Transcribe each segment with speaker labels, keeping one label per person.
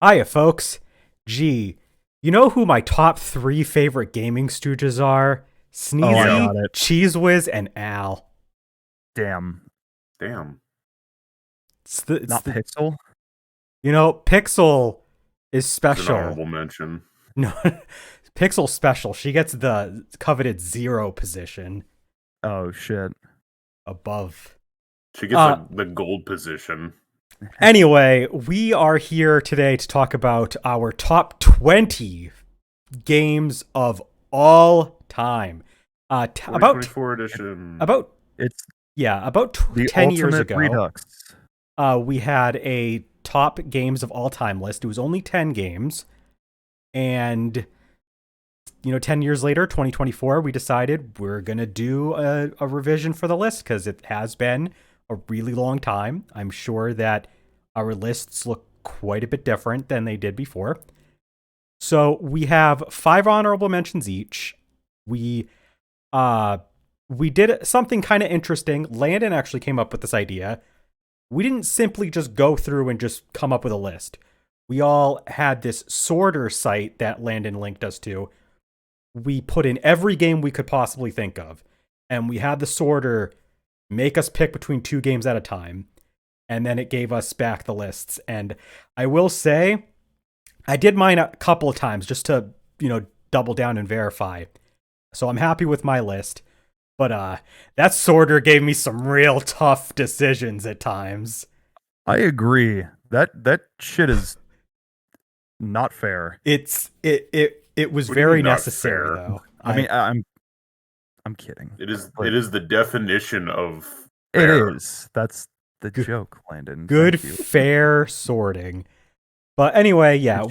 Speaker 1: Hiya, folks. Gee, you know who my top three favorite gaming stooges are?
Speaker 2: Oh, I
Speaker 3: Yeah.
Speaker 1: Sneezy,
Speaker 2: got it.
Speaker 1: Cheese Whiz, and Al.
Speaker 2: Damn.
Speaker 3: Damn.
Speaker 1: It's
Speaker 2: Not
Speaker 1: the
Speaker 2: Pixel?
Speaker 1: Pixel is
Speaker 3: It's an
Speaker 1: special.
Speaker 3: honorable mention.
Speaker 1: No, Pixel special. She gets the coveted 0 position
Speaker 2: Oh, shit.
Speaker 1: above.
Speaker 3: She gets
Speaker 1: Uh,
Speaker 3: the gold position.
Speaker 1: anyway, we are here today to talk about our top 20 games of all time. About
Speaker 3: 2024 edition.
Speaker 1: about
Speaker 2: It's
Speaker 1: Yeah, about
Speaker 2: the
Speaker 1: 10 years
Speaker 2: ultimate
Speaker 1: ago,
Speaker 2: redux.
Speaker 1: we had a top games of all time list. It was only 10 games. And, 10 years later, 2024, we decided we're going to do a revision for the list because it has been a really long time. I'm sure that our lists look quite a bit different than they did before. So we have 5 honorable mentions each. We uh we did something kind of interesting. Landon actually came up with this idea. We didn't simply just go through and just come up with a list. We all had this sorter site that Landon linked us to. We put in every game we could possibly think of, and we had the sorter make us pick between 2 games at a time, and then it gave us back the lists. And I will say, I did mine a couple of times just to, double down and verify. So I'm happy with my list. But that sorter gave me some real tough decisions at times.
Speaker 2: I agree. That shit is not fair.
Speaker 1: It was
Speaker 3: What do you mean
Speaker 1: very
Speaker 3: not
Speaker 1: necessary
Speaker 3: fair?
Speaker 1: though.
Speaker 2: I'm kidding.
Speaker 3: It is
Speaker 2: But
Speaker 3: it is the definition of
Speaker 2: it
Speaker 3: fair.
Speaker 2: is. That's the
Speaker 1: Good-
Speaker 2: joke, Landon.
Speaker 1: good
Speaker 2: Thank you.
Speaker 1: fair sorting. But anyway, yeah,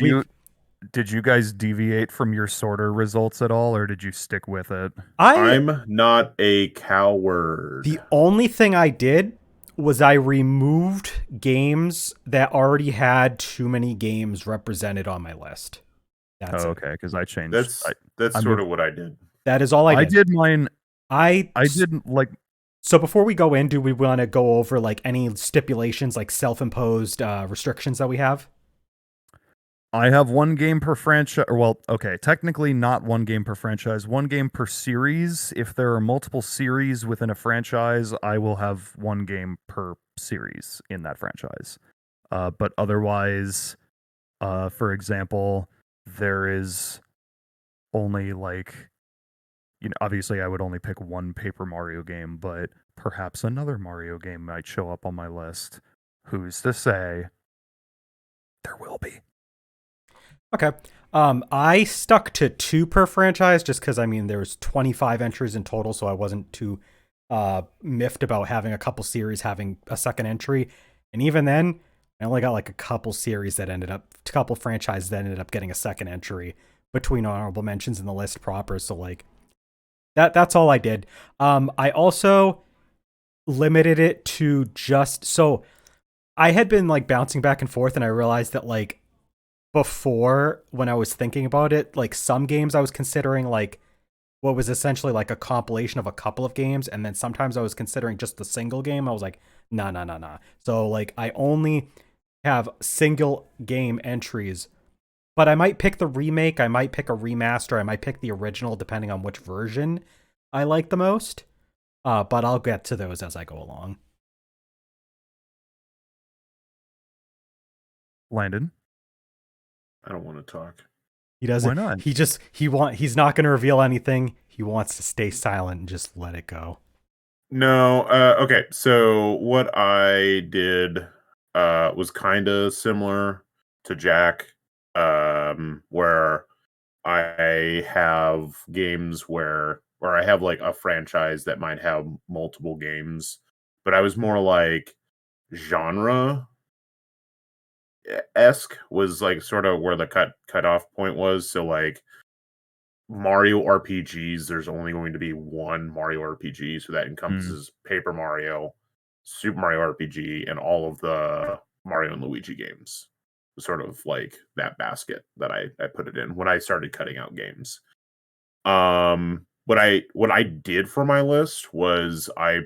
Speaker 2: Did you guys deviate from your sorter results at all, or did you stick with it?
Speaker 3: I'm not a coward.
Speaker 1: The only thing I did was I removed games that already had too many games represented on my list. That's
Speaker 2: Oh,
Speaker 1: it.
Speaker 2: okay, because I changed.
Speaker 3: That's
Speaker 2: I
Speaker 3: sort
Speaker 2: moved.
Speaker 3: of what I did.
Speaker 1: That is all I
Speaker 2: I
Speaker 1: did.
Speaker 2: did mine.
Speaker 1: I
Speaker 2: I didn't like.
Speaker 1: So before we go in, do we want to go over like any stipulations, like self-imposed restrictions that we have?
Speaker 2: I have one game per franchise. Well, okay, technically not one game per franchise, one game per series. If there are multiple series within a franchise, I will have one game per series in that franchise. But otherwise, for example, there is only obviously I would only pick one Paper Mario game, but perhaps another Mario game might show up on my list. Who's to say? There will be.
Speaker 1: Okay. I stuck to 2 per franchise just because there was 25 entries in total, so I wasn't too miffed about having a couple series having a second entry. And even then, I only got like a couple franchises that ended up getting a second entry between honorable mentions and the list proper. So like that's all I did. I also limited it to just so I had been like bouncing back and forth, and I realized that like before when I was thinking about it, like some games I was considering like what was essentially like a compilation of a couple of games, and then sometimes I was considering just the single game. I was like, nah, nah, nah, nah. So like I only have single game entries, but I might pick the remake, I might pick a remaster, I might pick the original depending on which version I like the most. But I'll get to those as I go along.
Speaker 2: Landon,
Speaker 3: I don't want to talk.
Speaker 1: He doesn't.
Speaker 2: why not?
Speaker 1: He's not going to reveal anything. He wants to stay silent and just let it go.
Speaker 3: No, okay. So what I did was kind of similar to Jack, where I have games where I have like a franchise that might have multiple games, but I was more like genre esque was like sort of where the cutoff point was. So like Mario RPGs, there's only going to be one Mario RPG, so that encompasses Paper Mario, Super Mario RPG, and all of the Mario and Luigi games. Sort of like that basket that I put it in when I started cutting out games. What I did for my list was I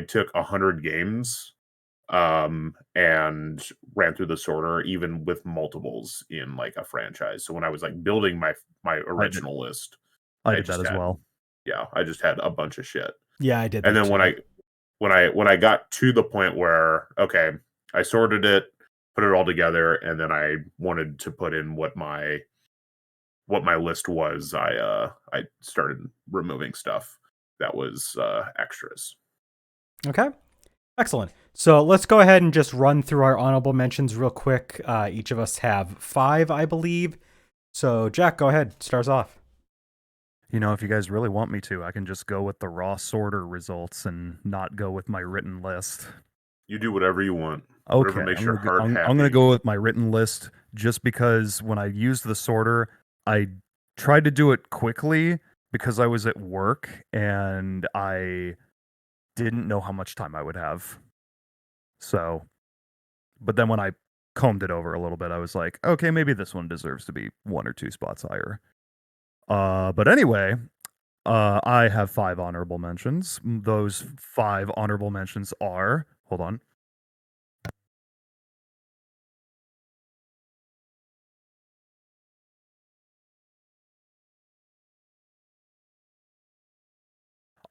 Speaker 3: took 100 games and ran through the sorter even with multiples in like a franchise. So when I was like building my original list,
Speaker 2: I
Speaker 3: I
Speaker 2: did
Speaker 3: just
Speaker 2: that as
Speaker 3: had
Speaker 2: well.
Speaker 3: I just had a bunch of shit.
Speaker 1: Yeah, I did
Speaker 3: And
Speaker 1: that
Speaker 3: then
Speaker 1: too.
Speaker 3: when I got to the point where okay, I sorted it, put it all together, and then I wanted to put in what my list was, I started removing stuff that was extras.
Speaker 1: Okay. Excellent. So let's go ahead and just run through our honorable mentions real quick. Each of us have 5, I believe. So Jack, go ahead. Start us off.
Speaker 2: You know, if you guys really want me to, I can just go with the raw sorter results and not go with my written list.
Speaker 3: You do whatever you want.
Speaker 2: Okay,
Speaker 3: Whatever makes
Speaker 2: I'm
Speaker 3: your
Speaker 2: gonna go,
Speaker 3: heart happy.
Speaker 2: I'm gonna go with my written list just because when I used the sorter, I tried to do it quickly because I was at work and I didn't know how much time I would have. So, but then when I combed it over a little bit, I was like, okay, maybe this one deserves to be 1 or 2 spots higher. But anyway, I have 5 honorable mentions. Those 5 honorable mentions are, hold on.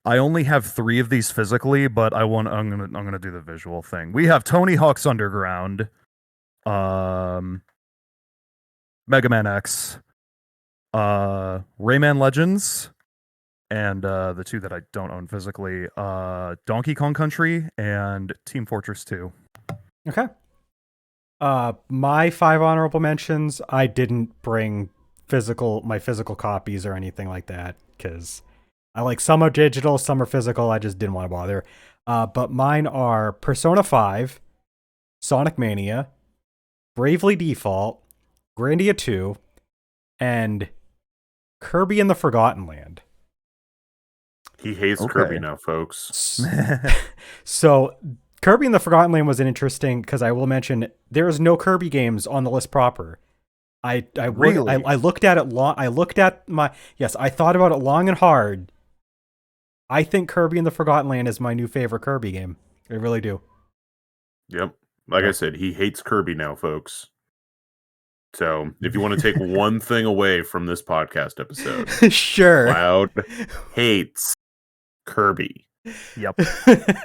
Speaker 2: I only have 3 of these physically, but I'm gonna do the visual thing. We have Tony Hawk's Underground, Mega Man X, Rayman Legends, and the 2 that I don't own physically, Donkey Kong Country and Team Fortress 2.
Speaker 1: Okay. My 5 honorable mentions, I didn't bring my physical copies or anything like that because I like some are digital, some are physical. I just didn't want to bother. But mine are Persona 5, Sonic Mania, Bravely Default, Grandia 2, and Kirby in the Forgotten Land.
Speaker 3: He hates
Speaker 2: Okay.
Speaker 3: Kirby now, folks.
Speaker 1: So Kirby in the Forgotten Land was an interesting because I will mention there is no Kirby games on the list proper.
Speaker 2: Really?
Speaker 1: I looked at it long. I looked at I thought about it long and hard. I think Kirby in the Forgotten Land is my new favorite Kirby game. I really do.
Speaker 3: Yep. Like I
Speaker 2: Yep.
Speaker 3: said, he hates Kirby now, folks. So if you want to take one thing away from this podcast episode,
Speaker 1: Sure.
Speaker 3: Cloud hates Kirby.
Speaker 2: Yep.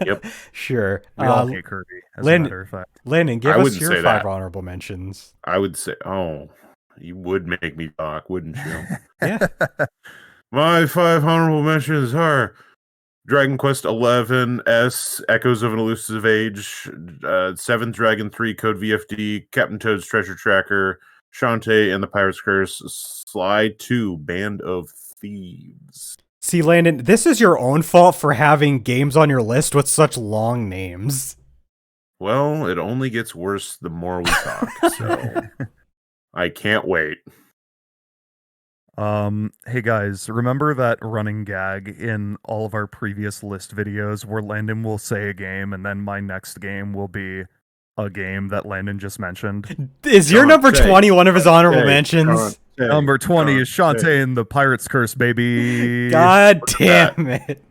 Speaker 3: Yep.
Speaker 1: Sure.
Speaker 2: We all hate Kirby, as a
Speaker 1: Landon,
Speaker 2: matter of fact.
Speaker 1: Landon, give
Speaker 3: I
Speaker 1: us
Speaker 3: wouldn't
Speaker 1: your
Speaker 3: say
Speaker 1: 5
Speaker 3: that.
Speaker 1: honorable mentions.
Speaker 3: I would say, oh, you would make me talk, wouldn't you?
Speaker 1: Yeah.
Speaker 3: My 5 honorable mentions are Dragon Quest 11S, Echoes of an Elusive Age, 7th Dragon 3 Code VFD, Captain Toad's Treasure Tracker, Shantae and the Pirate's Curse, Sly 2 Band of Thieves.
Speaker 1: See, Landon, this is your own fault for having games on your list with such long names.
Speaker 3: Well, it only gets worse the more we talk, so I can't wait.
Speaker 2: Hey guys, remember that running gag in all of our previous list videos where Landon will say a game and then my next game will be a game that Landon just mentioned?
Speaker 1: Is your number 20 one of his honorable mentions?
Speaker 2: Number 20 is Shantae and the Pirate's Curse, baby.
Speaker 1: God damn it.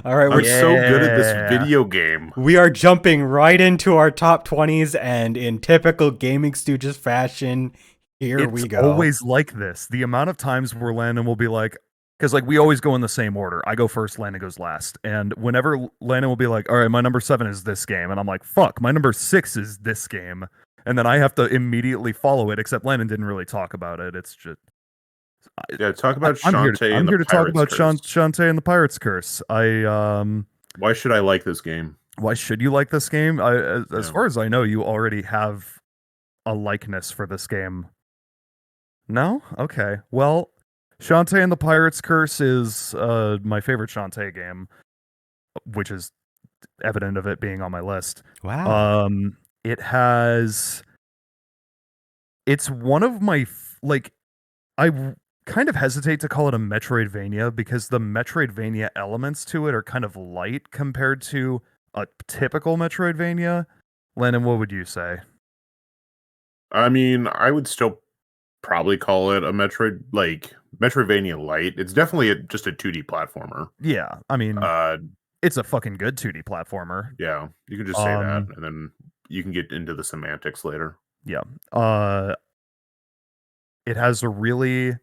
Speaker 1: All right,
Speaker 3: I'm so good at this video game.
Speaker 1: We are jumping right into our top 20s, and in typical Gaming Stooges fashion, here we go.
Speaker 2: It's always like this. The amount of times where Landon will be like, because like we always go in the same order. I go first, Landon goes last. And whenever Landon will be like, all right, my number 7 is this game. And I'm like, fuck, my number 6 is this game. And then I have to immediately follow it, except Landon didn't really talk about it. It's just...
Speaker 3: Yeah, talk about
Speaker 2: I'm here
Speaker 3: Shantae and the
Speaker 2: to talk
Speaker 3: Pirate's
Speaker 2: about
Speaker 3: Curse.
Speaker 2: Shantae and the Pirate's Curse.
Speaker 3: Why should I like this game?
Speaker 2: Why should you like this game? As
Speaker 3: Yeah.
Speaker 2: far as I know, you already have a likeness for this game. No? Okay. Well, Shantae and the Pirate's Curse is my favorite Shantae game, which is evident of it being on my list.
Speaker 1: Wow.
Speaker 2: It's one of my I kind of hesitate to call it a Metroidvania because the Metroidvania elements to it are kind of light compared to a typical Metroidvania. Landon, what would you say?
Speaker 3: I mean, I would still probably call it a Metroidvania light. It's definitely just a 2D platformer.
Speaker 2: Yeah, I mean, It's a fucking good 2D platformer.
Speaker 3: Yeah, you can just say that,
Speaker 2: Um,
Speaker 3: and then you can get into the semantics later.
Speaker 2: Yeah. It has a really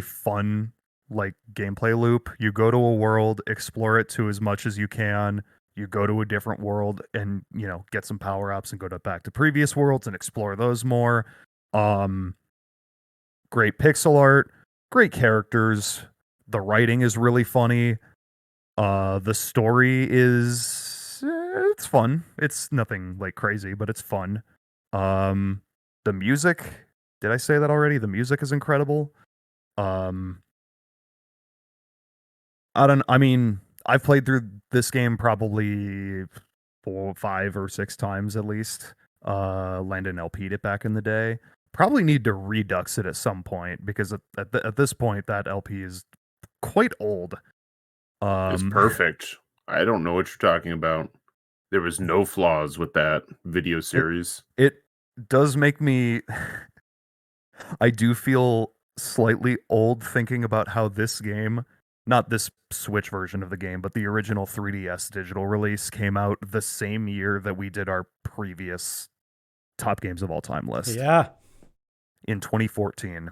Speaker 2: fun like gameplay loop. You go to a world, explore it to as much as you can. You go to a different world and, get some power-ups and go back to previous worlds and explore those more. Great pixel art, great characters. The writing is really funny. The story is it's fun. It's nothing like crazy, but it's fun. The music, did I say that already? The music is incredible. I mean, I've played through this game probably 4, 5, or 6 times at least. Landon LP'd it back in the day. Probably need to redux it at some point because at this point that LP is quite old.
Speaker 3: It's perfect. I don't know what you're talking about. There was no flaws with that video series.
Speaker 2: It does make me I do feel slightly old thinking about how this game, not this Switch version of the game, but the original 3DS digital release came out the same year that we did our previous top games of all time list.
Speaker 1: Yeah.
Speaker 2: In 2014.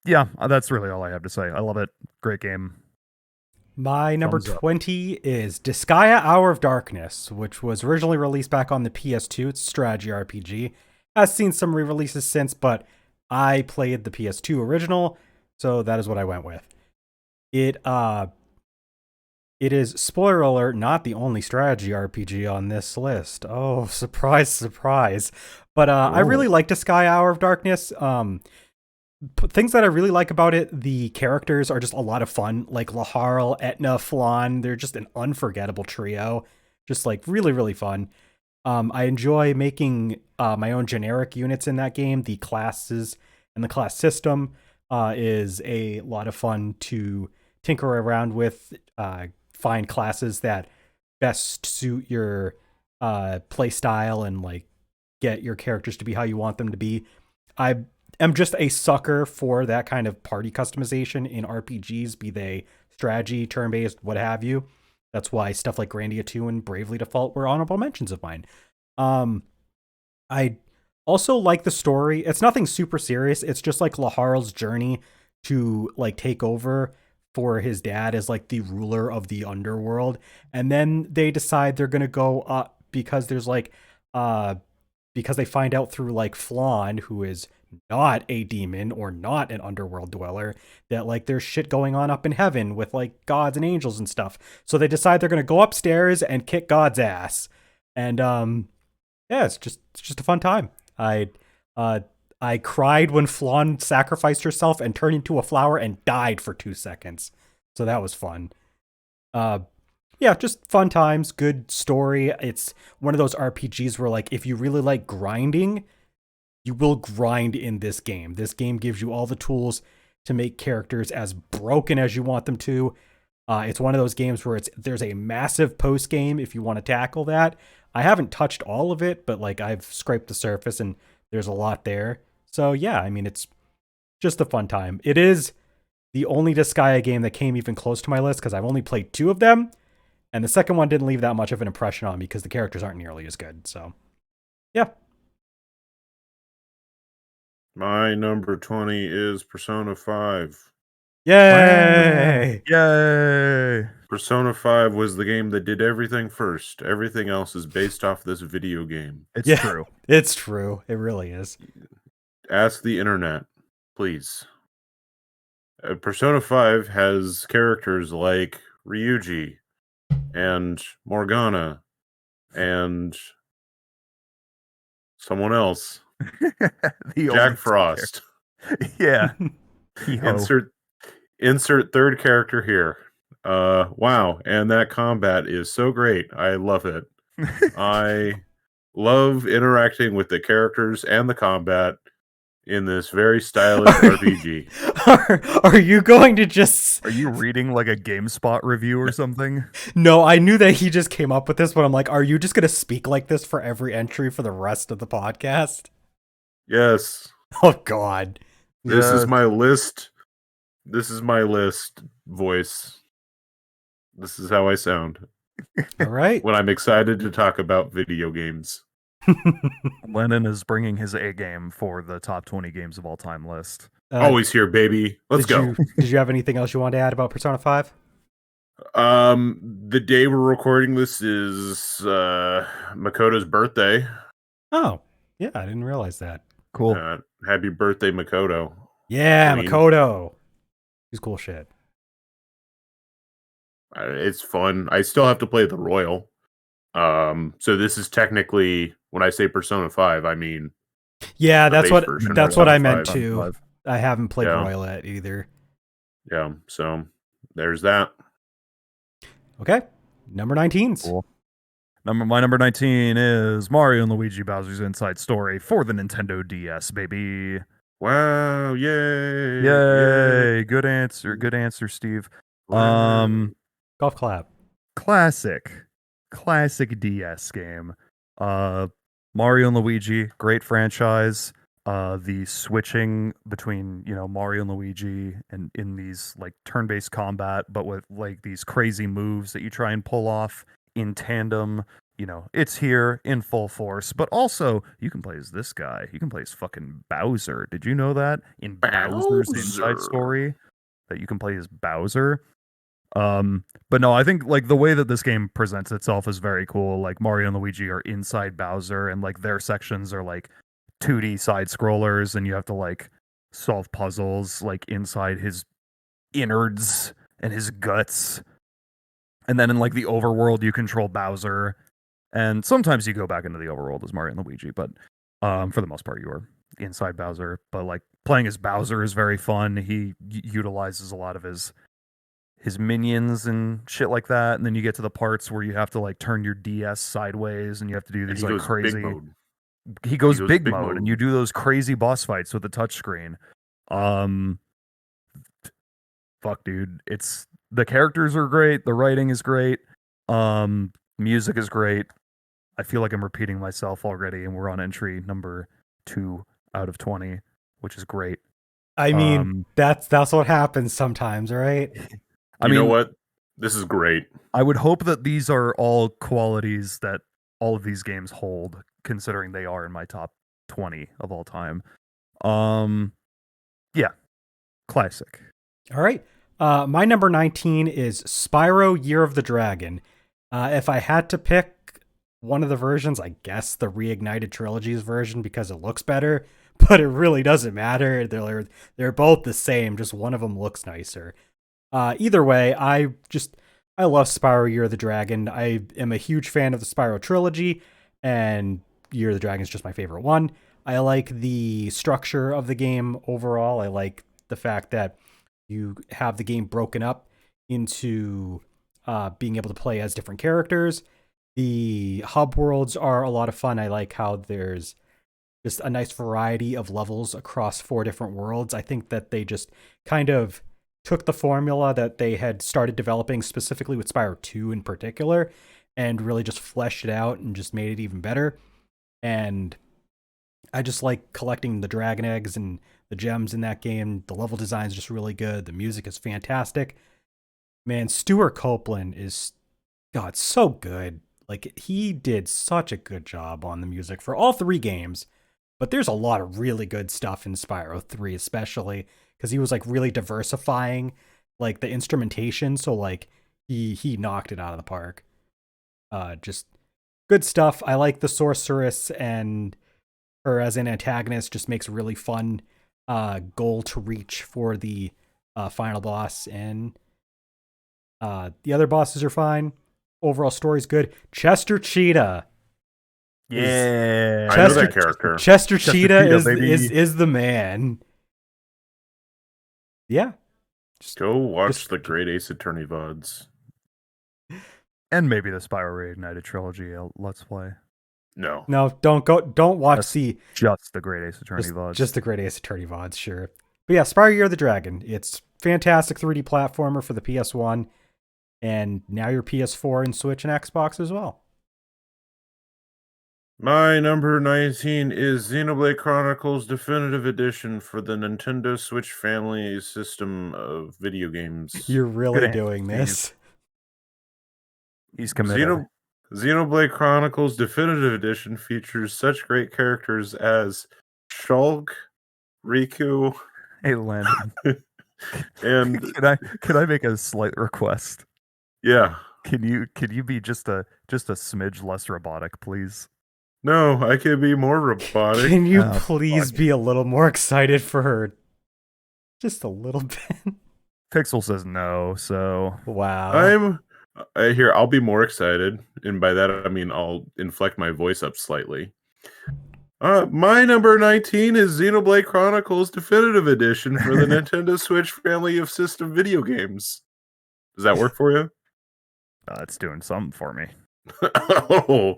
Speaker 2: Yeah, that's really all I have to say. I love it. Great game.
Speaker 1: My number
Speaker 2: Thumbs up.
Speaker 1: 20 is Disgaea Hour of Darkness, which was originally released back on the PS2. It's a strategy RPG. Has seen some re-releases since, but I played the PS2 original, so that is what I went with. It is, spoiler alert, not the only strategy RPG on this list. Oh, surprise, surprise. But I really like Disgaea Hour of Darkness. Things that I really like about it, the characters are just a lot of fun. Like Laharl, Etna, Flan, they're just an unforgettable trio. Just like really, really fun. I enjoy making my own generic units in that game. The classes and the class system is a lot of fun to tinker around with. Find classes that best suit your play style and like get your characters to be how you want them to be. I am just a sucker for that kind of party customization in RPGs, be they strategy, turn-based, what have you. That's why stuff like Grandia 2 and Bravely Default were honorable mentions of mine. I also like the story. It's nothing super serious. It's just like Laharl's journey to like take over for his dad as like the ruler of the underworld. And then they decide they're going to go up because there's like, because they find out through like Flan, who is not a demon or not an underworld dweller, that like there's shit going on up in heaven with like gods and angels and stuff. So they decide they're going to go upstairs and kick God's ass. And yeah, it's just a fun time. I cried when Flan sacrificed herself and turned into a flower and died for 2 seconds. So that was fun. Yeah, just fun times, good story. It's one of those RPGs where like if you really like grinding, you will grind in this game. This game gives you all the tools to make characters as broken as you want them to. It's one of those games where there's a massive post game if you want to tackle that. I haven't touched all of it, but like I've scraped the surface and there's a lot there. So yeah, I mean, it's just a fun time. It is the only Disgaea game that came even close to my list because I've only played 2 of them. And the second one didn't leave that much of an impression on me because the characters aren't nearly as good. So yeah.
Speaker 3: My number 20 is Persona 5.
Speaker 1: Yay!
Speaker 2: Yay!
Speaker 3: Persona 5 was the game that did everything first. Everything else is based off this video game.
Speaker 2: It's true.
Speaker 1: It's true. It really is.
Speaker 3: Ask the internet, please. Persona 5 has characters like Ryuji and Morgana and someone else. Jack Frost.
Speaker 2: Yeah.
Speaker 3: Insert third character here. Wow, and that combat is so great. I love it. I love interacting with the characters and the combat in this very stylish RPG.
Speaker 1: Are you going to just...
Speaker 2: Are you reading like a GameSpot review or something?
Speaker 1: No, I knew that he just came up with this, but I'm like, are you just going to speak like this for every entry for the rest of the podcast?
Speaker 3: Yes.
Speaker 1: Oh, God.
Speaker 3: This is my list. This is my list. voice. This is how I sound
Speaker 1: All right.
Speaker 3: when I'm excited to talk about video games.
Speaker 2: Lennon is bringing his A game for the top 20 games of all time list.
Speaker 3: Always here, baby. Let's go.
Speaker 1: Did you have anything else you wanted to add about Persona 5?
Speaker 3: The day we're recording this is Makoto's birthday.
Speaker 1: Oh, yeah, I didn't realize that.
Speaker 2: Cool.
Speaker 3: Happy birthday, Makoto.
Speaker 1: Yeah,
Speaker 3: Queen.
Speaker 1: Makoto. He's cool shit.
Speaker 3: It's fun. I still have to play the Royal. So this is technically, when I say Persona 5, I mean
Speaker 1: Yeah,
Speaker 3: the
Speaker 1: that's
Speaker 3: base
Speaker 1: what
Speaker 3: version
Speaker 1: that's
Speaker 3: of
Speaker 1: what I
Speaker 3: Persona
Speaker 1: meant
Speaker 3: 5.
Speaker 1: too. I haven't played
Speaker 3: Yeah.
Speaker 1: Royal yet either.
Speaker 3: Yeah, so there's that.
Speaker 1: Okay, number 19s.
Speaker 2: Cool. My number 19 is Mario and Luigi Bowser's Inside Story for the Nintendo DS, baby.
Speaker 3: Wow! Yay!
Speaker 2: Yay! Good answer, Steve.
Speaker 3: Wow.
Speaker 1: Golf clap.
Speaker 2: Classic DS game. Mario and Luigi, great franchise. The switching between Mario and Luigi and in these like turn-based combat, but with like these crazy moves that you try and pull off in tandem. It's here in full force, but also you can play as this guy. You can play as fucking Bowser. Did you know that in Bowser's Inside
Speaker 3: Bowser.
Speaker 2: Story that you can play as Bowser? But no, I think like the way that this game presents itself is very cool. Like Mario and Luigi are inside Bowser, and like their sections are like 2D side scrollers, and you have to like solve puzzles like inside his innards and his guts. And then in like the overworld, you control Bowser, and sometimes you go back into the overworld as Mario and Luigi, but for the most part, you are inside Bowser. But like playing as Bowser is very fun. He utilizes a lot of his minions and shit like that, and then you get to the parts where you have to like turn your DS sideways, and you have to do
Speaker 3: And
Speaker 2: these
Speaker 3: he
Speaker 2: like
Speaker 3: goes
Speaker 2: crazy.
Speaker 3: big mode.
Speaker 2: He goes big
Speaker 3: big
Speaker 2: mode,
Speaker 3: mode.
Speaker 2: and you do those crazy boss fights with the touchscreen. Fuck, dude, the characters are great, the writing is great, music is great. I feel like I'm repeating myself already, and we're on entry number 2 out of 20, which is great.
Speaker 1: I mean, that's what happens sometimes, right?
Speaker 3: You know what? This is great.
Speaker 2: I would hope that these are all qualities that all of these games hold, considering they are in my top 20 of all time. Yeah, classic.
Speaker 1: All right. My number 19 is Spyro Year of the Dragon. If I had to pick one of the versions, I guess the Reignited Trilogy's version because it looks better, but it really doesn't matter. They're both the same, just one of them looks nicer. Either way, I love Spyro Year of the Dragon. I am a huge fan of the Spyro trilogy, and Year of the Dragon is just my favorite one. I like the structure of the game overall. I like the fact that you have the game broken up into being able to play as different characters. The hub worlds are a lot of fun. I like how there's just a nice variety of levels across 4 different worlds. I think that they just kind of took the formula that they had started developing specifically with Spyro 2 in particular and really just fleshed it out and just made it even better. And I just like collecting the dragon eggs and the gems in that game. The level design is just really good. The music is fantastic. Man, Stuart Copeland is, God, so good. Like, he did such a good job on the music for all 3 games. But there's a lot of really good stuff in Spyro 3, especially because he was like really diversifying like the instrumentation. So like he knocked it out of the park. Just good stuff. I like the sorceress and her as an antagonist just makes a really fun goal to reach for the final boss. And the other bosses are fine. Overall story's good. Chester Cheetah.
Speaker 2: Yeah,
Speaker 3: I know that character.
Speaker 1: Chester Cheetah
Speaker 2: baby.
Speaker 1: is the man. Yeah.
Speaker 3: Go watch the Great Ace Attorney VODs.
Speaker 2: And maybe the Spyro Reignited Trilogy Let's Play.
Speaker 3: No,
Speaker 1: don't watch
Speaker 2: just the Great Ace Attorney VODs.
Speaker 1: Just the Great Ace Attorney VODs, sure. But yeah, Spyro Year of the Dragon. It's fantastic 3D platformer for the PS1, and now your PS4 and Switch and Xbox as well.
Speaker 3: My number 19 is Xenoblade Chronicles Definitive Edition for the Nintendo Switch family system of video games.
Speaker 1: You're
Speaker 2: Good
Speaker 1: really
Speaker 2: answer,
Speaker 1: doing
Speaker 2: Steve.
Speaker 1: this.
Speaker 2: He's committed.
Speaker 3: Xenoblade Chronicles Definitive Edition features such great characters as Shulk, Riku,
Speaker 2: Hey, Landon.
Speaker 3: and
Speaker 2: Can I make a slight request?
Speaker 3: yeah.
Speaker 2: Can you be just a smidge less robotic, please?
Speaker 3: No, I can be more robotic.
Speaker 1: Can you
Speaker 2: Oh,
Speaker 1: please
Speaker 2: fuck.
Speaker 1: be a little more excited for her? Just a little bit.
Speaker 2: Pixel says no, so
Speaker 1: Wow.
Speaker 3: Here, I'll be more excited, and by that I mean I'll inflect my voice up slightly. My number 19 is Xenoblade Chronicles Definitive Edition for the Nintendo Switch family of system video games. Does that work for you?
Speaker 2: it's doing something for me.
Speaker 3: Oh.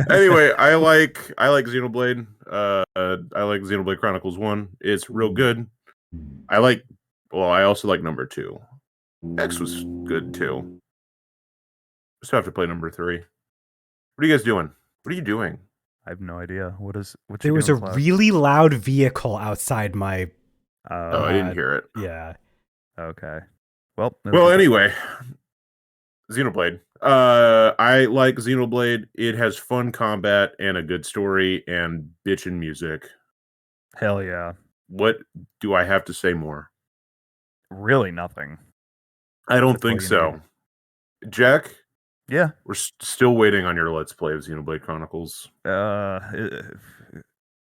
Speaker 3: Anyway, I like Xenoblade. I like Xenoblade Chronicles 1. It's real good. I also like number 2. X was good too. Still have to play number 3. What are you guys doing? What are you doing?
Speaker 2: I have no idea. What
Speaker 1: There was a really loud vehicle outside my.
Speaker 3: Oh, I didn't hear it.
Speaker 1: Yeah.
Speaker 2: Okay. Well,
Speaker 3: Anyway, Xenoblade. I like Xenoblade. It has fun combat and a good story and bitchin' music.
Speaker 2: hell yeah.
Speaker 3: What do I have to say more?
Speaker 2: Really nothing.
Speaker 3: I don't
Speaker 2: That's all
Speaker 3: think
Speaker 2: you
Speaker 3: so.
Speaker 2: need.
Speaker 3: Jack,
Speaker 2: Yeah.
Speaker 3: we're still waiting on your Let's Play of Xenoblade Chronicles.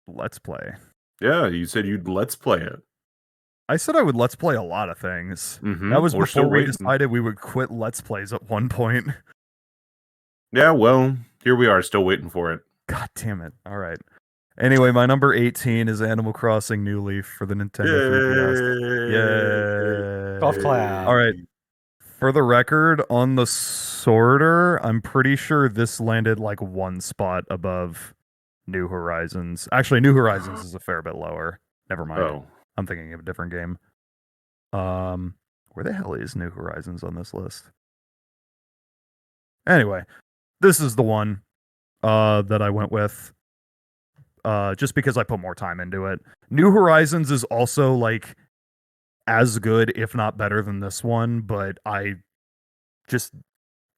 Speaker 2: Let's play.
Speaker 3: Yeah, you said you'd Let's Play it.
Speaker 2: I said I would Let's Play a lot of things.
Speaker 3: Mm-hmm.
Speaker 2: That was
Speaker 3: We're still
Speaker 2: before we
Speaker 3: waiting.
Speaker 2: decided we would quit Let's Plays at one point.
Speaker 3: Yeah, well, here we are, still waiting for it.
Speaker 2: God damn it. All right. Anyway, my number 18 is Animal Crossing New Leaf for the Nintendo 3DS. Yay.
Speaker 1: Golf clap.
Speaker 2: All right. For the record, on the sorter, I'm pretty sure this landed like one spot above New Horizons. Actually, New Horizons is a fair bit lower. Never mind.
Speaker 3: Oh.
Speaker 2: I'm thinking of a different game. Where the hell is New Horizons on this list? Anyway, this is the one that I went with. Just because I put more time into it. New Horizons is also like as good, if not better than this one, but I just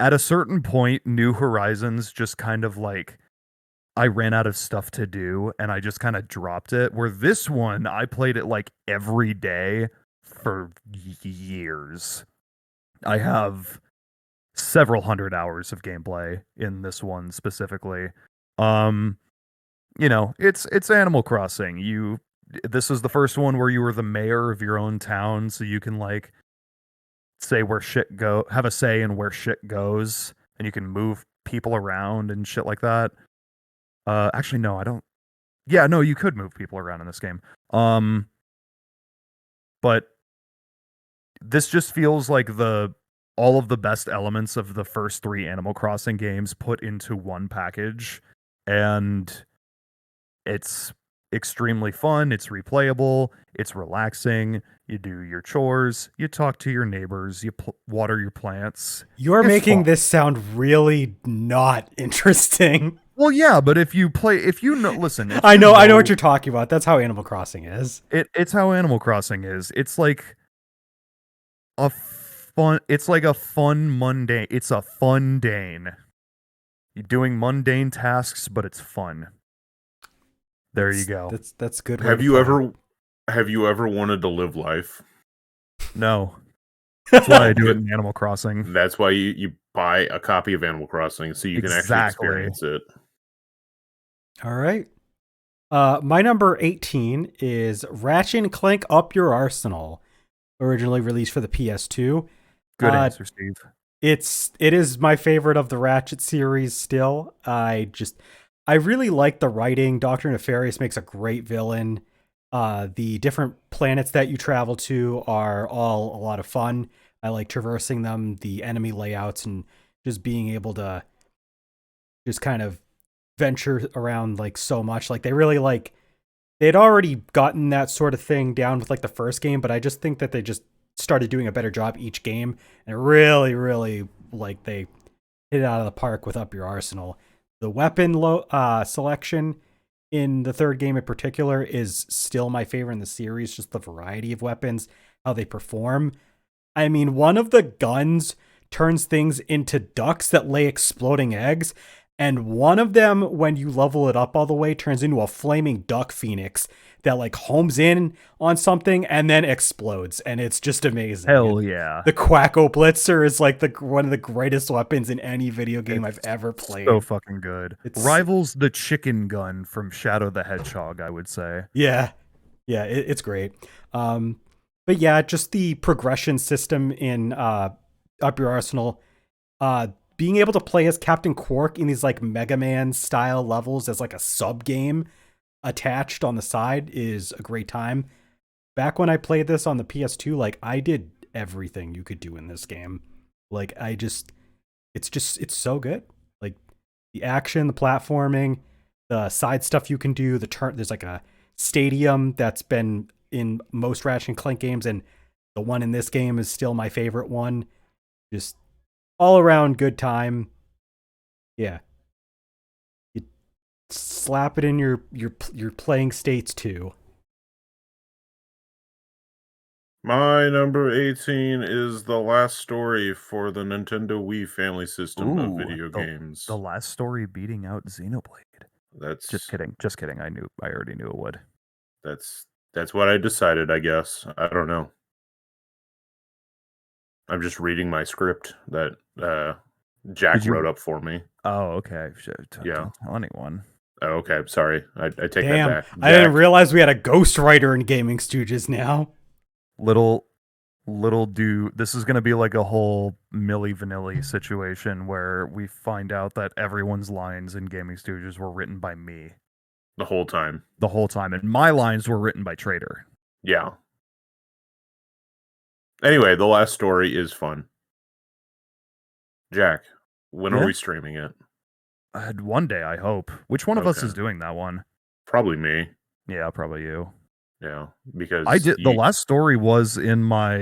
Speaker 2: at a certain point, New Horizons just kind of like I ran out of stuff to do and I just kind of dropped it. Where this one, I played it like every day for years. I have several hundred hours of gameplay in this one specifically. You know, it's Animal Crossing. This is the first one where you were the mayor of your own town, so you can like say where shit have a say in where shit goes, and you can move people around and shit like that. Actually, no, I don't. Yeah, no, you could move people around in this game. But this just feels like all of the best elements of the first 3 Animal Crossing games put into one package, and it's extremely fun, it's replayable, it's relaxing, you do your chores, you talk to your neighbors, you water your plants.
Speaker 1: You're
Speaker 2: It's
Speaker 1: making
Speaker 2: fun.
Speaker 1: this sound really not interesting.
Speaker 2: Well, yeah, but if you know, listen.
Speaker 1: I know what you're talking about. That's how Animal Crossing is.
Speaker 2: It's how Animal Crossing is. It's like a fun. It's like a fun mundane. It's a fun dane. You're doing mundane tasks, but it's fun. There you go.
Speaker 1: That's good.
Speaker 3: Have you ever wanted to live life?
Speaker 2: No. That's why I do it in Animal Crossing.
Speaker 3: That's why you buy a copy of Animal Crossing so you can actually experience it.
Speaker 1: All right. My number 18 is Ratchet and Clank Up Your Arsenal, originally released for the PS2.
Speaker 2: Good answer, Steve.
Speaker 1: It is my favorite of the Ratchet series still. I really like the writing. Dr. Nefarious makes a great villain. The different planets that you travel to are all a lot of fun. I like traversing them, the enemy layouts, and just being able to just kind of venture around like so much. Like they'd already gotten that sort of thing down with like the first game, but I just think that they just started doing a better job each game, and really, really like they hit it out of the park with Up Your Arsenal. the weapon selection in the third game in particular is still my favorite in the series. Just the variety of weapons, how they perform. I mean, one of the guns turns things into ducks that lay exploding eggs. And one of them, when you level it up all the way, turns into a flaming duck phoenix that like homes in on something and then explodes. And it's just amazing.
Speaker 2: Hell yeah.
Speaker 1: The Quacko Blitzer is like one of the greatest weapons in any video game I've ever played.
Speaker 2: So fucking good. Rivals the chicken gun from Shadow the Hedgehog, I would say.
Speaker 1: Yeah. Yeah, it's great. But yeah, just the progression system in Up Your Arsenal. Being able to play as Captain Quark in these like Mega Man style levels as like a sub game attached on the side is a great time. Back when I played this on the PS2, like I did everything you could do in this game. Like it's so good. Like the action, the platforming, the side stuff you can do, there's like a stadium that's been in most Ratchet and Clank games, and the one in this game is still my favorite one. Just all around good time. Yeah. You slap it in your playing states too.
Speaker 3: My number 18 is the last story for the Nintendo Wii family system of video games.
Speaker 2: The last story beating out Xenoblade.
Speaker 3: That's
Speaker 2: just kidding. I already knew it would.
Speaker 3: That's what I decided, I guess. I don't know. I'm just reading my script that Jack wrote up for me.
Speaker 2: Oh, okay.
Speaker 3: Yeah.
Speaker 2: Don't tell anyone.
Speaker 3: Oh, okay. Sorry. I take that back.
Speaker 1: I didn't realize we had a ghostwriter in Gaming Stooges now.
Speaker 2: Little this is going to be like a whole Milli Vanilli situation where we find out that everyone's lines in Gaming Stooges were written by me.
Speaker 3: The whole time.
Speaker 2: And my lines were written by Trader.
Speaker 3: Yeah. Anyway, the last story is fun. Jack, when are we streaming it?
Speaker 2: One day, I hope. Which one of us is doing that one?
Speaker 3: Probably me.
Speaker 2: Yeah, probably you.
Speaker 3: Yeah, because
Speaker 2: I did. The last story was in my.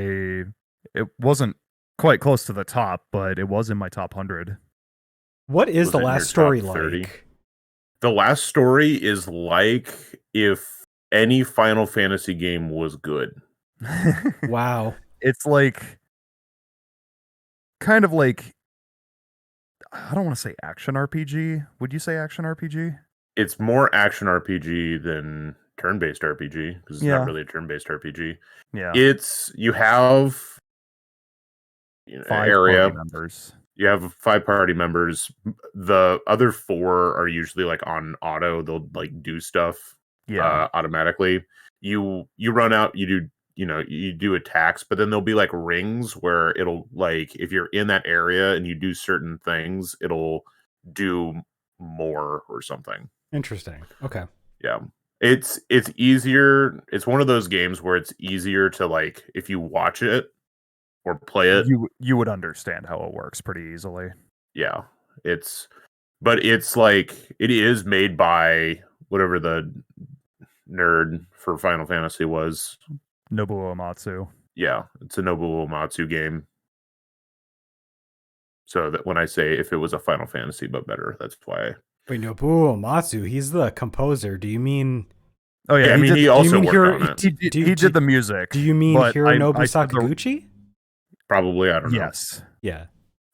Speaker 2: It wasn't quite close to the top, but it was in my top 100.
Speaker 1: What is the last story like?
Speaker 3: The last story is like if any Final Fantasy game was good.
Speaker 1: Wow.
Speaker 2: It's like kind of like, I don't want to say action RPG. Would you say action RPG?
Speaker 3: It's more action RPG than turn-based RPG because it's not really a turn-based RPG.
Speaker 2: Yeah.
Speaker 3: You have
Speaker 2: 5
Speaker 3: area
Speaker 2: party members.
Speaker 3: You have 5 party members. The other 4 are usually like on auto. They'll like do stuff automatically. You run out, you do attacks, but then there'll be like rings where it'll like if you're in that area and you do certain things, it'll do more or something.
Speaker 1: Interesting. Okay.
Speaker 3: Yeah. It's easier. It's one of those games where it's easier to like if you watch it or play it,
Speaker 2: you would understand how it works pretty easily.
Speaker 3: Yeah. But it's like it is made by whatever the nerd for Final Fantasy was.
Speaker 2: Nobuo Uematsu.
Speaker 3: Yeah, it's a Nobuo Uematsu game. So that when I say if it was a Final Fantasy but better, that's why.
Speaker 1: Wait, Nobuo Uematsu, he's the composer. Do you mean?
Speaker 3: Oh yeah, he also worked on it.
Speaker 2: He did the music.
Speaker 1: Do you mean Hironobu Sakaguchi?
Speaker 3: Probably, I don't know.
Speaker 2: Yes.
Speaker 1: Yeah.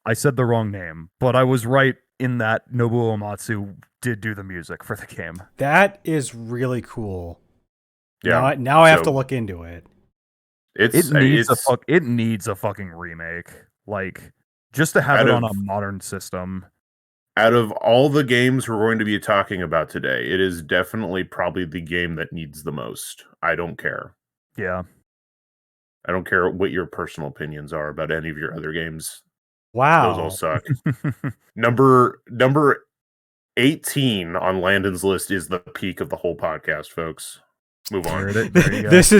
Speaker 2: I said the wrong name, but I was right in that Nobuo Uematsu did do the music for the game.
Speaker 1: That is really cool.
Speaker 3: Yeah.
Speaker 1: Now I have to look into it.
Speaker 2: It needs a fucking remake. Like just to have it on a modern system.
Speaker 3: Out of all the games we're going to be talking about today, it is definitely probably the game that needs the most. I don't care.
Speaker 2: Yeah.
Speaker 3: I don't care what your personal opinions are about any of your other games.
Speaker 1: Wow.
Speaker 3: Those all suck. Number 18 on Landon's list is the peak of the whole podcast, folks. Move on.
Speaker 2: There you go.
Speaker 1: This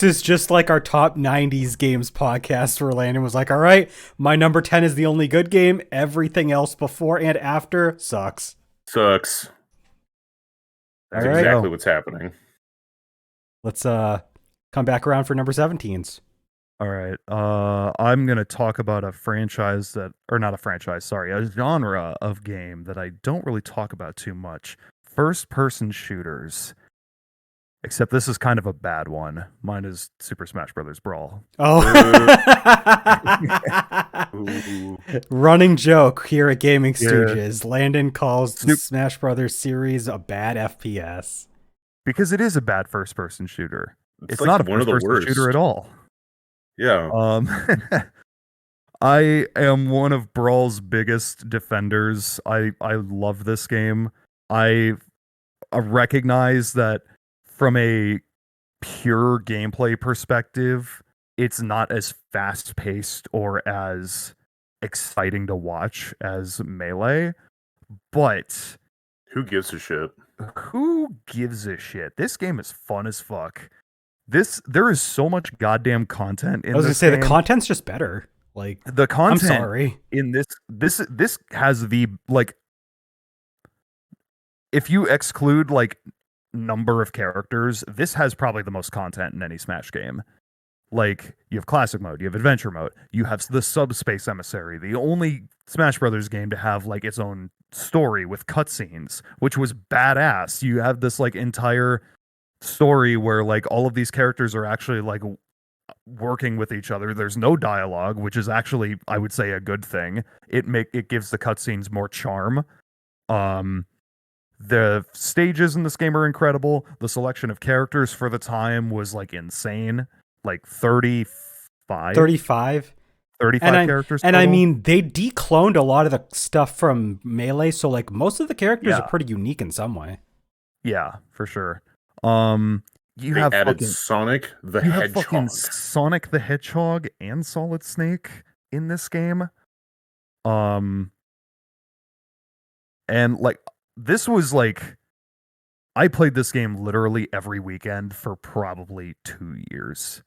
Speaker 1: is just like our top 90s games podcast where Landon was like, all right, my number 10 is the only good game. Everything else before and after sucks.
Speaker 3: That's exactly what's happening.
Speaker 1: Let's come back around for number 17s.
Speaker 2: All right. I'm gonna talk about a franchise that, or not a franchise, sorry, a genre of game that I don't really talk about too much. First-person shooters. Except this is kind of a bad one. Mine is Super Smash Brothers Brawl.
Speaker 1: Oh.
Speaker 3: Ooh.
Speaker 1: Running joke here at Gaming
Speaker 2: Yeah.
Speaker 1: Stooges. Landon calls the
Speaker 2: Sup-
Speaker 1: Smash Brothers series a bad FPS.
Speaker 2: Because it is a bad first-person shooter. It's
Speaker 3: like
Speaker 2: not a
Speaker 3: one of the
Speaker 2: first-person shooter
Speaker 3: worst.
Speaker 2: at all.
Speaker 3: Yeah.
Speaker 2: I am one of Brawl's biggest defenders. I love this game. I recognize that from a pure gameplay perspective, it's not as fast-paced or as exciting to watch as Melee, but
Speaker 3: Who gives a shit?
Speaker 2: who gives a shit? This game is fun as fuck. There is so much goddamn content in
Speaker 1: I was gonna
Speaker 2: this
Speaker 1: say
Speaker 2: game.
Speaker 1: the content's just better. Like,
Speaker 2: The
Speaker 1: I'm
Speaker 2: content
Speaker 1: sorry.
Speaker 2: in this has the, like, if you exclude like number of characters, this has probably the most content in any Smash game. Like, you have classic mode, you have adventure mode, you have the subspace emissary, the only Smash Brothers game to have like its own story with cutscenes, which was badass. You have this like entire story where like all of these characters are actually like working with each other. There's no dialogue, which is actually, I would say, a good thing. It gives the cutscenes more charm. The stages in this game are incredible. The selection of characters for the time was like insane. Like 35
Speaker 1: 35.
Speaker 2: 35 characters
Speaker 1: And I
Speaker 2: total.
Speaker 1: mean, they decloned a lot of the stuff from Melee, so like most of the characters
Speaker 2: Yeah.
Speaker 1: are pretty unique in some way.
Speaker 2: Yeah, for sure. You
Speaker 3: They
Speaker 2: have
Speaker 3: added
Speaker 2: fucking
Speaker 3: Sonic the
Speaker 2: you have fucking
Speaker 3: Hedgehog.
Speaker 2: Sonic the Hedgehog and Solid Snake in this game. And like, this was like, I played this game literally every weekend for probably 2 years.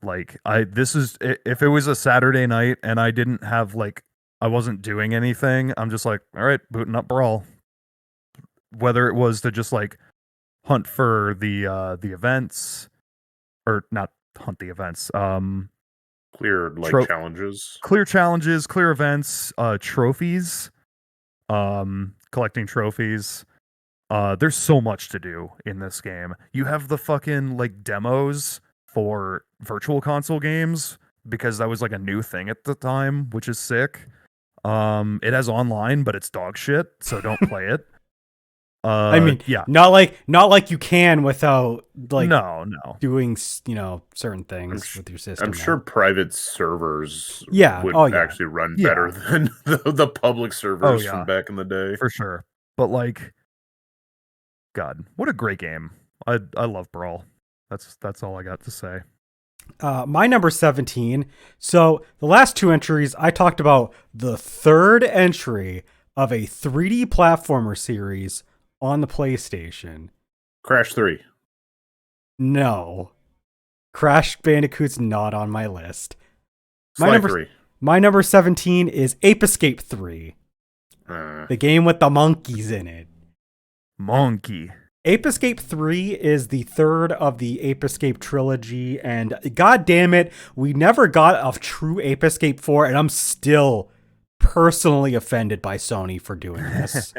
Speaker 2: Like, if it was a Saturday night and I didn't have like, I wasn't doing anything, I'm just like, all right, booting up Brawl. Whether it was to just like hunt for the events, or not hunt the events,
Speaker 3: Clear like
Speaker 2: Tro-
Speaker 3: challenges.
Speaker 2: clear challenges, clear events, trophies, collecting trophies. There's so much to do in this game. You have the fucking like demos for virtual console games, because that was like a new thing at the time, which is sick. It has online, but it's dog shit, so don't play it.
Speaker 1: I mean,
Speaker 2: yeah,
Speaker 1: not like you can without like
Speaker 2: no.
Speaker 1: doing certain things with your system.
Speaker 3: I'm
Speaker 1: now.
Speaker 3: sure private servers
Speaker 1: Yeah,
Speaker 3: would
Speaker 1: yeah.
Speaker 3: actually run
Speaker 2: Yeah.
Speaker 3: better than the public servers
Speaker 2: yeah.
Speaker 3: from back in the day.
Speaker 2: For sure. But like, God, what a great game. I love Brawl. That's all I got to say.
Speaker 1: My number 17. So the last two entries, I talked about the third entry of a 3D platformer series on the PlayStation.
Speaker 3: Crash 3.
Speaker 1: No. Crash Bandicoot's not on my list.
Speaker 3: Sly 3.
Speaker 1: My number 17 is Ape Escape 3. The game with the monkeys in it.
Speaker 2: Monkey.
Speaker 1: Ape Escape 3 is the third of the Ape Escape trilogy, and god damn it, we never got a true Ape Escape 4, and I'm still personally offended by Sony for doing this.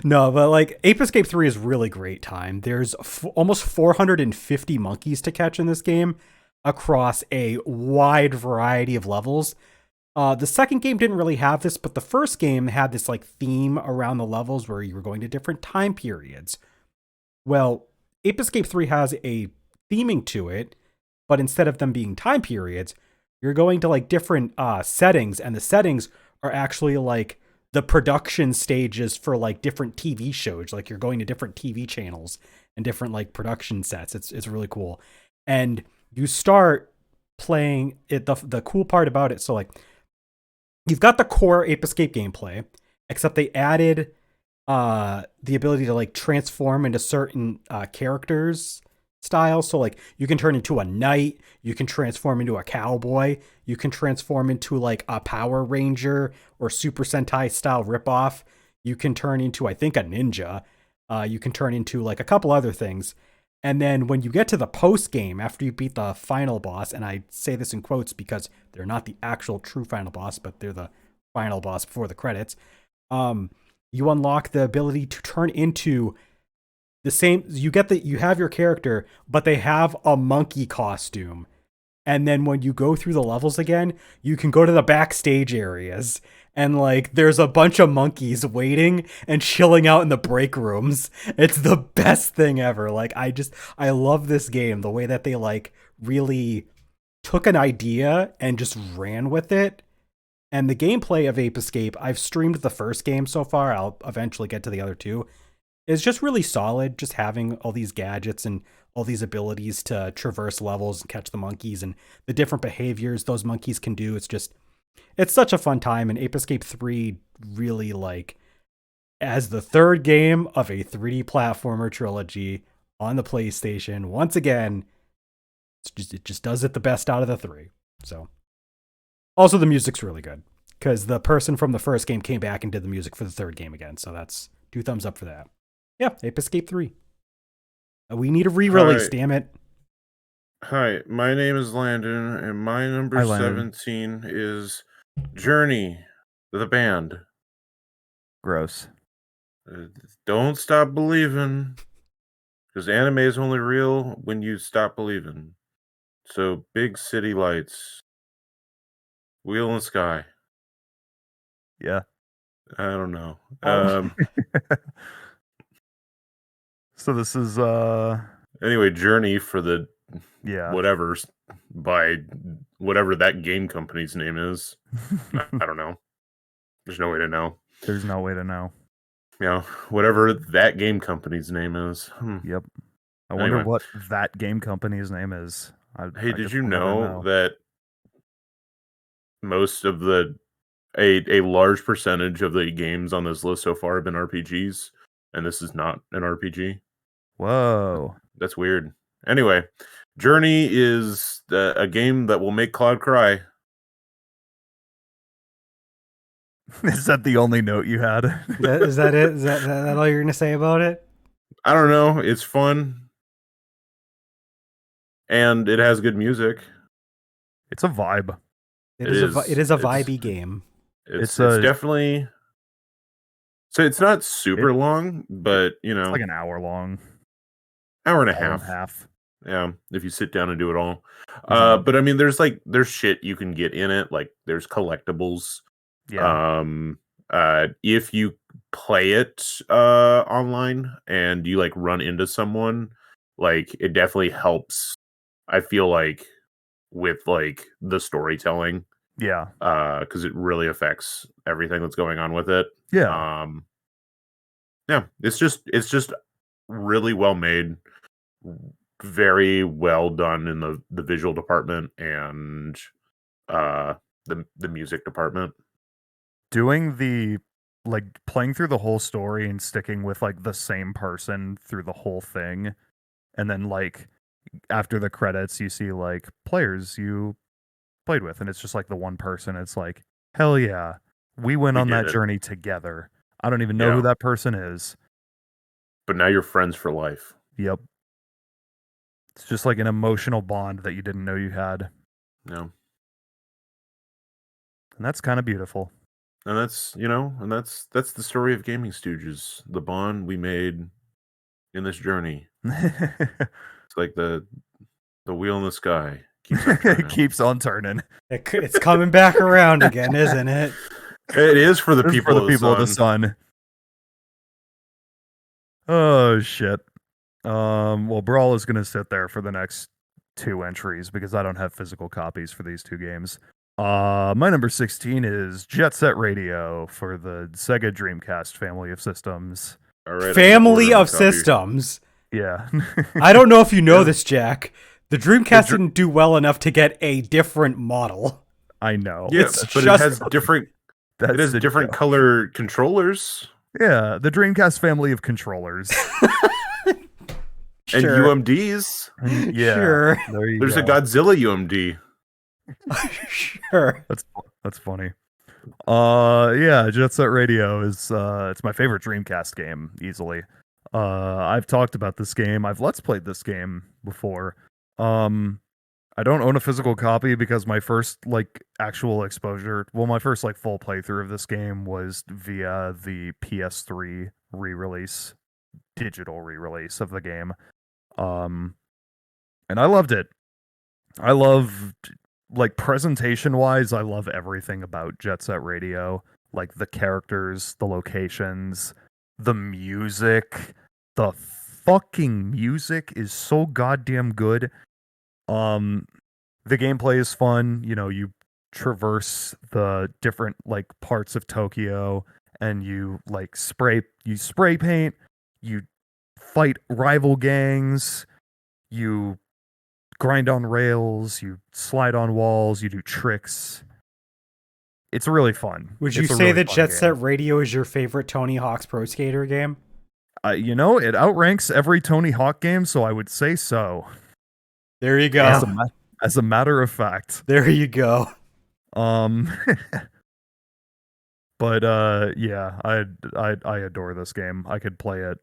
Speaker 1: No, but like, Ape Escape 3 is really great time. There's almost 450 monkeys to catch in this game across a wide variety of levels. The second game didn't really have this, but the first game had this like theme around the levels where you were going to different time periods. Well, Ape Escape 3 has a theming to it, but instead of them being time periods, you're going to like different settings, and the settings are actually like the production stages for like different TV shows. Like, you're going to different TV channels and different like production sets. It's really cool. And you start playing it. The cool part about it, so like, you've got the core Ape Escape gameplay, except they added the ability to like transform into certain characters styles. So like, you can turn into a knight, you can transform into a cowboy, you can transform into like a Power Ranger or Super Sentai style ripoff. You can turn into, I think, a ninja. You can turn into like a couple other things. And then when you get to the post game, after you beat the final boss, and I say this in quotes because they're not the actual true final boss, but they're the final boss before the credits, you unlock the ability to turn into the same. You have your character, but they have a monkey costume. And then when you go through the levels again, you can go to the backstage areas and like there's a bunch of monkeys waiting and chilling out in the break rooms. It's the best thing ever. Like I love this game, the way that they like really took an idea and just ran with it. And the gameplay of Ape Escape, I've streamed the first game so far. I'll eventually get to the other two. Is just really solid, just having all these gadgets and all these abilities to traverse levels and catch the monkeys and the different behaviors those monkeys can do. It's such a fun time. And Ape Escape 3 really, like, as the third game of a 3D platformer trilogy on the PlayStation, once again, it just does it the best out of the three. So also the music's really good because the person from the first game came back and did the music for the third game again. So that's 2 thumbs up for that. Yeah, Ape Escape 3. We need a re-release,
Speaker 3: Hi.
Speaker 1: damn it.
Speaker 3: Hi, my name is Landon, and my number
Speaker 2: Hi, Landon.
Speaker 3: 17 is Journey, the band.
Speaker 2: Gross.
Speaker 3: Don't stop believing, because anime is only real when you stop believing. So, big city lights, wheel in the sky.
Speaker 2: Yeah.
Speaker 3: I don't know.
Speaker 1: Oh.
Speaker 2: So this is
Speaker 3: Anyway, Journey for the
Speaker 2: yeah.
Speaker 3: whatever's by whatever that game company's name is. I don't know. There's no way to know.
Speaker 2: There's no way to know.
Speaker 3: Whatever that game company's name is.
Speaker 2: Yep. I wonder
Speaker 3: Anyway.
Speaker 2: what that game company's name is.
Speaker 3: Hey,
Speaker 2: I
Speaker 3: did
Speaker 2: guess
Speaker 3: you
Speaker 2: we'll never
Speaker 3: know that most of a large percentage of the games on this list so far have been RPGs, and this is not an RPG?
Speaker 2: Whoa.
Speaker 3: That's weird. Anyway, Journey is a game that will make Claude cry.
Speaker 2: Is that the only note you had?
Speaker 1: Is that it? Is that all you're going to say about it?
Speaker 3: I don't know. It's fun. And it has good music.
Speaker 2: It's a vibe.
Speaker 1: It is a vibey game.
Speaker 3: It's definitely... So it's not super long, but,
Speaker 2: It's like an hour long.
Speaker 3: Hour and a
Speaker 2: Hour and
Speaker 3: half. Yeah, if you sit down and do it all.
Speaker 2: Mhm.
Speaker 3: But I mean, there's shit you can get in it. Like, there's collectibles.
Speaker 2: Yeah.
Speaker 3: If you play it online and you like run into someone, like it definitely helps. I feel like with like the storytelling,
Speaker 2: Yeah.
Speaker 3: because it really affects everything that's going on with it.
Speaker 2: Yeah.
Speaker 3: Yeah, it's just really well made, very well done in the visual department and the music department.
Speaker 2: Doing the like playing through the whole story and sticking with like the same person through the whole thing, and then like after the credits you see like players you played with, and it's just like the one person. It's like, hell yeah, we went on that journey together. I don't even know who that person is,
Speaker 3: but now you're friends for life.
Speaker 2: Yep. It's just like an emotional bond that you didn't know you had.
Speaker 3: No.
Speaker 2: And that's kind of beautiful.
Speaker 3: And that's the story of Gaming Stooges, the bond we made in this journey. It's like the wheel in the sky
Speaker 2: keeps on turning.
Speaker 1: It's coming back around again, isn't it?
Speaker 3: It is for the people of the
Speaker 2: sun. Oh shit. Well, Brawl is gonna sit there for the next 2 entries because I don't have physical copies for these 2 games. My number 16 is Jet Set Radio for the Sega Dreamcast family of systems.
Speaker 3: All right,
Speaker 1: family of systems.
Speaker 2: Yeah.
Speaker 1: I don't know if you know this, Jack. The Dreamcast didn't do well enough to get a different model.
Speaker 2: I know.
Speaker 3: Yeah, but it has different. It has different color controllers.
Speaker 2: Yeah, the Dreamcast family of controllers.
Speaker 3: And UMDs.
Speaker 2: Yeah.
Speaker 1: Sure.
Speaker 3: There's a Godzilla UMD.
Speaker 1: Sure.
Speaker 2: That's funny. Yeah, Jet Set Radio is it's my favorite Dreamcast game, easily. I've talked about this game. I've Let's Played this game before. I don't own a physical copy because my first like actual exposure, well, my first like full playthrough of this game was via the PS3 re-release, digital re-release of the game. And I loved it. I love like presentation wise, I love everything about Jet Set Radio, like the characters, the locations, the music. The fucking music is so goddamn good. The gameplay is fun. You know, you traverse the different like parts of Tokyo and you like spray paint, you fight rival gangs, you grind on rails, you slide on walls, you do tricks. It's really fun.
Speaker 1: Would you
Speaker 2: It's a
Speaker 1: say
Speaker 2: really
Speaker 1: that
Speaker 2: fun
Speaker 1: Jet
Speaker 2: game.
Speaker 1: Set Radio is your favorite Tony Hawk's Pro Skater game?
Speaker 2: You know, it outranks every Tony Hawk game, so I would say so.
Speaker 1: There you go.
Speaker 2: As a matter of fact.
Speaker 1: There you go.
Speaker 2: But yeah, I adore this game. I could play it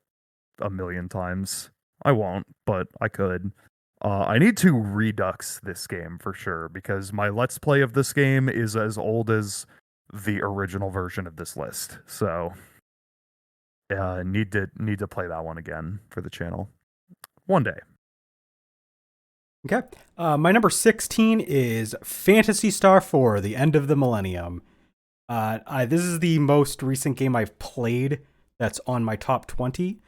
Speaker 2: a million times. I won't, but I could. I need to redux this game for sure because my Let's Play of this game is as old as the original version of this list. So need to play that one again for the channel one day.
Speaker 1: Okay. My number 16 is Phantasy Star 4, The End of the Millennium. This is the most recent game I've played that's on my top 20.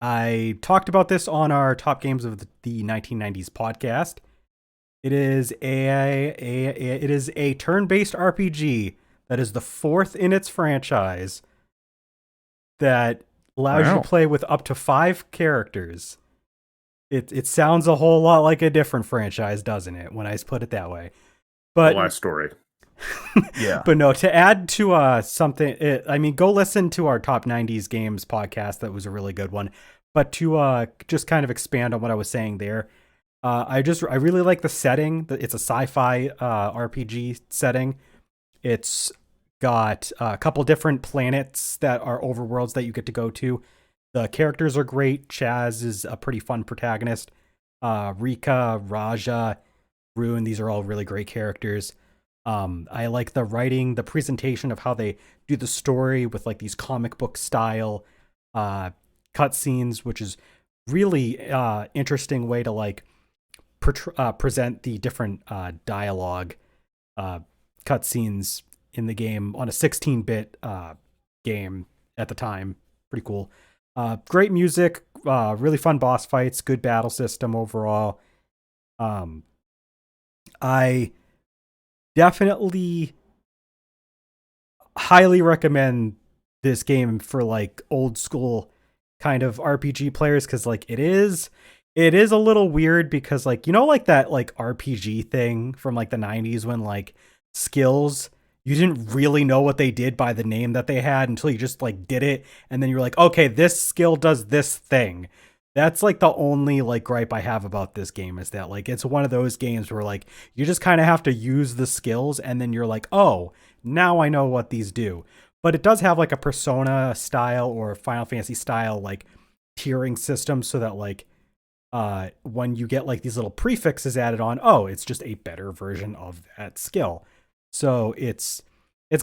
Speaker 1: I talked about this on our Top Games of the 1990s podcast. It is a turn-based RPG that is the fourth in its franchise that allows you to play with up to 5 characters. It sounds a whole lot like a different franchise, doesn't it, when I put it that way? But
Speaker 3: The last story.
Speaker 2: Yeah.
Speaker 1: But no, to add to something, I mean, go listen to our Top 90s Games podcast. That was a really good one. But to just kind of expand on what I was saying there, I really like the setting. It's a sci-fi RPG setting. It's got a couple different planets that are overworlds that you get to go to. The characters are great. Chaz is a pretty fun protagonist. Rika, Raja, Rune, these are all really great characters. I like the writing, the presentation of how they do the story with like these comic book style cutscenes, which is really interesting way to like present the different dialogue cutscenes in the game on a 16-bit game at the time. Pretty cool. Great music, really fun boss fights, good battle system overall. I definitely highly recommend this game for like old school kind of RPG players, because like it is a little weird because like, you know, like that like RPG thing from like the 90s when like skills, you didn't really know what they did by the name that they had until you just like did it, and then you're like, okay, this skill does this thing. That's like the only like gripe I have about this game, is that like it's one of those games where like you just kind of have to use the skills and then you're like, oh, now I know what these do. But it does have like a Persona style or Final Fantasy style like tiering system, so that like when you get like these little prefixes added on, oh, it's just a better version of that skill. So it's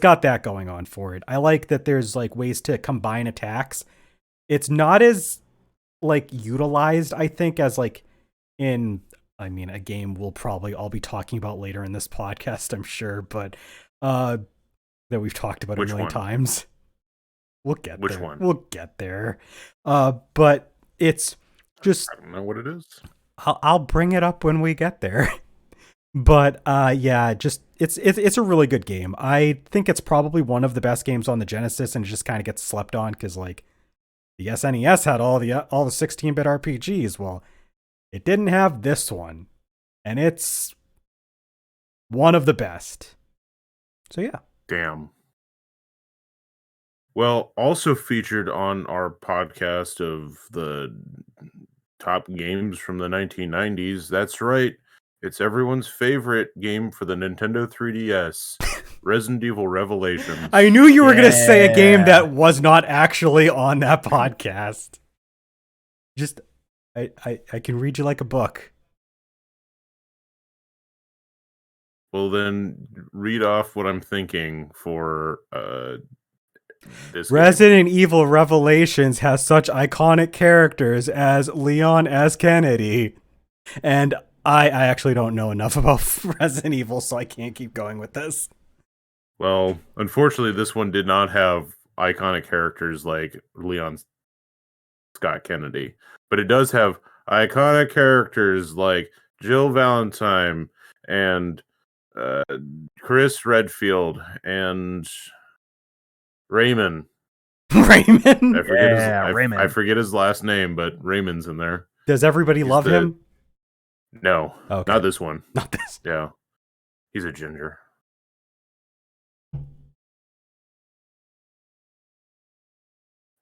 Speaker 1: got that going on for it. I like that there's like ways to combine attacks. It's not as like utilized, I think, as like in, I mean, a game we'll probably all be talking about later in this podcast, I'm sure, but that we've talked about a million times. We'll get there.
Speaker 3: Which one?
Speaker 1: We'll get there. But it's just,
Speaker 3: I don't know what it is.
Speaker 1: I'll bring it up when we get there. But yeah, just it's a really good game. I think it's probably one of the best games on the Genesis, and it just kind of gets slept on because like the SNES had all the 16-bit RPGs. Well, it didn't have this one, and it's one of the best. So yeah.
Speaker 3: Damn. Well, also featured on our podcast of the top games from the 1990s. That's right. It's everyone's favorite game for the Nintendo 3DS, Resident Evil Revelations.
Speaker 1: I knew you were going to say a game that was not actually on that podcast. Just I can read you like a book.
Speaker 3: Well, then read off what I'm thinking for this game.
Speaker 1: Resident Evil Revelations has such iconic characters as Leon S. Kennedy. And I actually don't know enough about Resident Evil, so I can't keep going with this.
Speaker 3: Well, unfortunately, this one did not have iconic characters like Leon Scott Kennedy, but it does have iconic characters like Jill Valentine and Chris Redfield and Raymond.
Speaker 1: Raymond?
Speaker 3: I forget
Speaker 2: Raymond.
Speaker 3: I forget his last name, but Raymond's in there.
Speaker 1: Does everybody
Speaker 3: He's
Speaker 1: love him?
Speaker 3: No,
Speaker 1: Okay.
Speaker 3: not this one.
Speaker 1: Not this.
Speaker 3: Yeah, he's a ginger.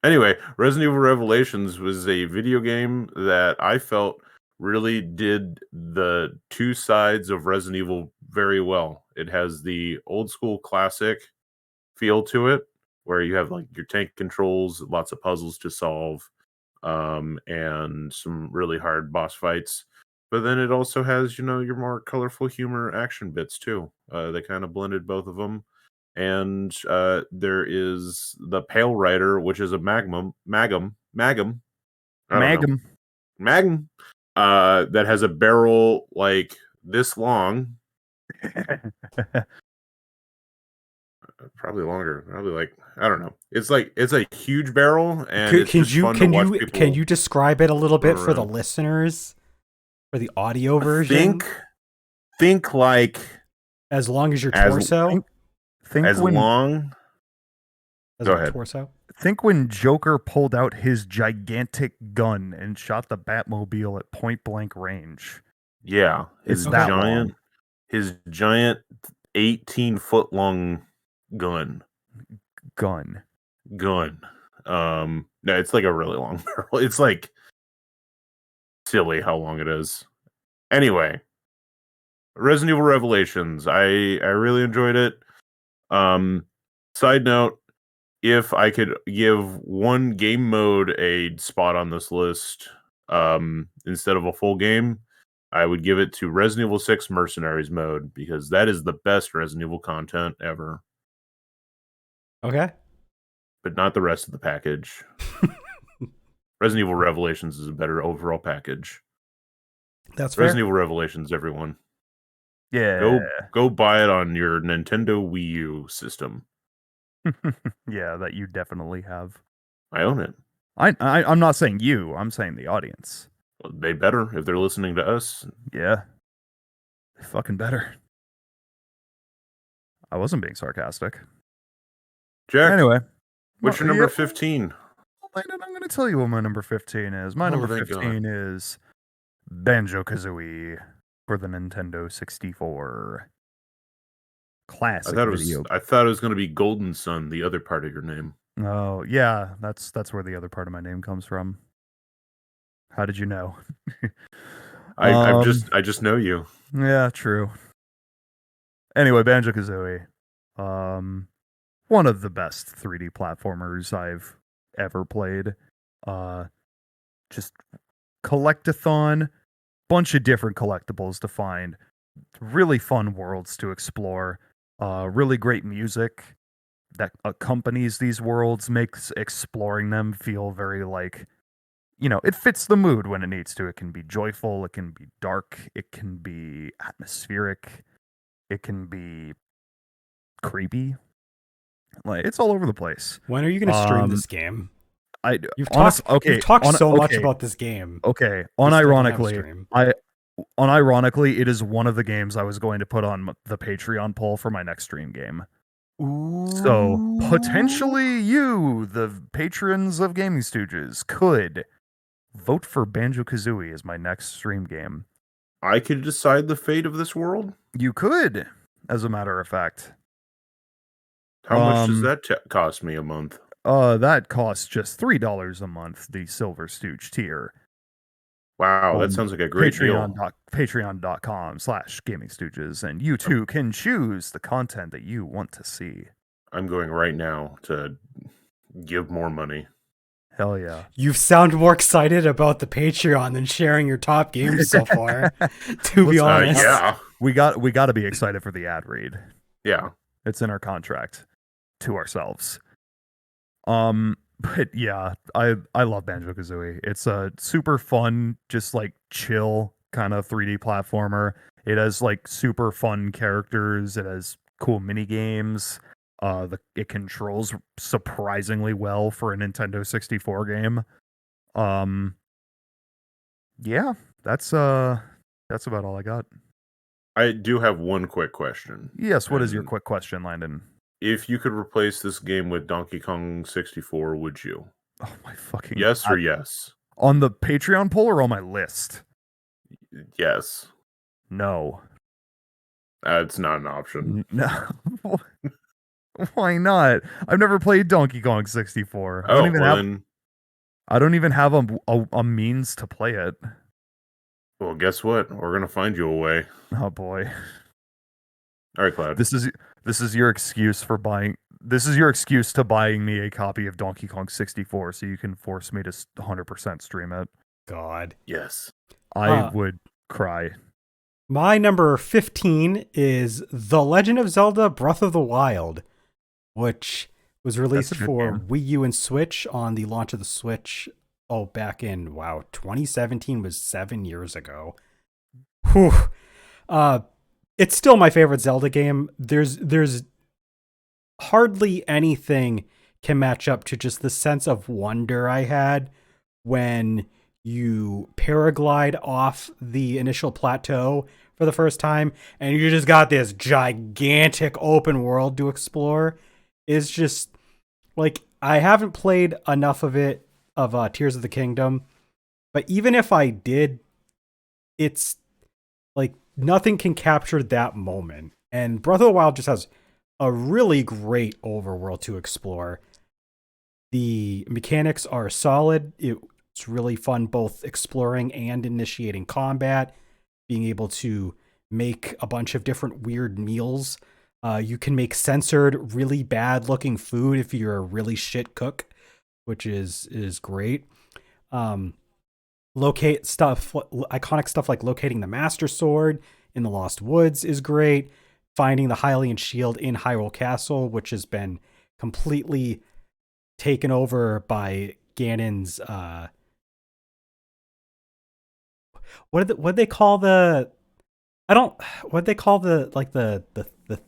Speaker 3: Anyway, Resident Evil Revelations was a video game that I felt really did the two sides of Resident Evil very well. It has the old school classic feel to it, where you have like your tank controls, lots of puzzles to solve, and some really hard boss fights. But then it also has, your more colorful humor action bits too. They kind of blended both of them. And there is the Pale Rider, which is a magum, I don't know, magum, that has a barrel like this long, probably longer, probably like, I don't know. It's a huge barrel, and it's just fun to watch people.
Speaker 1: Can you describe it a little bit for the
Speaker 3: around.
Speaker 1: Listeners, for the audio version?
Speaker 3: Think like
Speaker 1: as long as your torso.
Speaker 2: Think
Speaker 3: as
Speaker 2: when,
Speaker 3: long.
Speaker 1: As
Speaker 3: Go
Speaker 1: your
Speaker 3: ahead.
Speaker 1: torso.
Speaker 2: Think when Joker pulled out his gigantic gun and shot the Batmobile at point blank range.
Speaker 3: Yeah,
Speaker 2: It's that
Speaker 3: giant,
Speaker 2: long.
Speaker 3: his giant 18-foot long gun. No, it's like a really long barrel. It's like silly how long it is. Anyway, Resident Evil Revelations. I really enjoyed it. Side note, if I could give one game mode a spot on this list, instead of a full game, I would give it to Resident Evil 6 Mercenaries mode, because that is the best Resident Evil content ever.
Speaker 1: Okay.
Speaker 3: But not the rest of the package. Resident Evil Revelations is a better overall package.
Speaker 1: That's fair.
Speaker 3: Resident Evil Revelations, everyone.
Speaker 2: Yeah.
Speaker 3: Go buy it on your Nintendo Wii U system.
Speaker 2: Yeah, that you definitely have.
Speaker 3: I own it.
Speaker 2: I'm not saying you. I'm saying the audience.
Speaker 3: Well, they better if they're listening to us.
Speaker 2: Yeah. They fucking better. I wasn't being sarcastic.
Speaker 3: Jack,
Speaker 2: Anyway.
Speaker 3: what's your number 15?
Speaker 2: Landon, I'm going to tell you what my number 15 is. My number 15 is Banjo-Kazooie for the Nintendo 64. Classic video.
Speaker 3: I thought it was going to be Golden Sun, the other part of your name.
Speaker 2: Oh, yeah, that's where the other part of my name comes from. How did you know?
Speaker 3: I just know you.
Speaker 2: Yeah, true. Anyway, Banjo-Kazooie. One of the best 3D platformers I've ever played. Just collectathon, bunch of different collectibles to find, really fun worlds to explore, really great music that accompanies these worlds, makes exploring them feel very like, it fits the mood when it needs to. It can be joyful, it can be dark, it can be atmospheric, it can be creepy. Like, it's all over the place.
Speaker 1: When are you going to stream this game? You've talked so much about this game.
Speaker 2: Okay, unironically, it is one of the games I was going to put on the Patreon poll for my next stream game.
Speaker 1: Ooh.
Speaker 2: So potentially you, the patrons of GamingStooges, could vote for Banjo-Kazooie as my next stream game.
Speaker 3: I could decide the fate of this world?
Speaker 2: You could, as a matter of fact.
Speaker 3: How much does that cost me a month?
Speaker 2: That costs just $3 a month, the Silver Stooge tier.
Speaker 3: Wow, that sounds like a great deal.
Speaker 2: Patreon.com/GamingStooges, and you too can choose the content that you want to see.
Speaker 3: I'm going right now to give more money.
Speaker 2: Hell yeah.
Speaker 1: You sound more excited about the Patreon than sharing your top games so far, to be
Speaker 2: Listen,
Speaker 1: honest.
Speaker 3: Yeah.
Speaker 2: We got to be excited for the ad read.
Speaker 3: Yeah.
Speaker 2: It's in our contract to ourselves. But yeah, I love Banjo-Kazooie. It's a super fun, just like chill kind of 3D platformer. It has like super fun characters. It has cool mini games. It controls surprisingly well for a Nintendo 64 game. Yeah, that's about all I got.
Speaker 3: I do have one quick question.
Speaker 2: Yes, what is your
Speaker 3: And
Speaker 2: quick question, Landon?
Speaker 3: if you could replace this game with Donkey Kong 64, would you?
Speaker 2: Oh my fucking
Speaker 3: Yes
Speaker 2: God.
Speaker 3: or yes?
Speaker 2: On the Patreon poll or on my list?
Speaker 3: Yes.
Speaker 2: No.
Speaker 3: It's not an option.
Speaker 2: No. Why not? I've never played Donkey Kong 64. I don't even have
Speaker 3: then,
Speaker 2: I don't even have a means to play it.
Speaker 3: well, guess what? We're gonna find you a way.
Speaker 2: Oh boy.
Speaker 3: All right, Cloud.
Speaker 2: This is your excuse for buying this is your excuse to buying me a copy of Donkey Kong 64 so you can force me to 100% stream it.
Speaker 1: God.
Speaker 3: Yes.
Speaker 2: I would cry.
Speaker 1: My number 15 is The Legend of Zelda Breath of the Wild, which was released
Speaker 2: That's a good
Speaker 1: for
Speaker 2: game.
Speaker 1: Wii U and Switch on the launch of the Switch. Oh, back in 2017 was 7 years ago. Whew. It's still my favorite Zelda game. There's hardly anything can match up to just the sense of wonder I had when you paraglide off the initial plateau for the first time and you just got this gigantic open world to explore. Is just like, I haven't played enough of it, of Tears of the Kingdom, but even if I did, it's like nothing can capture that moment. And Breath of the Wild just has a really great overworld to explore. The mechanics are solid. It's really fun both exploring and initiating combat, being able to make a bunch of different weird meals. You can make censored, really bad looking food if you're a really shit cook, which is great. Locate stuff, iconic stuff like locating the Master Sword in the Lost Woods is great. Finding the Hylian Shield in Hyrule Castle, which has been completely taken over by Ganon's what they call the what they call the like the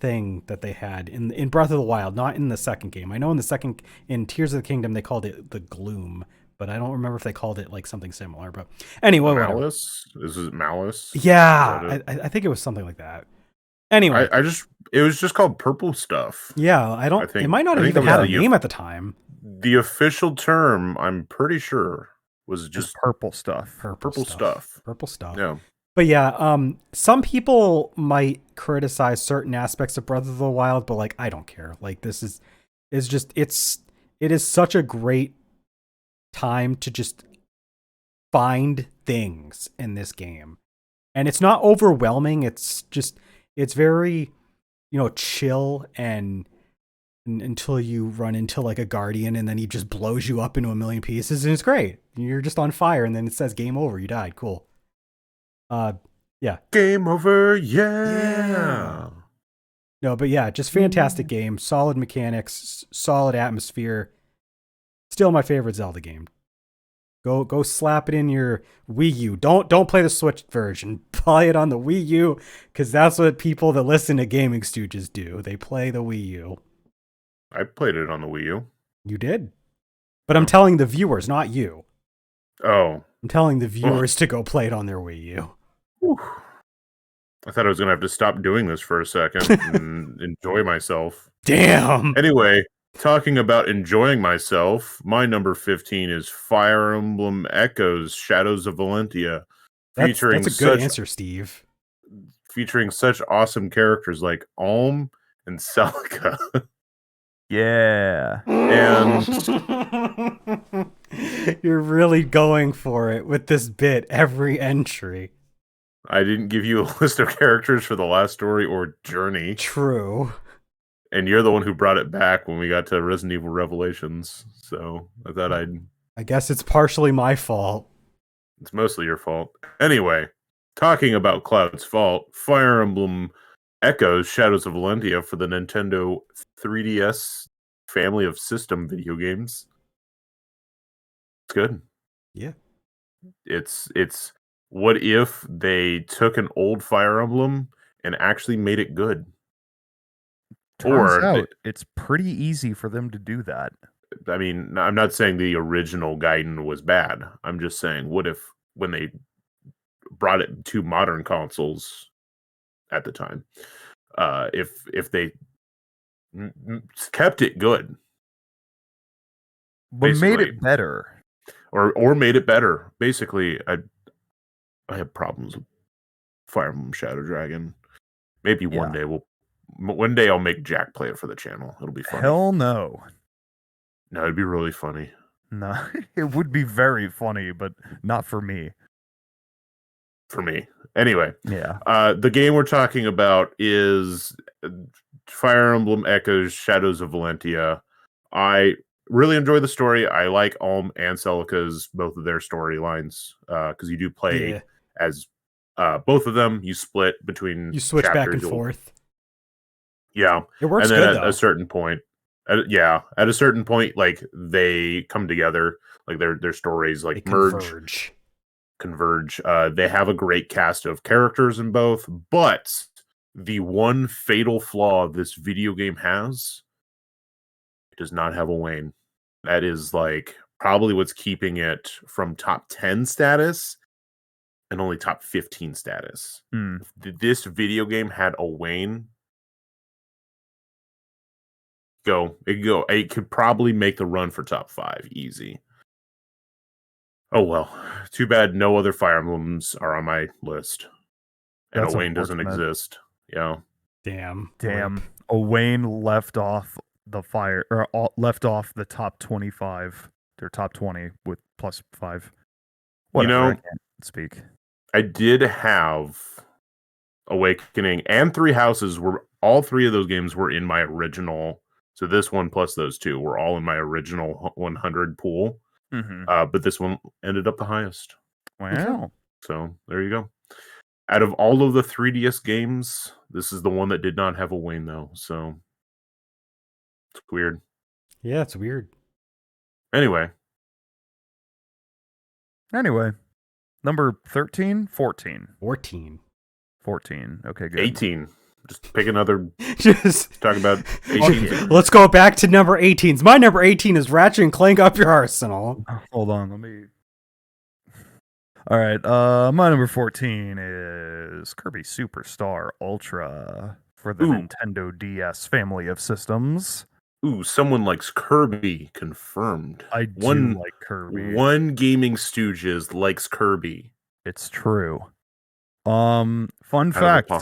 Speaker 1: thing that they had in Breath of the Wild, not in the second game. I know in Tears of the Kingdom they called it the Gloom, but I don't remember if they called it like something similar. But anyway, whatever.
Speaker 3: Malice? Is it Malice?
Speaker 1: Yeah, I think it was something like that. Anyway,
Speaker 3: it was just called purple stuff.
Speaker 1: Yeah, it might not have even had a name at the time.
Speaker 3: The official term, I'm pretty sure, was just
Speaker 2: purple stuff.
Speaker 3: Purple stuff.
Speaker 1: Purple stuff.
Speaker 3: Yeah.
Speaker 1: But yeah, some people might criticize certain aspects of Breath of the Wild, but like I don't care. Like this is it is such a great time to just find things in this game. And it's not overwhelming. It's very, chill and until you run into like a guardian and then he just blows you up into a million pieces and it's great. You're just on fire and then it says game over. You died. Cool. Yeah.
Speaker 3: Game over. Yeah.
Speaker 1: No, but yeah, just fantastic game. Solid mechanics, solid atmosphere. Still my favorite Zelda game. Go slap it in your Wii U. Don't play the Switch version. Play it on the Wii U, because that's what people that listen to Gaming Stooges do. They play the Wii U.
Speaker 3: I played it on the Wii U.
Speaker 1: You did? But I'm telling the viewers, not you.
Speaker 3: Oh.
Speaker 1: I'm telling the viewers to go play it on their Wii U.
Speaker 3: Whew. I thought I was going to have to stop doing this for a second and enjoy myself.
Speaker 1: Damn!
Speaker 3: Anyway, talking about enjoying myself, my number 15 is Fire Emblem Echoes Shadows of Valentia.
Speaker 1: That's a good answer, Steve.
Speaker 3: Featuring such awesome characters like Alm and Celica.
Speaker 2: Yeah.
Speaker 3: And
Speaker 1: you're really going for it with this bit every entry.
Speaker 3: I didn't give you a list of characters for the last story or journey.
Speaker 1: True.
Speaker 3: And you're the one who brought it back when we got to Resident Evil Revelations. So I thought I'd
Speaker 1: I guess it's partially my fault.
Speaker 3: It's mostly your fault. Anyway, talking about Cloud's fault, Fire Emblem Echoes Shadows of Valentia for the Nintendo 3DS family of system video games. It's good.
Speaker 1: Yeah.
Speaker 3: It's what if they took an old Fire Emblem and actually made it good?
Speaker 2: Turns
Speaker 3: Or
Speaker 2: out it's pretty easy for them to do that.
Speaker 3: I mean, I'm not saying the original Gaiden was bad. I'm just saying, what if when they brought it to modern consoles at the time, if they kept it good,
Speaker 2: But made
Speaker 3: basically,
Speaker 2: it better.
Speaker 3: or made it better. Basically, I have problems with Fire Emblem Shadow Dragon. Maybe one day I'll make Jack play it for the channel. It'll be funny.
Speaker 2: Hell no.
Speaker 3: No, it'd be really funny.
Speaker 2: No, it would be very funny, but not for me.
Speaker 3: For me. Anyway,
Speaker 2: Yeah.
Speaker 3: the game we're talking about is Fire Emblem Echoes Shadows of Valentia. I really enjoy the story. I like Alm and Celica's, both of their storylines, because you do play
Speaker 1: Yeah.
Speaker 3: as both of them. You split between
Speaker 1: You switch
Speaker 3: chapters.
Speaker 1: back and forth.
Speaker 3: Yeah.
Speaker 1: It works
Speaker 3: And then
Speaker 1: good
Speaker 3: at
Speaker 1: though.
Speaker 3: a certain point, at a certain point, like they come together, like their stories like
Speaker 1: They
Speaker 3: converge. They have a great cast of characters in both, but the one fatal flaw this video game has, it does not have a Wayne. That is like probably what's keeping it from top 10 status and only top 15 status. If this video game had a Wayne, it could probably make the run for top 5 easy. Oh well, too bad no other Fire Emblems are on my list, and
Speaker 2: That's
Speaker 3: Owain doesn't
Speaker 2: unfortunate.
Speaker 3: exist. Yeah,
Speaker 1: Damn.
Speaker 2: Damn. Owain left off the left off the top 25. Their top 20 with plus 5. Whatever, I can't speak.
Speaker 3: I did have Awakening and Three Houses. Were all 3 of those games were in my original. So this one plus those 2 were all in my original 100 pool. But this one ended up the highest.
Speaker 2: Wow.
Speaker 1: Okay.
Speaker 3: So there you go. Out of all of the 3DS games, this is the one that did not have a Wayne, though. So it's weird.
Speaker 1: Yeah, it's weird.
Speaker 3: Anyway,
Speaker 2: number 13, 14.
Speaker 1: 14.
Speaker 2: 14. Okay, good.
Speaker 3: 18. Just pick another.
Speaker 1: Just
Speaker 3: talk about 18.
Speaker 1: Let's go back to number 18s. My number 18 is Ratchet and Clank Up Your Arsenal.
Speaker 2: Hold on, let me. All right, my number 14 is Kirby Superstar Ultra for the Nintendo DS family of systems.
Speaker 3: Ooh, someone likes Kirby. Confirmed.
Speaker 2: I do like Kirby.
Speaker 3: One Gaming Stooges likes Kirby.
Speaker 2: It's true. Fun fact,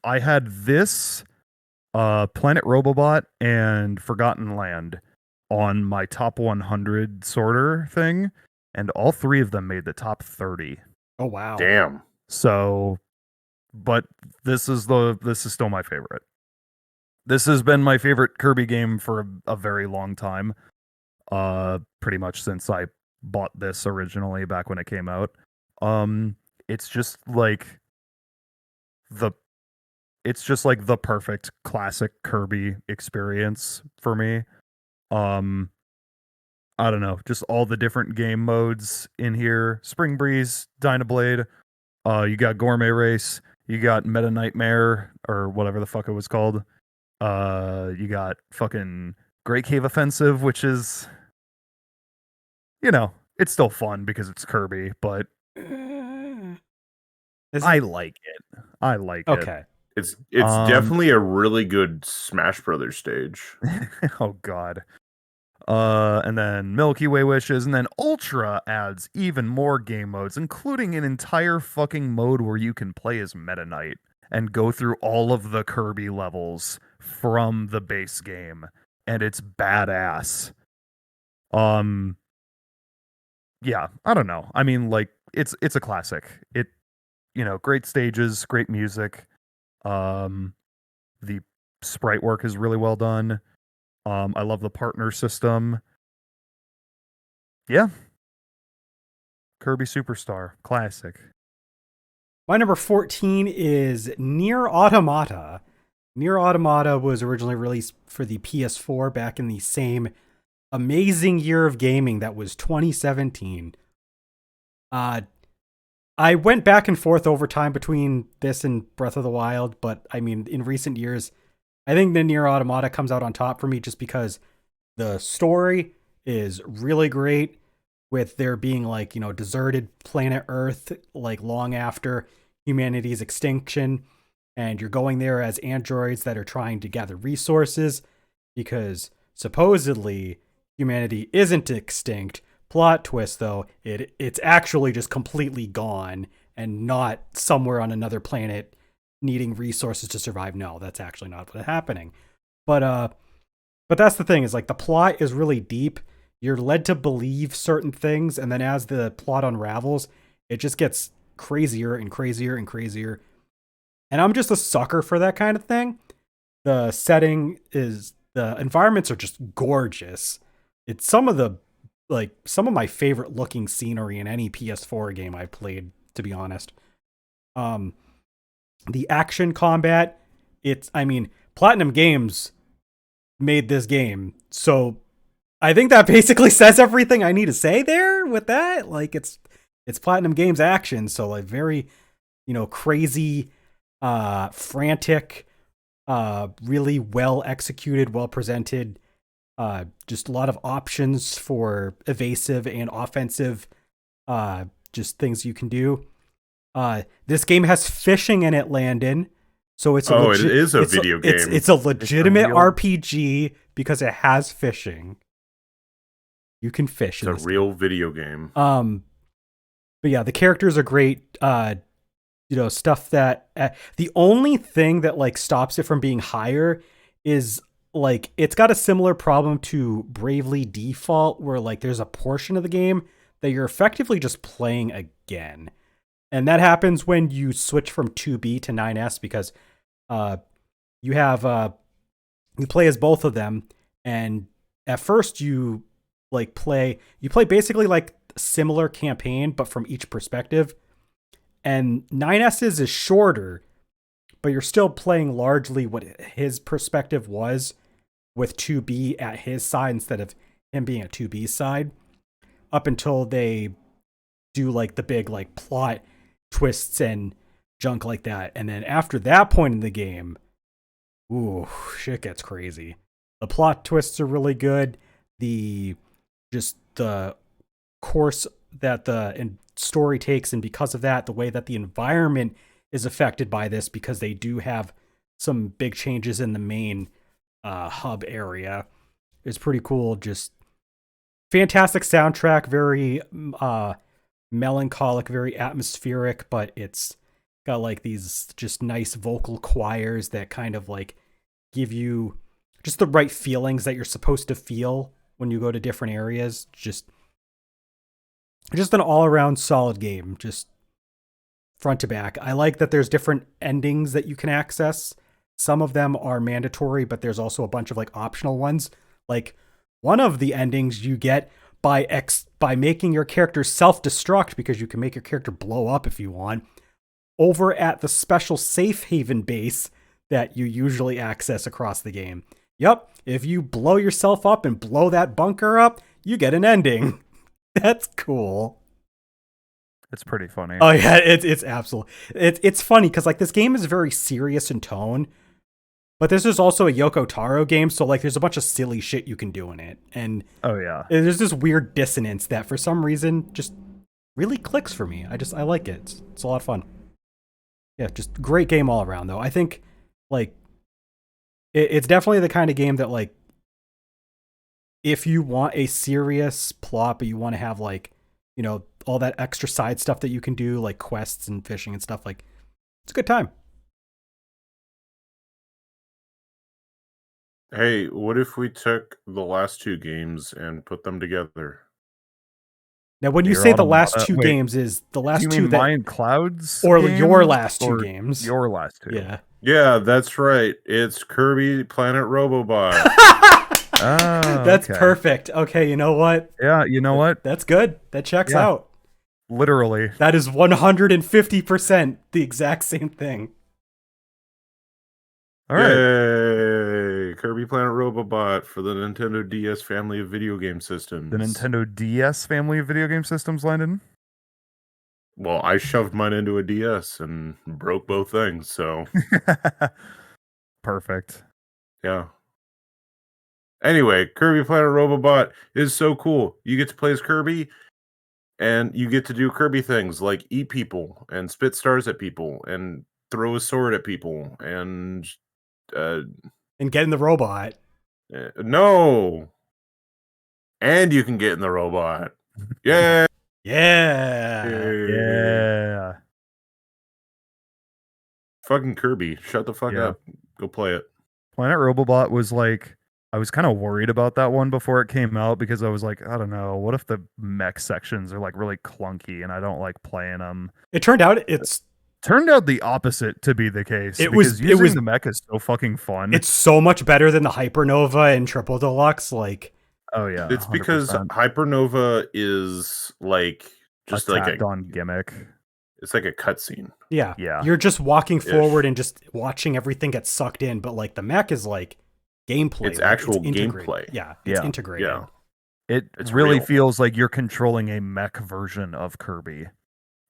Speaker 2: I had this Planet Robobot and Forgotten Land on my top 100 sorter thing, and all 3 of them made the top 30.
Speaker 1: Oh wow.
Speaker 3: Damn.
Speaker 2: So, but this is still my favorite. This has been my favorite Kirby game for a very long time. Pretty much since I bought this originally back when it came out. It's just like the perfect classic Kirby experience for me. I don't know, just all the different game modes in here. Spring Breeze, Dynablade, you got Gourmet Race, you got Meta Nightmare, or whatever the fuck it was called. You got fucking Great Cave Offensive, which is, it's still fun because it's Kirby, but I like it. it.
Speaker 3: Okay. It's definitely a really good Smash Brothers stage.
Speaker 2: Oh god. And then Milky Way Wishes, and then Ultra adds even more game modes, including an entire fucking mode where you can play as Meta Knight and go through all of the Kirby levels from the base game, and it's badass. Yeah, I don't know. I mean, like, it's a classic. It, great stages, great music. The sprite work is really well done. I love the partner system. Yeah. Kirby Superstar, classic.
Speaker 1: My number 14 is Nier Automata. Nier Automata was originally released for the PS4 back in the same amazing year of gaming that was 2017. I went back and forth over time between this and Breath of the Wild, but I mean, in recent years, I think the Nier Automata comes out on top for me just because the story is really great, with there being like, deserted planet Earth, like long after humanity's extinction. And you're going there as androids that are trying to gather resources because supposedly humanity isn't extinct. Plot twist though, it's actually just completely gone and not somewhere on another planet needing resources to survive. No, that's actually not what's happening. But that's the thing, is like the plot is really deep. You're led to believe certain things, and then as the plot unravels, it just gets crazier and crazier and crazier. And I'm just a sucker for that kind of thing. The environments are just gorgeous. It's some of my favorite looking scenery in any PS4 game I've played, to be honest. The action combat, Platinum Games made this game. So I think that basically says everything I need to say there with that. Like it's Platinum Games action, so like very, crazy, frantic, really well executed, well presented, just a lot of options for evasive and offensive, just things you can do. This game has fishing in it, Landon. So it's
Speaker 3: it is a video game.
Speaker 1: It's a legitimate RPG because it has fishing. You can fish.
Speaker 3: It's a real video game.
Speaker 1: But yeah, the characters are great. Stuff that the only thing that like stops it from being higher is like it's got a similar problem to Bravely Default, where like there's a portion of the game that you're effectively just playing again. And that happens when you switch from 2B to 9S because you play as both of them, and at first you play basically like similar campaign but from each perspective. And 9S's is shorter, but you're still playing largely what his perspective was, with 2B at his side instead of him being at 2B's side, up until they do like the big like plot twists and junk like that. And then after that point in the game, ooh, shit gets crazy. The plot twists are really good. The course that the story takes, and because of that, the way that the environment is affected by this, because they do have some big changes in the main hub area, is pretty cool. Just fantastic soundtrack, very melancholic, very atmospheric, but it's got like these just nice vocal choirs that kind of like give you just the right feelings that you're supposed to feel when you go to different areas. Just an all-around solid game, just front to back. I like that there's different endings that you can access. Some of them are mandatory, but there's also a bunch of like optional ones. Like one of the endings you get by making your character self-destruct, because you can make your character blow up if you want, over at the special safe haven base that you usually access across the game. Yep, if you blow yourself up and blow that bunker up, you get an ending. That's cool.
Speaker 2: It's pretty funny.
Speaker 1: Oh yeah, it's absolutely. It's funny because like this game is very serious in tone, but this is also a Yoko Taro game, so like there's a bunch of silly shit you can do in it, and
Speaker 2: oh yeah,
Speaker 1: there's this weird dissonance that for some reason just really clicks for me. I like it. It's a lot of fun. Yeah, just great game all around though. I think like it's definitely the kind of game that like, if you want a serious plot, but you want to have like, all that extra side stuff that you can do, like quests and fishing and stuff, like it's a good time.
Speaker 3: Hey, what if we took the last two games and put them together?
Speaker 1: Now, when you say the last two games, is the last
Speaker 2: do you
Speaker 1: two
Speaker 2: mean
Speaker 1: that
Speaker 2: Mayan Clouds
Speaker 1: or
Speaker 2: games,
Speaker 1: your last two
Speaker 2: or
Speaker 1: games?
Speaker 2: Your last two.
Speaker 1: Yeah.
Speaker 3: Yeah, that's right. It's Kirby Planet Robobot.
Speaker 2: Oh,
Speaker 1: That's
Speaker 2: okay.
Speaker 1: perfect. Okay, you know what?
Speaker 2: Yeah, you know what?
Speaker 1: That's good. That checks
Speaker 2: Yeah.
Speaker 1: out.
Speaker 2: Literally.
Speaker 1: That is 150% the exact same thing.
Speaker 2: All right.
Speaker 3: Yay! Kirby Planet Robobot for the Nintendo DS family of video game systems.
Speaker 2: The Nintendo DS family of video game systems, Landon.
Speaker 3: Well, I shoved mine into a DS and broke both things, so
Speaker 2: Perfect.
Speaker 3: yeah. Anyway, Kirby Planet Robobot is so cool. You get to play as Kirby, and you get to do Kirby things like eat people and spit stars at people and throw a sword at people and uh
Speaker 1: And get in the robot.
Speaker 3: no. And you can get in the robot. Yay!
Speaker 1: Yeah.
Speaker 2: Yeah.
Speaker 3: Fucking Kirby, shut the fuck
Speaker 2: Yeah.
Speaker 3: up. Go play it.
Speaker 2: Planet Robobot was like, I was kind of worried about that one before it came out because I was like, I don't know, what if the mech sections are like really clunky and I don't like playing them?
Speaker 1: It turned out it's
Speaker 2: Turned out the opposite to be the case.
Speaker 1: It
Speaker 2: because
Speaker 1: was-
Speaker 2: using the mech is so fucking fun.
Speaker 1: it's so much better than the Hypernova and Triple Deluxe. Like,
Speaker 2: oh yeah,
Speaker 3: It's because
Speaker 2: 100%.
Speaker 3: Hypernova is like just like
Speaker 2: tacked on gimmick.
Speaker 3: it's like a cutscene.
Speaker 1: yeah,
Speaker 2: Yeah.
Speaker 1: you're just walking
Speaker 3: Ish.
Speaker 1: forward and just watching everything get sucked in. But like the mech is like gameplay.
Speaker 3: It's
Speaker 1: like,
Speaker 3: actual
Speaker 1: integrated.
Speaker 3: gameplay.
Speaker 1: Yeah, it's
Speaker 2: Yeah.
Speaker 1: integrated.
Speaker 3: Yeah.
Speaker 2: It's
Speaker 3: It's
Speaker 2: really
Speaker 3: real.
Speaker 2: feels like you're controlling a mech version of Kirby.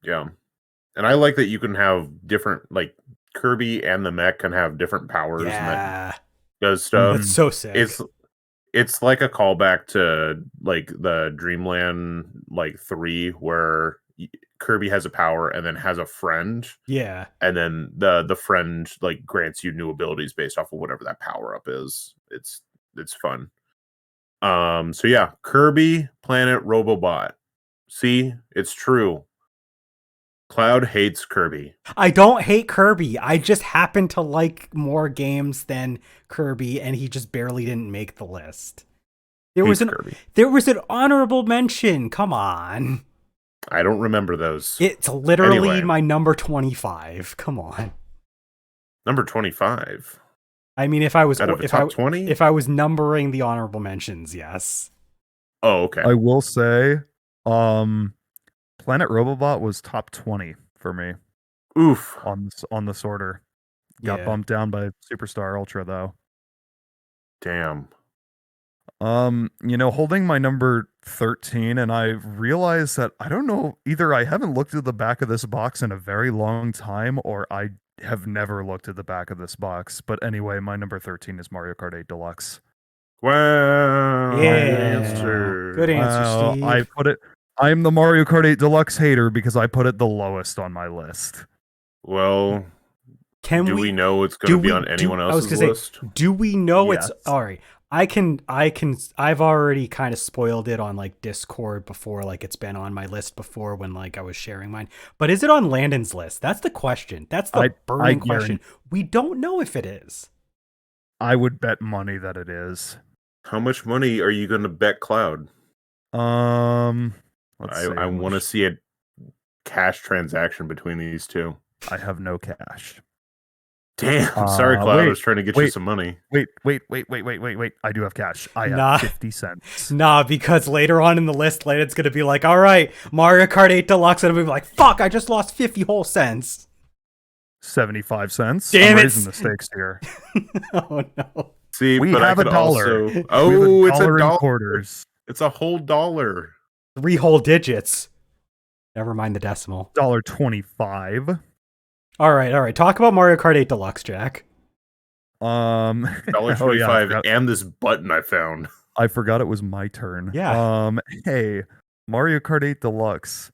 Speaker 3: Yeah. And I like that you can have different, like Kirby and the mech can have different powers and that
Speaker 1: Yeah,
Speaker 3: does stuff.
Speaker 1: that's so sick.
Speaker 3: It's like a callback to like the Dreamland like 3 where Kirby has a power and then has a friend,
Speaker 1: yeah,
Speaker 3: and then the friend like grants you new abilities based off of whatever that power up is. It's fun. So yeah, Kirby Planet Robobot. See, it's true. Cloud hates Kirby.
Speaker 1: I don't hate Kirby. I just happen to like more games than Kirby, and he just barely didn't make the list. There was
Speaker 3: Hates
Speaker 1: an
Speaker 3: Kirby.
Speaker 1: there was an honorable mention. Come on.
Speaker 3: I don't remember those.
Speaker 1: It's literally
Speaker 3: Anyway.
Speaker 1: my number 25. Come on.
Speaker 3: Number 25
Speaker 1: I mean, if I was
Speaker 3: out of the top 20.
Speaker 1: if I was numbering the honorable mentions, yes.
Speaker 3: Oh, okay.
Speaker 2: I will say, Planet Robobot was top 20 for me
Speaker 3: Oof.
Speaker 2: on the sorter. Got
Speaker 1: Yeah.
Speaker 2: bumped down by Superstar Ultra though.
Speaker 3: Damn.
Speaker 2: Holding my number 13, and I realized that I don't know, either I haven't looked at the back of this box in a very long time, or I have never looked at the back of this box. But anyway, my number 13 is Mario Kart 8 Deluxe.
Speaker 3: Wow.
Speaker 1: Yeah.
Speaker 3: Good answer.
Speaker 1: Good answer,
Speaker 2: Wow,
Speaker 1: Steve.
Speaker 2: I'm the Mario Kart 8 Deluxe hater because I put it the lowest on my list.
Speaker 3: Well,
Speaker 1: Can
Speaker 3: do we know it's going to be on anyone
Speaker 1: I was
Speaker 3: else's
Speaker 1: gonna
Speaker 3: list?
Speaker 1: say, do we know
Speaker 2: Yes.
Speaker 1: it's all right? I've already kind of spoiled it on like Discord before, like it's been on my list before when like I was sharing mine. But is it on Landon's list? That's the question. That's the burning question. We don't know if it is.
Speaker 2: I would bet money that it is.
Speaker 3: How much money are you going to bet Cloud?
Speaker 2: Let's see.
Speaker 3: I want to see a cash transaction between these two.
Speaker 2: I have no cash.
Speaker 3: Damn. Sorry, Cloud. I
Speaker 2: wait,
Speaker 3: was trying to get you some money.
Speaker 2: Wait. I do have cash. I have
Speaker 1: Nah.
Speaker 2: 50 cents.
Speaker 1: Nah, because later on in the list, Landon's gonna be like, all right, Mario Kart 8 Deluxe, and I'll be like, fuck, I just lost 50 whole cents.
Speaker 2: 75 cents.
Speaker 1: Damn
Speaker 2: I'm
Speaker 1: it.
Speaker 2: raising the stakes here.
Speaker 1: Oh no.
Speaker 3: See,
Speaker 2: We
Speaker 3: but I
Speaker 2: have a
Speaker 3: could
Speaker 2: dollar.
Speaker 3: also-
Speaker 2: We have
Speaker 3: Oh, it's a
Speaker 2: dollar in
Speaker 3: dollar.
Speaker 2: quarters.
Speaker 3: It's a whole dollar.
Speaker 1: 3 whole digits. Never mind the decimal.
Speaker 2: $1.25.
Speaker 1: All right. Talk about Mario Kart 8 Deluxe, Jack.
Speaker 3: $1.25 and this button I found.
Speaker 2: I forgot it was my turn.
Speaker 1: Yeah.
Speaker 2: Hey, Mario Kart 8 Deluxe.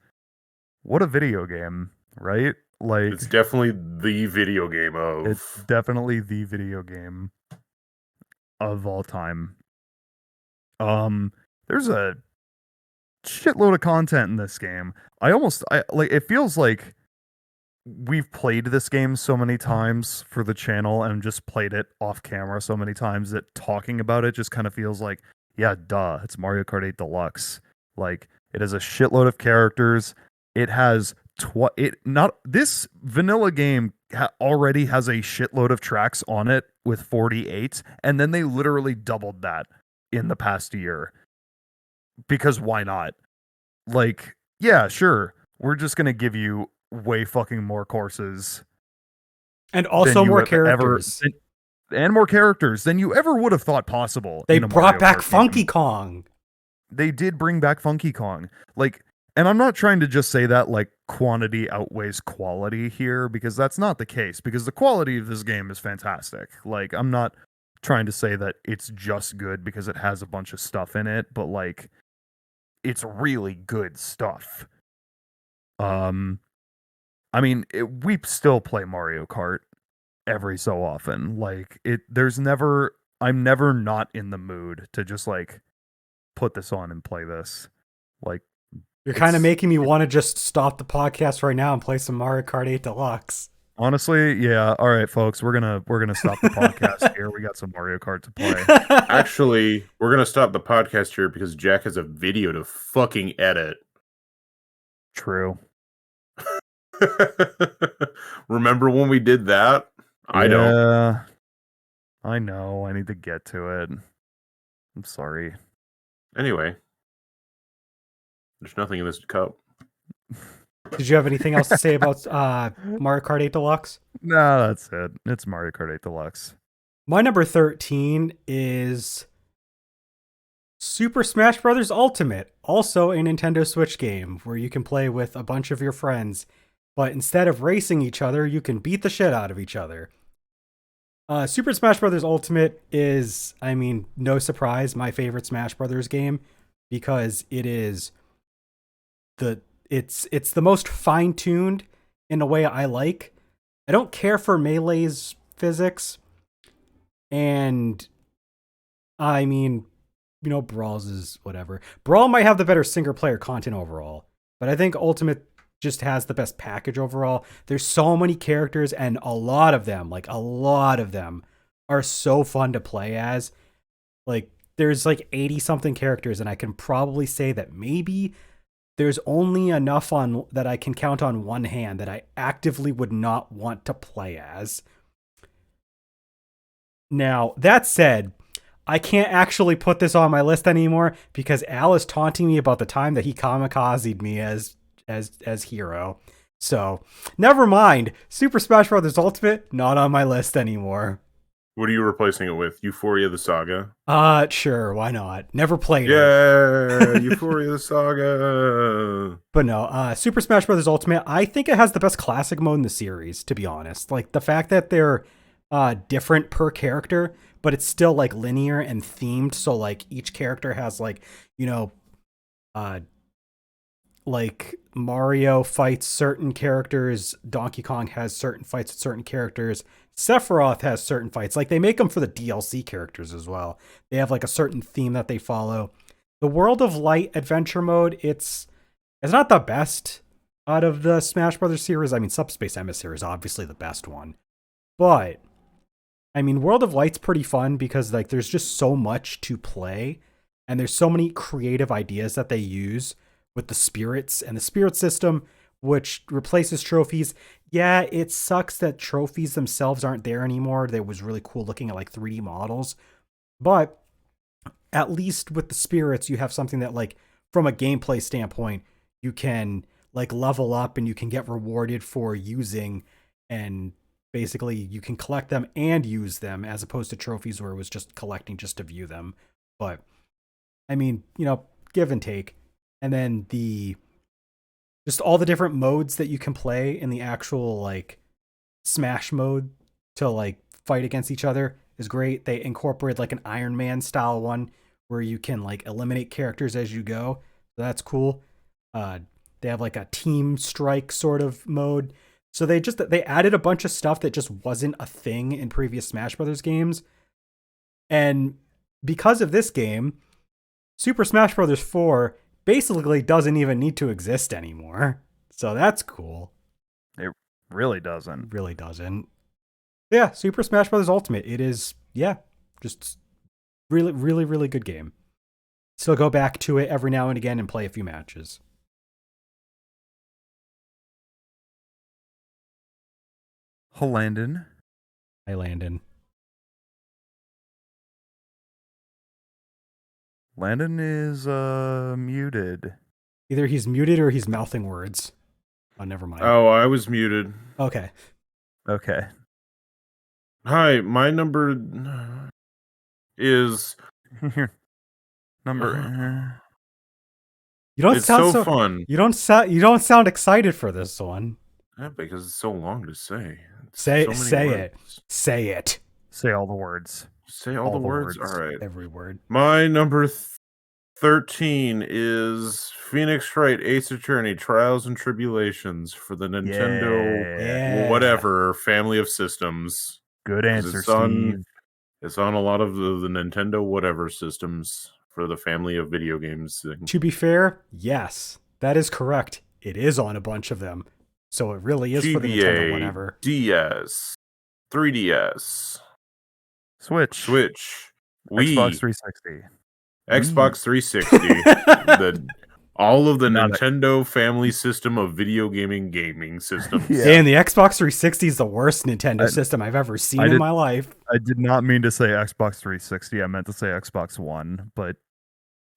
Speaker 2: What a video game, right? Like,
Speaker 3: It's definitely the video game of.
Speaker 2: it's definitely the video game of all time. There's a shitload of content in this game. It feels like we've played this game so many times for the channel and just played it off camera so many times that talking about it just kind of feels like, yeah, duh, it's Mario Kart 8 Deluxe. Like, it has a shitload of characters. It has this vanilla game already has a shitload of tracks on it with 48, and then they literally doubled that in the past year. Because why not? Like, yeah, sure. We're just going to give you way fucking more courses
Speaker 1: And
Speaker 2: than
Speaker 1: also
Speaker 2: you
Speaker 1: more
Speaker 2: have ever
Speaker 1: characters.
Speaker 2: and more characters than you ever would have thought possible
Speaker 1: They
Speaker 2: in a
Speaker 1: brought
Speaker 2: Mario
Speaker 1: back
Speaker 2: Kart
Speaker 1: Funky
Speaker 2: game.
Speaker 1: Kong.
Speaker 2: They did bring back Funky Kong. Like, and I'm not trying to just say that like quantity outweighs quality here, because that's not the case, because the quality of this game is fantastic. Like, I'm not trying to say that it's just good because it has a bunch of stuff in it, but like it's really good stuff. I mean, we still play Mario Kart every so often. Like, I'm never not in the mood to just like put this on and play this. Like,
Speaker 1: You're kind of
Speaker 2: it's
Speaker 1: making me want to just stop the podcast right now and play some Mario Kart 8 Deluxe.
Speaker 2: honestly, yeah. All right, folks, we're gonna stop the podcast here. We got some Mario Kart to play.
Speaker 3: Actually, we're gonna stop the podcast here because Jack has a video to fucking edit.
Speaker 2: True.
Speaker 3: Remember when we did that? I don't.
Speaker 2: Yeah, I know. I need to get to it. I'm sorry.
Speaker 3: Anyway, there's nothing in this cup.
Speaker 1: Did you have anything else to say about Mario Kart 8 Deluxe?
Speaker 2: No, that's it. It's Mario Kart 8 Deluxe.
Speaker 1: My number 13 is Super Smash Bros. Ultimate, also a Nintendo Switch game where you can play with a bunch of your friends, but instead of racing each other, you can beat the shit out of each other. Super Smash Bros. Ultimate is, I mean, no surprise, my favorite Smash Bros. Game because it is it's the most fine-tuned in a way I like. I don't care for Melee's physics, and I mean, you know, Brawl's is whatever. Brawl might have the better single player content overall, but I think Ultimate just has the best package overall. There's so many characters, and a lot of them, are so fun to play as. Like, there's like 80 something characters, and I can probably say that maybe there's only enough on that I can count on one hand that I actively would not want to play as. Now, that said, I can't actually put this on my list anymore because Al is taunting me about the time that he kamikazed me as hero. So, never mind. Super Smash Bros. Ultimate, not on my list anymore.
Speaker 3: What are you replacing it with? Euphoria the Saga?
Speaker 1: Sure, why not? Never played it.
Speaker 3: Yeah, Euphoria the Saga.
Speaker 1: But no, Super Smash Bros. Ultimate, I think it has the best classic mode in the series, to be honest. Like, the fact that they're different per character, but it's still like linear and themed, so like each character has like, you know, like Mario fights certain characters, Donkey Kong has certain fights with certain characters, Sephiroth has certain fights. Like, they make them for the DLC characters as well. They have like a certain theme that they follow. The World of Light adventure mode, it's not the best out of the Smash Brothers series. I mean, Subspace Emissary is obviously the best one, but I mean, World of Light's pretty fun because like there's just so much to play, and there's so many creative ideas that they use with the spirits and the spirit system, which replaces trophies. Yeah, it sucks that trophies themselves aren't there anymore. That was really cool looking at like 3D models, but at least with the spirits, you have something that, like, from a gameplay standpoint, you can like level up and you can get rewarded for using, and basically you can collect them and use them as opposed to trophies where it was just collecting just to view them. But I mean, you know, give and take. And then just all the different modes that you can play in the actual like Smash mode to like fight against each other is great. They incorporate like an Iron Man style one where you can like eliminate characters as you go. So that's cool. They have like a team strike sort of mode. So they added a bunch of stuff that just wasn't a thing in previous Smash Brothers games. And because of this game, Super Smash Bros. 4 basically doesn't even need to exist anymore. So that's cool.
Speaker 2: It really doesn't.
Speaker 1: It really doesn't. Yeah, Super Smash Bros. Ultimate. It is, yeah, just really, really, really good game. Still go back to it every now and again and play a few matches.
Speaker 2: Landon.
Speaker 1: Hi, Landon.
Speaker 2: Landon is muted.
Speaker 1: Either he's muted or he's mouthing words. Oh, never mind.
Speaker 3: Oh, I was muted.
Speaker 1: Okay.
Speaker 2: Okay.
Speaker 3: Hi, my number is.
Speaker 2: Number.
Speaker 1: You don't
Speaker 3: It's
Speaker 1: sound
Speaker 3: so
Speaker 1: so
Speaker 3: fun.
Speaker 1: You don't sound excited for this one.
Speaker 3: Yeah, because it's so long to say. It's
Speaker 1: Say
Speaker 3: so many
Speaker 1: say
Speaker 3: words.
Speaker 1: it. Say it.
Speaker 2: Say all the words.
Speaker 3: Say all the words. All right.
Speaker 1: Every word.
Speaker 3: My number 13 is Phoenix Wright Ace Attorney Trials and Tribulations for the Nintendo
Speaker 1: Yeah.
Speaker 3: whatever family of systems.
Speaker 2: Good
Speaker 3: 'Cause
Speaker 2: answer,
Speaker 3: it's on-
Speaker 2: Steve.
Speaker 3: It's on a lot of the Nintendo whatever systems for the family of video games thing.
Speaker 1: To be fair, yes, that is correct. It is on a bunch of them. So it really is for the Nintendo
Speaker 3: GBA,
Speaker 1: whatever.
Speaker 3: DS, 3DS,
Speaker 2: Switch.
Speaker 3: Wii,
Speaker 2: Xbox 360.
Speaker 3: Xbox 360, all of the
Speaker 2: Not
Speaker 3: Nintendo family system of video gaming systems.
Speaker 2: Yeah.
Speaker 1: And the Xbox 360 is the worst Nintendo system I've ever seen in my life.
Speaker 2: I did not mean to say Xbox 360. I meant to say Xbox One, but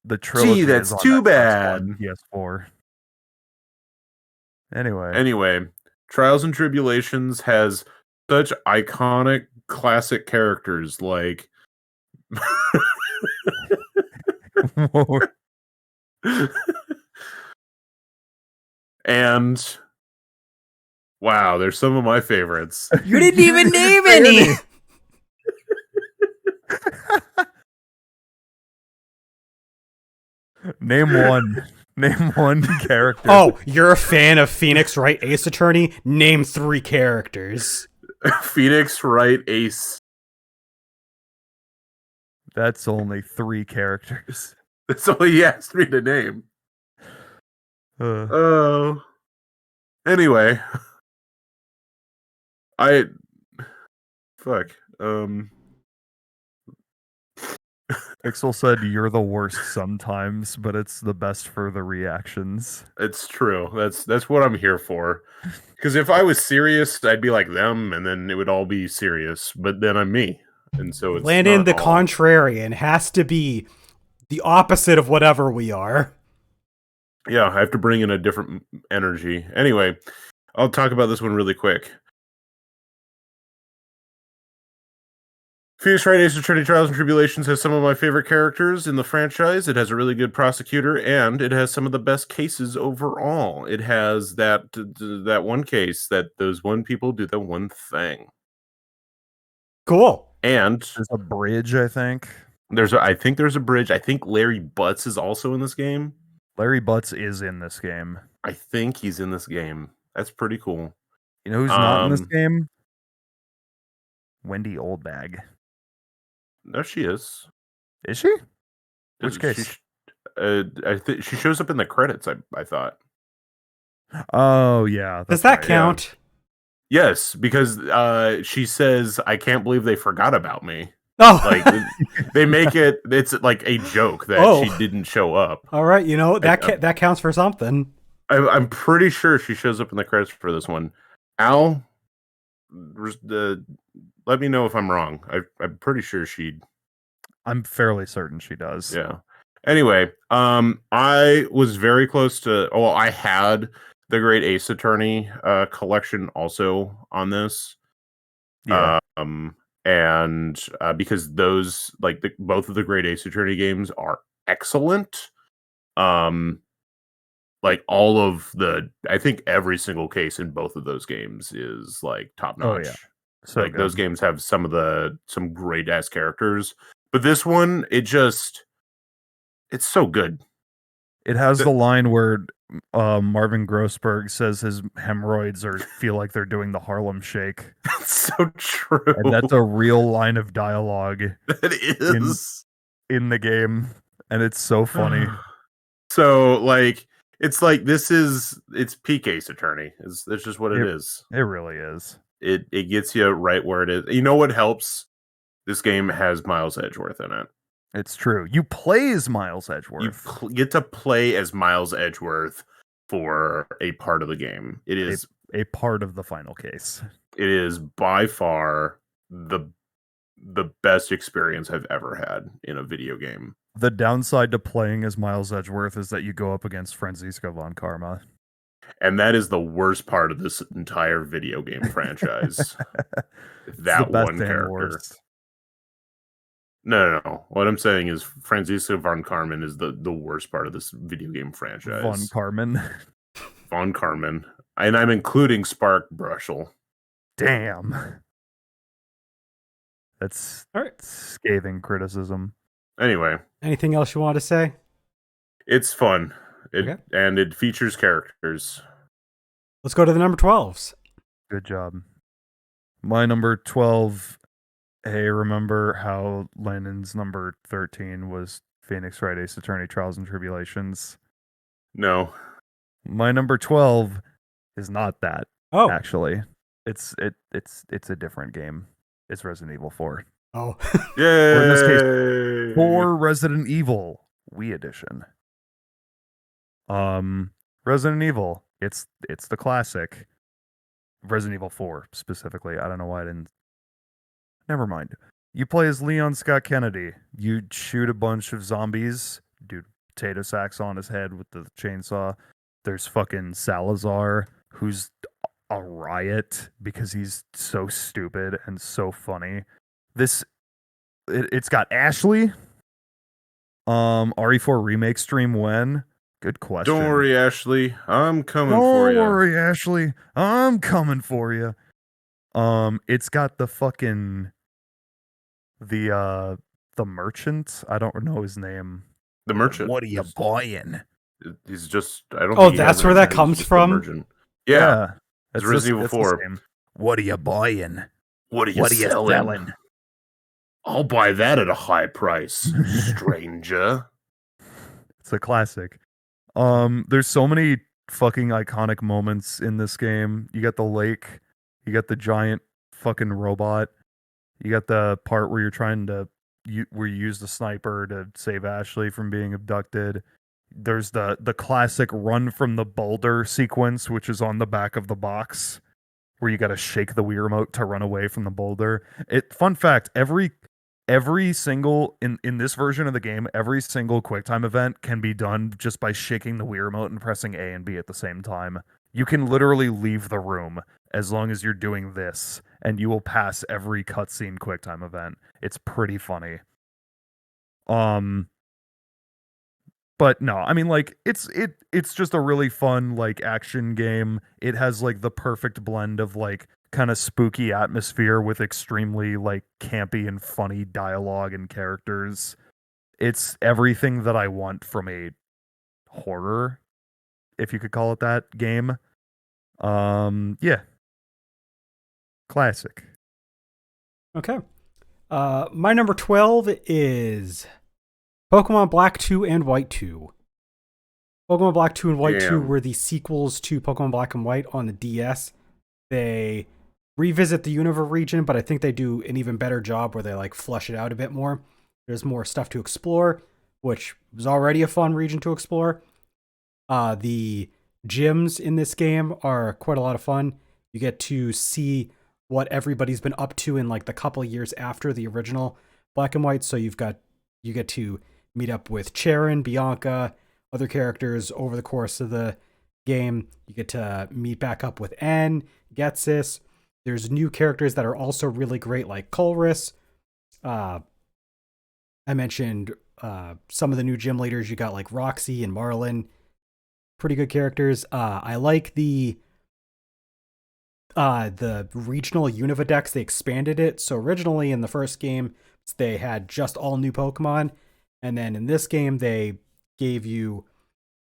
Speaker 2: the trilogy
Speaker 3: Gee, that's
Speaker 2: is on
Speaker 3: too
Speaker 2: Xbox
Speaker 3: bad.
Speaker 2: One, PS4. Anyway.
Speaker 3: Anyway, Trials and Tribulations has such iconic classic characters like and wow, there's some of my favorites.
Speaker 1: You didn't even name any.
Speaker 2: Name one. Name one character.
Speaker 1: Oh, you're a fan of Phoenix Wright Ace Attorney? Name 3 characters.
Speaker 3: Phoenix Wright Ace.
Speaker 2: That's only 3 characters.
Speaker 3: That's all he asked me to name. Oh. Anyway. Fuck.
Speaker 2: Pixel said you're the worst sometimes, but it's the best for the reactions.
Speaker 3: It's true. That's what I'm here for. Because if I was serious, I'd be like them, and then it would all be serious. But then I'm me, and so it's
Speaker 1: Landon
Speaker 3: not
Speaker 1: the
Speaker 3: all-
Speaker 1: contrarian has to be the opposite of whatever we are.
Speaker 3: Yeah, I have to bring in a different energy. Anyway, I'll talk about this one really quick. Phoenix Wright Ace Attorney Trials and Tribulations has some of my favorite characters in the franchise. It has a really good prosecutor, and it has some of the best cases overall. It has that one case that those one people do the one thing.
Speaker 1: Cool.
Speaker 3: And
Speaker 2: There's a bridge, I think.
Speaker 3: I think there's a bridge. I think Larry Butts is also in this game.
Speaker 2: Larry Butts is in this game.
Speaker 3: I think he's in this game. That's pretty cool.
Speaker 2: You know who's not in this game? Wendy Oldbag.
Speaker 3: No, she is.
Speaker 2: Is she? Which case?
Speaker 3: I think she shows up in the credits. I thought.
Speaker 2: Oh yeah.
Speaker 1: Does
Speaker 2: that's
Speaker 1: that
Speaker 2: right.
Speaker 1: count?
Speaker 3: Yes, because she says, "I can't believe they forgot about me."
Speaker 1: Oh,
Speaker 3: Like they make it. It's like a joke that she didn't show up.
Speaker 1: all right. You know that counts for something.
Speaker 3: I'm pretty sure she shows up in the credits for this one. Al, let me know if I'm wrong. I'm pretty sure she.
Speaker 2: I'm fairly certain she does.
Speaker 3: Yeah. Anyway, I was very close to. Oh, I had the Great Ace Attorney collection also on this.
Speaker 2: Yeah.
Speaker 3: And because those both of the Great Ace Attorney games are excellent. Like all of I think every single case in both of those games is like top notch.
Speaker 2: Oh, yeah. So
Speaker 3: like
Speaker 2: good.
Speaker 3: those games have some great ass characters, but this one it's so good.
Speaker 2: It has the line where Marvin Grossberg says his hemorrhoids feel like they're doing the Harlem Shake.
Speaker 3: That's so true.
Speaker 2: And that's a real line of dialogue
Speaker 3: That is
Speaker 2: in the game, and it's so funny.
Speaker 3: So like it's peak Ace Attorney. It's just what it is.
Speaker 2: It really is.
Speaker 3: It gets you right where it is. You know what helps? This game has Miles Edgeworth in it.
Speaker 2: It's true. You play as Miles Edgeworth.
Speaker 3: You get to play as Miles Edgeworth for a part of the game. It is
Speaker 2: a part of the final case.
Speaker 3: It is by far the best experience I've ever had in a video game.
Speaker 2: The downside to playing as Miles Edgeworth is that you go up against Franziska von Karma.
Speaker 3: And that is the worst part of this entire video game franchise.
Speaker 2: It's the
Speaker 3: That
Speaker 2: best
Speaker 3: one
Speaker 2: and
Speaker 3: character.
Speaker 2: worst.
Speaker 3: No. What I'm saying is Franziska von Carmen is the worst part of this video game franchise.
Speaker 2: Von Carmen.
Speaker 3: Von Carmen. And I'm including Spark Brushel.
Speaker 2: Damn. That's
Speaker 1: All right.
Speaker 2: scathing criticism.
Speaker 3: Anyway.
Speaker 1: Anything else you want to say?
Speaker 3: It's fun.
Speaker 1: Okay.
Speaker 3: And it features characters.
Speaker 1: Let's go to the number 12s.
Speaker 2: Good job. My number 12. Hey, remember how Landon's number 13 was Phoenix Wright Ace Attorney Trials and Tribulations?
Speaker 3: No.
Speaker 2: My number 12 is not that.
Speaker 1: Oh.
Speaker 2: Actually. It's a different game. It's Resident Evil 4.
Speaker 1: Oh.
Speaker 3: Yay!
Speaker 2: Or in this case, 4 Resident Evil Wii Edition. Resident Evil. It's the classic. Resident Evil 4 specifically. I don't know why I didn't. Never mind. You play as Leon Scott Kennedy. You shoot a bunch of zombies. Dude, potato sacks on his head with the chainsaw. There's fucking Salazar, who's a riot because he's so stupid and so funny. It's got Ashley. RE4 remake stream when? Good question.
Speaker 3: Don't worry, Ashley. I'm coming for you.
Speaker 2: Don't worry, Ashley. I'm coming for you. It's got the fucking the merchant. I don't know his name.
Speaker 3: The merchant.
Speaker 2: What are you buying?
Speaker 3: He's just. I don't.
Speaker 1: Oh,
Speaker 3: think he
Speaker 1: that's
Speaker 3: has
Speaker 1: where
Speaker 3: an
Speaker 1: that
Speaker 3: accent. He's
Speaker 1: comes
Speaker 3: just a
Speaker 1: from?
Speaker 3: merchant. Yeah.
Speaker 2: It's
Speaker 3: Resident Evil 4.
Speaker 2: What are you buying?
Speaker 3: What are you selling? I'll buy that at a high price, stranger.
Speaker 2: It's a classic. There's so many fucking iconic moments in this game. You got the lake, you got the giant fucking robot, you got the part where you're trying to where you use the sniper to save Ashley from being abducted. There's the classic run from the boulder sequence, which is on the back of the box, where you got to shake the Wii remote to run away from the boulder. Fun fact, every single in this version of the game, every single QuickTime event can be done just by shaking the Wii remote and pressing A and B at the same time. You can literally leave the room as long as you're doing this, and you will pass every cutscene QuickTime event. It's pretty funny. But no, I mean, like, it's just a really fun, like, action game. It has, like, the perfect blend of, like, kind of spooky atmosphere with extremely, like, campy and funny dialogue and characters. It's everything that I want from a horror, if you could call it that, game. Yeah. Classic.
Speaker 1: Okay. My number 12 is Pokemon Black 2 and White 2. Pokemon Black 2 and White 2 were the sequels to Pokemon Black and White on the DS. They revisit the Unova region, but I think they do an even better job where they like flush it out a bit more. There's more stuff to explore, which was already a fun region to explore. The gyms in this game are quite a lot of fun. You get to see what everybody's been up to in like the couple years after the original Black and White. So you get to meet up with Charon, Bianca, other characters over the course of the game. You get to meet back up with N, Getsis. There's new characters that are also really great, like Colress. I mentioned some of the new gym leaders. You got like Roxy and Marlin. Pretty good characters. I like the regional Unova decks. They expanded it. So originally in the first game, they had just all new Pokemon. And then in this game, they gave you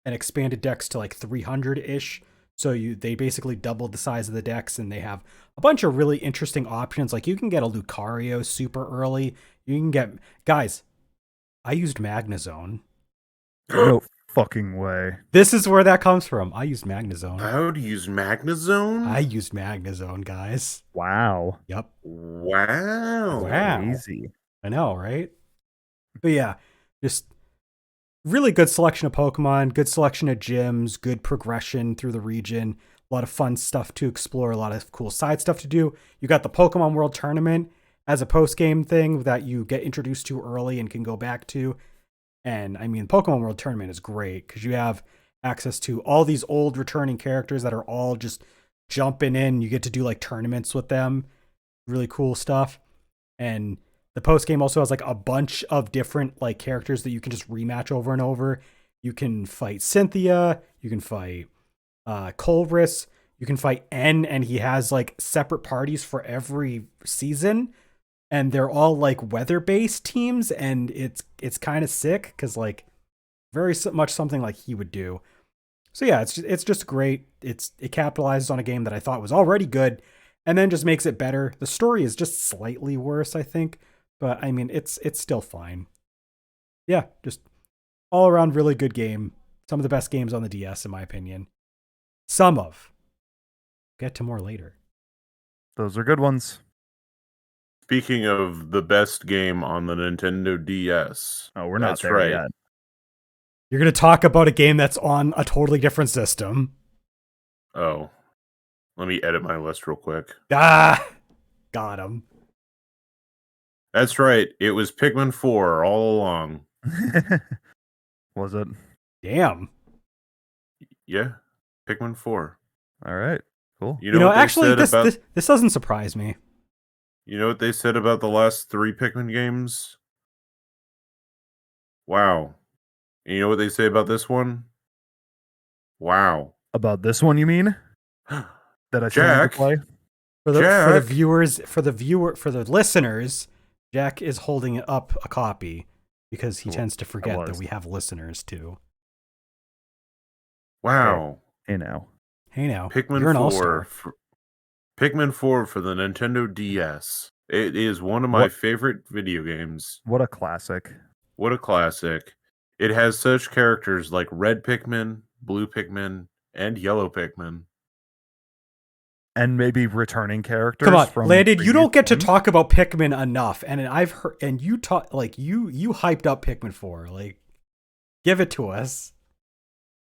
Speaker 1: an expanded dex to like 300-ish. So they basically doubled the size of the decks, and they have a bunch of really interesting options. Like you can get a Lucario super early. You can get... Guys, I used Magnezone.
Speaker 2: No fucking way.
Speaker 1: This is where that comes from. I used Magnezone.
Speaker 3: How to use Magnezone?
Speaker 1: I used Magnezone, guys.
Speaker 2: Wow.
Speaker 1: Yep.
Speaker 3: Wow.
Speaker 2: Easy.
Speaker 1: I know, right? But yeah, just really good selection of Pokemon, good selection of gyms, good progression through the region, a lot of fun stuff to explore, a lot of cool side stuff to do. You got the Pokemon World Tournament as a post-game thing that you get introduced to early and can go back to. And I mean, Pokemon World Tournament is great because you have access to all these old returning characters that are all just jumping in. You get to do like tournaments with them, really cool stuff. And the post game also has like a bunch of different like characters that you can just rematch over and over. You can fight Cynthia, you can fight Colress, you can fight N, and he has like separate parties for every season, and they're all like weather based teams, and it's kind of sick because like very much something like he would do. So yeah, it's just great. It capitalizes on a game that I thought was already good, and then just makes it better. The story is just slightly worse, I think, but I mean it's still fine. Yeah, just all around really good game. Some of the best games on the DS, in my opinion. Some of. Get to more later.
Speaker 2: Those are good ones.
Speaker 3: Speaking of the best game on the Nintendo DS.
Speaker 2: Oh, we're not
Speaker 3: that's
Speaker 2: there
Speaker 3: right.
Speaker 2: yet.
Speaker 1: You're going to talk about a game that's on a totally different system.
Speaker 3: Oh. Let me edit my list real quick.
Speaker 1: Ah! Got him.
Speaker 3: That's right. It was Pikmin 4 all along.
Speaker 2: Was it?
Speaker 1: Damn.
Speaker 3: Yeah. Pikmin 4.
Speaker 2: All right. Cool.
Speaker 3: You know what
Speaker 1: actually,
Speaker 3: they said
Speaker 1: this doesn't surprise me.
Speaker 3: You know what they said about the last 3 Pikmin games? Wow. And you know what they say about this one? Wow.
Speaker 2: About this one, you mean? That I still need to
Speaker 3: Jack.
Speaker 2: play?
Speaker 1: For the
Speaker 3: Jack.
Speaker 1: viewers, for the listeners, Jack is holding up a copy because he tends to forget that we have listeners too.
Speaker 3: Wow.
Speaker 2: Hey now.
Speaker 1: Hey now,
Speaker 3: Pikmin
Speaker 1: you're an
Speaker 3: 4.
Speaker 1: all-star.
Speaker 3: Pikmin 4 for the Nintendo DS. It is one of my favorite video games.
Speaker 2: What a classic.
Speaker 3: What a classic. It has such characters like Red Pikmin, Blue Pikmin, and Yellow Pikmin.
Speaker 2: And maybe returning characters.
Speaker 1: Come on,
Speaker 2: from
Speaker 1: Landon, you don't get to
Speaker 2: games.
Speaker 1: talk about Pikmin enough, and I've heard, and you talk like you hyped up Pikmin 4. Like, give it to us.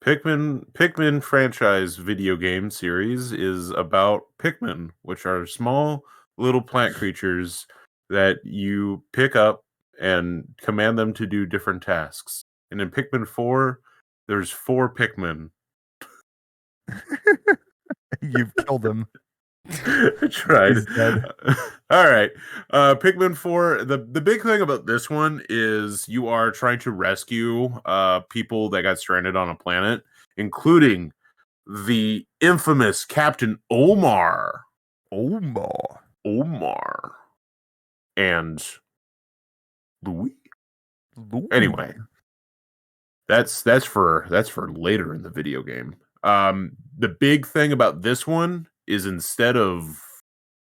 Speaker 3: Pikmin franchise video game series is about Pikmin, which are small little plant creatures that you pick up and command them to do different tasks. And in Pikmin 4, there's 4 Pikmin.
Speaker 2: You've killed him.
Speaker 3: I tried.
Speaker 2: He's dead.
Speaker 3: All right. Pikmin 4, the big thing about this one is you are trying to rescue people that got stranded on a planet, including the infamous Captain Omar. Omar. And Louis. Anyway, that's for later in the video game. The big thing about this one is instead of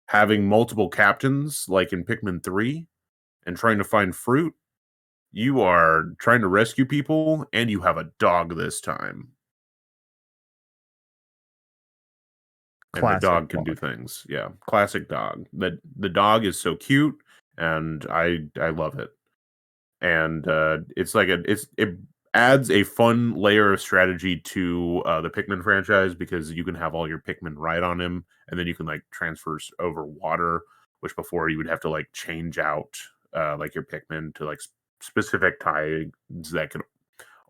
Speaker 3: having multiple captains like in Pikmin 3 and trying to find fruit, you are trying to rescue people and you have a dog this time. And the dog can do things. Yeah, classic dog. The dog is so cute and I love it. And it's like it adds a fun layer of strategy to the Pikmin franchise because you can have all your Pikmin ride on him, and then you can like transfer over water, which before you would have to like change out like your Pikmin to like specific tides that could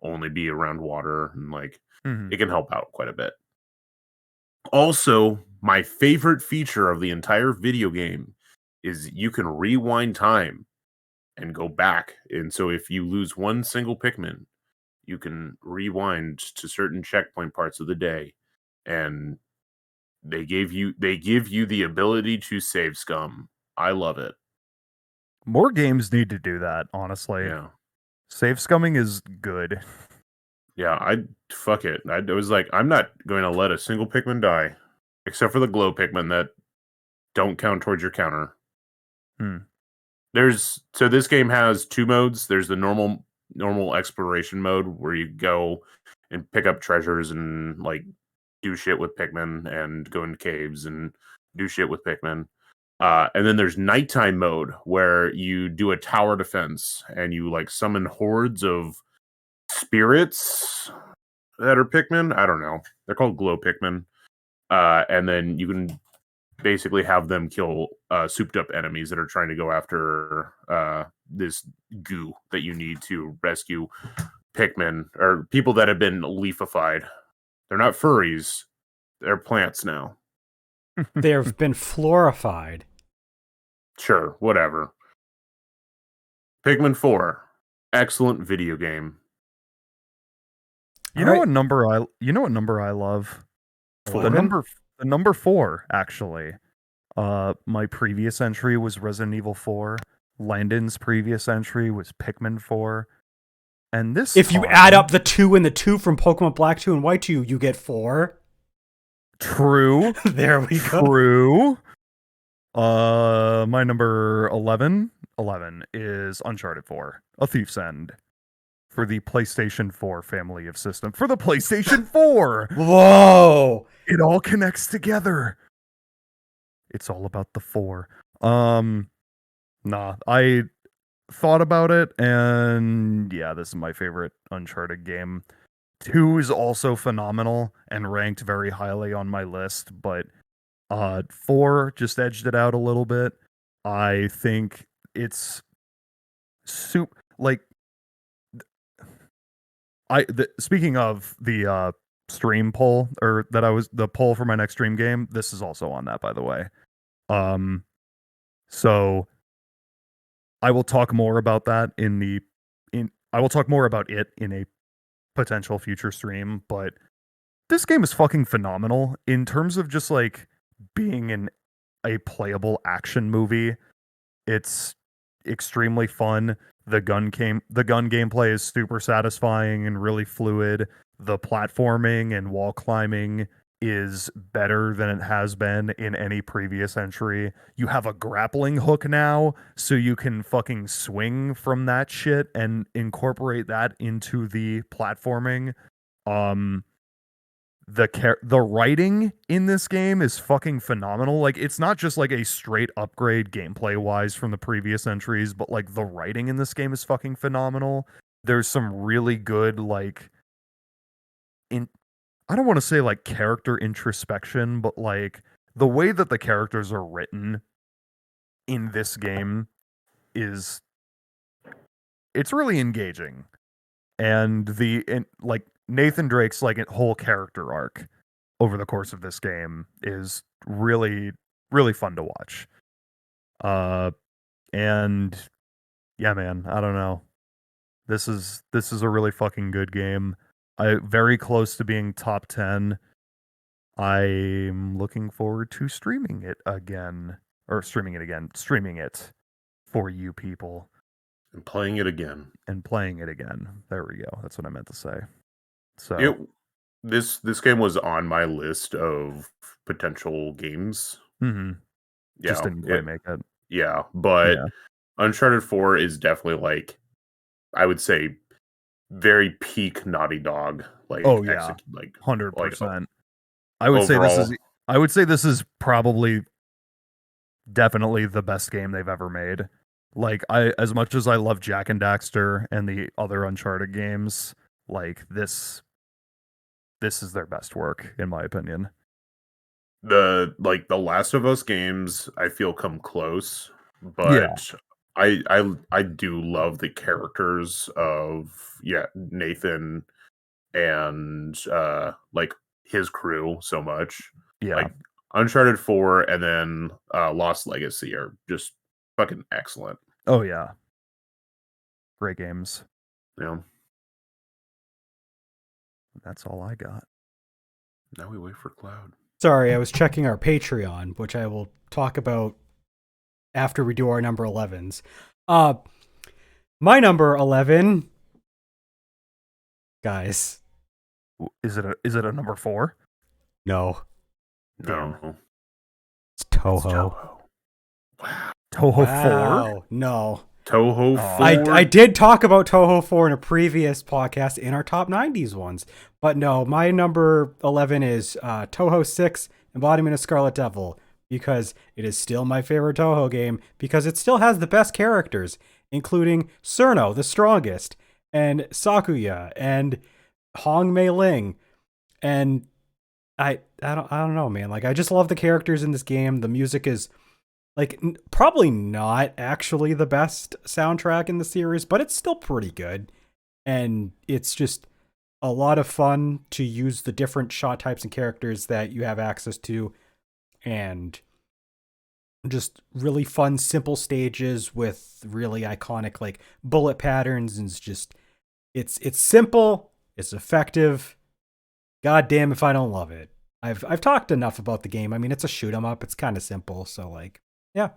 Speaker 3: only be around water, and like it can help out quite a bit. Also, my favorite feature of the entire video game is you can rewind time and go back. And so if you lose one single Pikmin, you can rewind to certain checkpoint parts of the day, and they give you the ability to save scum. I love it.
Speaker 2: More games need to do that, honestly.
Speaker 3: Yeah.
Speaker 2: Save scumming is good.
Speaker 3: Yeah, fuck it. I was like, I'm not going to let a single Pikmin die, except for the glow Pikmin that don't count towards your counter. So this game has 2 modes. There's the normal exploration mode where you go and pick up treasures and like do shit with Pikmin and go into caves and do shit with Pikmin. And then there's nighttime mode where you do a tower defense and you like summon hordes of spirits that are Pikmin. I don't know. They're called glow Pikmin. And then you can basically have them kill souped up enemies that are trying to go after this goo that you need to rescue Pikmin or people that have been leafified. They're not furries; they're plants now.
Speaker 1: They've been florified.
Speaker 3: Sure, whatever. Pikmin 4, excellent video game.
Speaker 2: You know what number I love? The
Speaker 1: 11?
Speaker 2: number 4, actually. My previous entry was Resident Evil 4. Landon's previous entry was Pikmin 4. And this
Speaker 1: If you add up the 2 and the 2 from Pokemon Black 2 and White 2, you get 4.
Speaker 2: True.
Speaker 1: There we go.
Speaker 2: True. My number 11 is Uncharted 4, A Thief's End. For the PlayStation 4 family of systems. For the PlayStation 4!
Speaker 1: Whoa!
Speaker 2: It all connects together. It's all about the 4. Nah, I thought about it, and yeah, this is my favorite Uncharted game. 2 is also phenomenal and ranked very highly on my list, but 4 just edged it out a little bit. I think it's speaking of the stream poll, or the poll for my next stream game, this is also on that, by the way. So I will talk more about that I will talk more about it in a potential future stream, but this game is fucking phenomenal in terms of just like being a playable action movie. It's extremely fun. The gun gameplay is super satisfying and really fluid. The platforming and wall climbing is better than it has been in any previous entry. You have a grappling hook now, so you can fucking swing from that shit and incorporate that into the platforming. The writing in this game is fucking phenomenal. Like, it's not just like a straight upgrade gameplay wise from the previous entries, but like the writing in this game is fucking phenomenal. There's some really good I don't want to say like character introspection, but like the way that the characters are written in this game it's really engaging. And like Nathan Drake's like whole character arc over the course of this game is really, really fun to watch. And yeah, man, I don't know. This is a really fucking good game. Very close to being top 10. I'm looking forward to streaming it for you people.
Speaker 3: And playing it again.
Speaker 2: There we go. That's what I meant to say. So
Speaker 3: this game was on my list of potential games.
Speaker 2: Mm-hmm.
Speaker 3: Yeah,
Speaker 2: just didn't quite make it.
Speaker 3: Yeah, but Uncharted 4 is definitely like, I would say, very peak Naughty Dog. Like,
Speaker 2: oh yeah,
Speaker 3: like
Speaker 2: 100%. I would say this is probably definitely the best game they've ever made. Like, as much as I love Jak and Daxter and the other Uncharted games, like this is their best work, in my opinion.
Speaker 3: The Last of Us games, I feel, come close, but I do love the characters of Nathan and like his crew so much.
Speaker 2: Yeah,
Speaker 3: like Uncharted 4 and then Lost Legacy are just fucking excellent.
Speaker 2: Oh yeah, great games.
Speaker 3: Yeah,
Speaker 2: that's all I got.
Speaker 3: Now we wait for Cloud.
Speaker 1: Sorry, I was checking our Patreon, which I will talk about after we do our number 11s. My number 11, guys.
Speaker 2: Is it a number 4?
Speaker 1: No.
Speaker 3: No.
Speaker 1: It's Toho.
Speaker 3: Wow.
Speaker 2: Toho 4?
Speaker 1: No.
Speaker 3: Toho 4?
Speaker 1: I did talk about Toho 4 in a previous podcast in our top 90s ones. But no, my number 11 is Toho 6, Embodiment of Scarlet Devil, because it is still my favorite Toho game, because it still has the best characters, including Cerno, the strongest, and Sakuya, and Hong Mei Ling. And I don't know, man. Like, I just love the characters in this game. The music is like probably not actually the best soundtrack in the series, but it's still pretty good. And it's just a lot of fun to use the different shot types and characters that you have access to, and just really fun, simple stages with really iconic like bullet patterns, and it's simple, it's effective. God damn if I don't love it. I've talked enough about the game. I mean, it's a shoot 'em up. It's kind of simple, so like, yeah.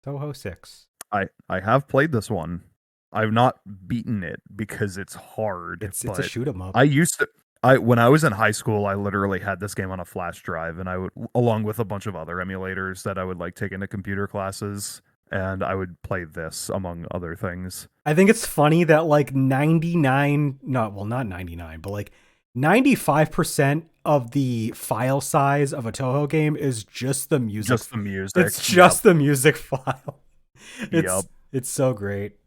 Speaker 1: Toho 6.
Speaker 2: I have played this one. I've not beaten it because it's hard.
Speaker 1: It's a shoot 'em up.
Speaker 2: I used to. When I was in high school, I literally had this game on a flash drive, and I would, along with a bunch of other emulators that I would like take into computer classes, and I would play this among other things.
Speaker 1: I think it's funny that like 99, not 99, but like 95% of the file size of a Toho game is just the music.
Speaker 2: Just the music.
Speaker 1: It's just the music file.
Speaker 2: Yep.
Speaker 1: It's so great.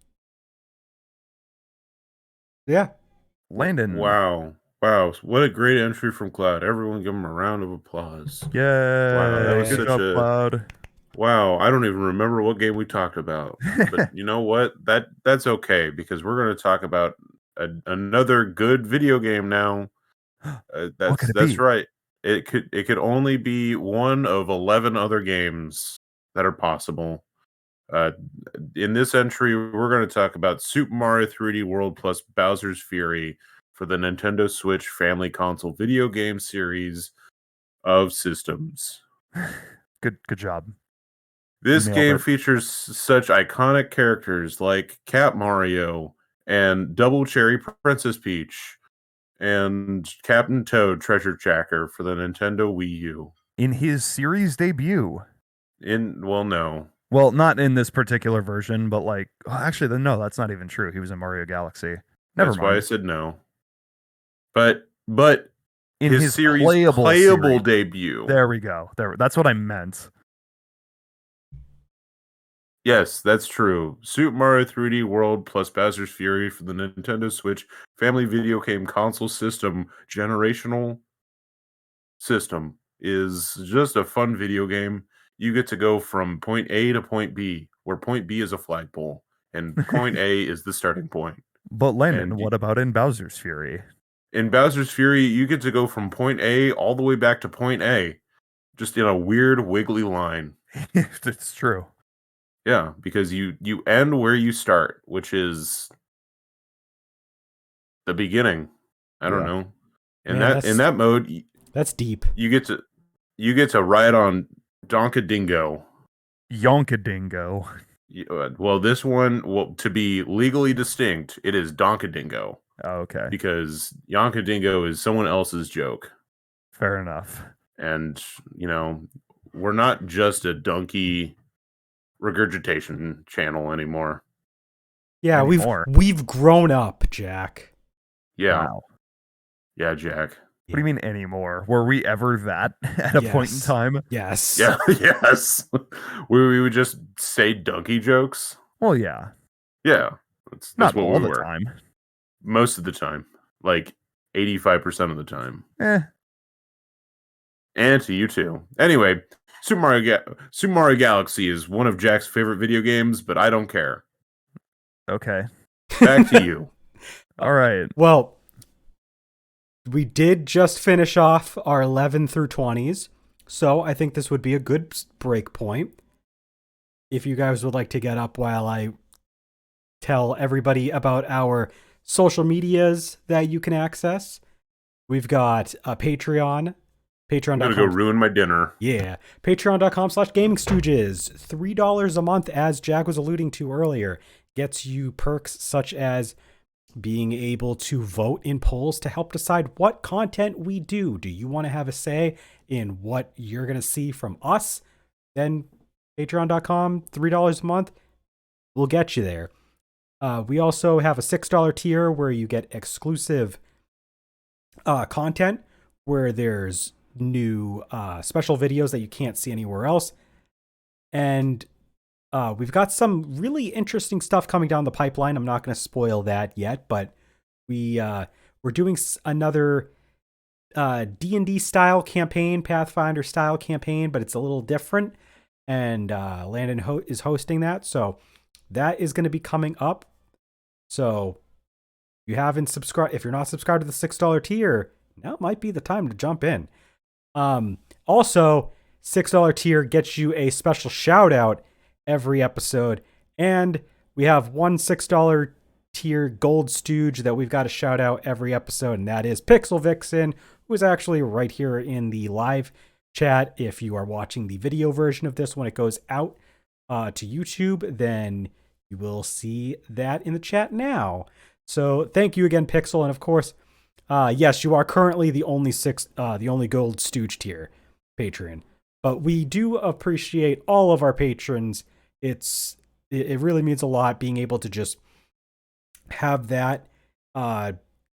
Speaker 1: Yeah.
Speaker 2: Landon.
Speaker 3: Wow. What a great entry from Cloud. Everyone give him a round of applause.
Speaker 2: Yeah.
Speaker 3: Wow, that was
Speaker 2: Good
Speaker 3: such
Speaker 2: job,
Speaker 3: a
Speaker 2: Cloud.
Speaker 3: Wow, I don't even remember what game we talked about. But you know what? That's okay, because we're going to talk about another good video game now.
Speaker 2: What could it
Speaker 3: That's
Speaker 2: be?
Speaker 3: right. It could only be one of 11 other games that are possible. In this entry, we're going to talk about Super Mario 3D World plus Bowser's Fury for the Nintendo Switch family console video game series of systems.
Speaker 2: Good job.
Speaker 3: This game features such iconic characters like Cat Mario and Double Cherry Princess Peach and Captain Toad Treasure Tracker for the Nintendo Wii U.
Speaker 2: In his series debut.
Speaker 3: No.
Speaker 2: Well, not in this particular version, but like, actually, no, that's not even true. He was in Mario Galaxy.
Speaker 3: That's why I said no. But
Speaker 2: in his
Speaker 3: series
Speaker 2: playable
Speaker 3: debut.
Speaker 2: There we go. That's what I meant.
Speaker 3: Yes, that's true. Super Mario 3D World plus Bowser's Fury for the Nintendo Switch family video game console system generational system is just a fun video game. You get to go from point A to point B, where point B is a flagpole and point A is the starting point.
Speaker 2: But Landon, what about in Bowser's Fury?
Speaker 3: In Bowser's Fury, you get to go from point A all the way back to point A, just in a weird wiggly line.
Speaker 2: It's true.
Speaker 3: Yeah, because you end where you start, which is the beginning. I don't know. In that mode,
Speaker 1: that's deep.
Speaker 3: You get to ride on Donkadingo.
Speaker 2: Yonkadingo.
Speaker 3: Well, this one, to be legally distinct, it is Donkadingo.
Speaker 2: Oh, okay.
Speaker 3: Because Yonkadingo is someone else's joke.
Speaker 2: Fair enough.
Speaker 3: And, we're not just a donkey regurgitation channel anymore.
Speaker 1: Yeah, we've grown up, Jack.
Speaker 3: Yeah.
Speaker 2: Wow.
Speaker 3: Yeah, Jack.
Speaker 2: What do you mean anymore? Were we ever that at a point in time?
Speaker 1: Yes.
Speaker 3: Yeah, yes. we would just say donkey jokes.
Speaker 2: Well, yeah.
Speaker 3: Yeah. That's
Speaker 2: not
Speaker 3: what
Speaker 2: all
Speaker 3: we
Speaker 2: the
Speaker 3: were.
Speaker 2: time.
Speaker 3: Most of the time. Like 85% of the time. And to you too. Anyway, Super Mario Galaxy is one of Jack's favorite video games, but I don't care.
Speaker 2: Okay.
Speaker 3: Back to you.
Speaker 2: All right.
Speaker 1: Well, we did just finish off our 11 through 20s, so I think this would be a good break point. If you guys would like to get up while I tell everybody about our social medias that you can access, we've got a Patreon. Patreon.com.
Speaker 3: I'm gonna go ruin my dinner.
Speaker 1: Yeah. Patreon.com/GamingStooges. $3 a month, as Jack was alluding to earlier, gets you perks such as being able to vote in polls to help decide what content we do. Do you want to have a say in what you're going to see from us? Then patreon.com, $3 a month will get you there. We also have a $6 tier where you get exclusive content, where there's new special videos that you can't see anywhere else. And we've got some really interesting stuff coming down the pipeline. I'm not going to spoil that yet, but we're doing another D&D style campaign, Pathfinder style campaign, but it's a little different. And Landon is hosting that, so that is going to be coming up. So you haven't subscribed, if you're not subscribed to the $6 tier, now might be the time to jump in. Also, $6 tier gets you a special shout out every episode, and we have one $6 tier gold stooge that we've got to shout out every episode, and that is Pixel Vixen, who is actually right here in the live chat. If you are watching the video version of this when it goes out to YouTube, then you will see that in the chat now. So thank you again, Pixel, and of course, yes, you are currently the only gold stooge tier patron, but we do appreciate all of our patrons. It really means a lot being able to just have that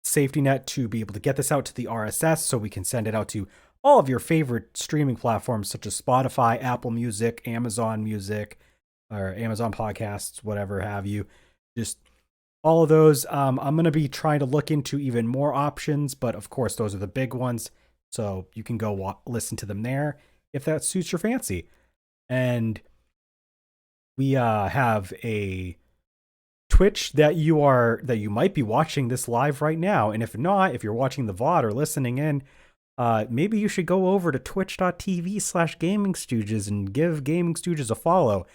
Speaker 1: safety net to be able to get this out to the RSS so we can send it out to all of your favorite streaming platforms such as Spotify, Apple Music, Amazon Music, or Amazon Podcasts, whatever have you. Just all of those. I'm going to be trying to look into even more options, but of course, those are the big ones. So you can go listen to them there if that suits your fancy. And we have a Twitch that you might be watching this live right now. And if not, if you're watching the VOD or listening in, maybe you should go over to twitch.tv/GamingStooges and give GamingStooges a follow.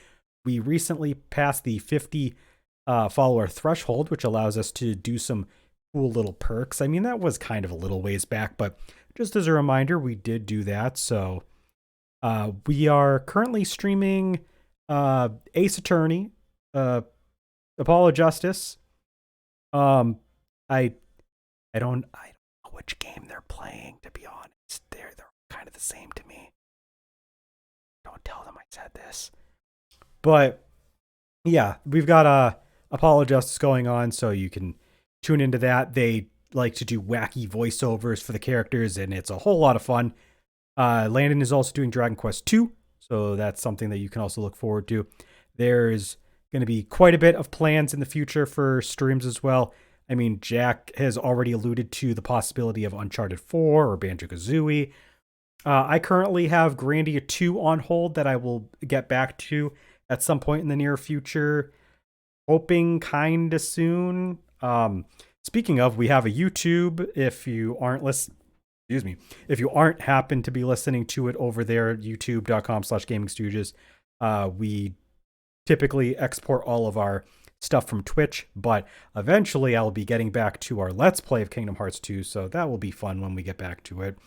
Speaker 1: We recently passed the 50 follower threshold, which allows us to do some cool little perks. I mean, that was kind of a little ways back, but just as a reminder, we did do that. So we are currently streaming Ace Attorney, Apollo Justice. I don't know which game they're playing, to be honest. They're kind of the same to me. Don't tell them I said this. But yeah, we've got Apollo Justice going on, so you can tune into that. They like to do wacky voiceovers for the characters, and it's a whole lot of fun. Landon is also doing Dragon Quest 2, so that's something that you can also look forward to. There's going to be quite a bit of plans in the future for streams as well. I mean, Jack has already alluded to the possibility of Uncharted 4 or Banjo-Kazooie. I currently have Grandia 2 on hold that I will get back to at some point in the near future, hoping kind of soon. Speaking of, we have a YouTube. If you aren't if you aren't happen to be listening to it over there, youtube.com/GamingStooges, we typically export all of our stuff from Twitch, but eventually I'll be getting back to our Let's Play of Kingdom Hearts 2, so that will be fun when we get back to it.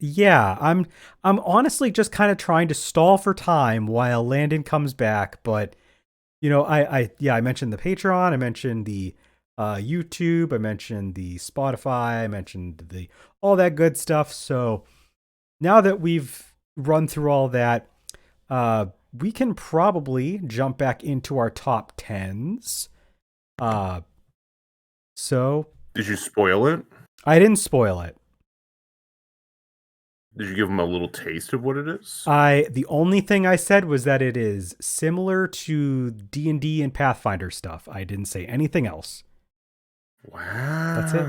Speaker 1: Yeah, I'm honestly just kind of trying to stall for time while Landon comes back, but you know, I mentioned the Patreon, I mentioned the YouTube, I mentioned the Spotify, I mentioned all that good stuff. So now that we've run through all that, we can probably jump back into our top 10s. So
Speaker 3: Did you spoil it?
Speaker 1: I didn't spoil it.
Speaker 3: Did you give them a little taste of what it is?
Speaker 1: The only thing I said was that it is similar to D&D and Pathfinder stuff. I didn't say anything else.
Speaker 3: Wow.
Speaker 1: That's it.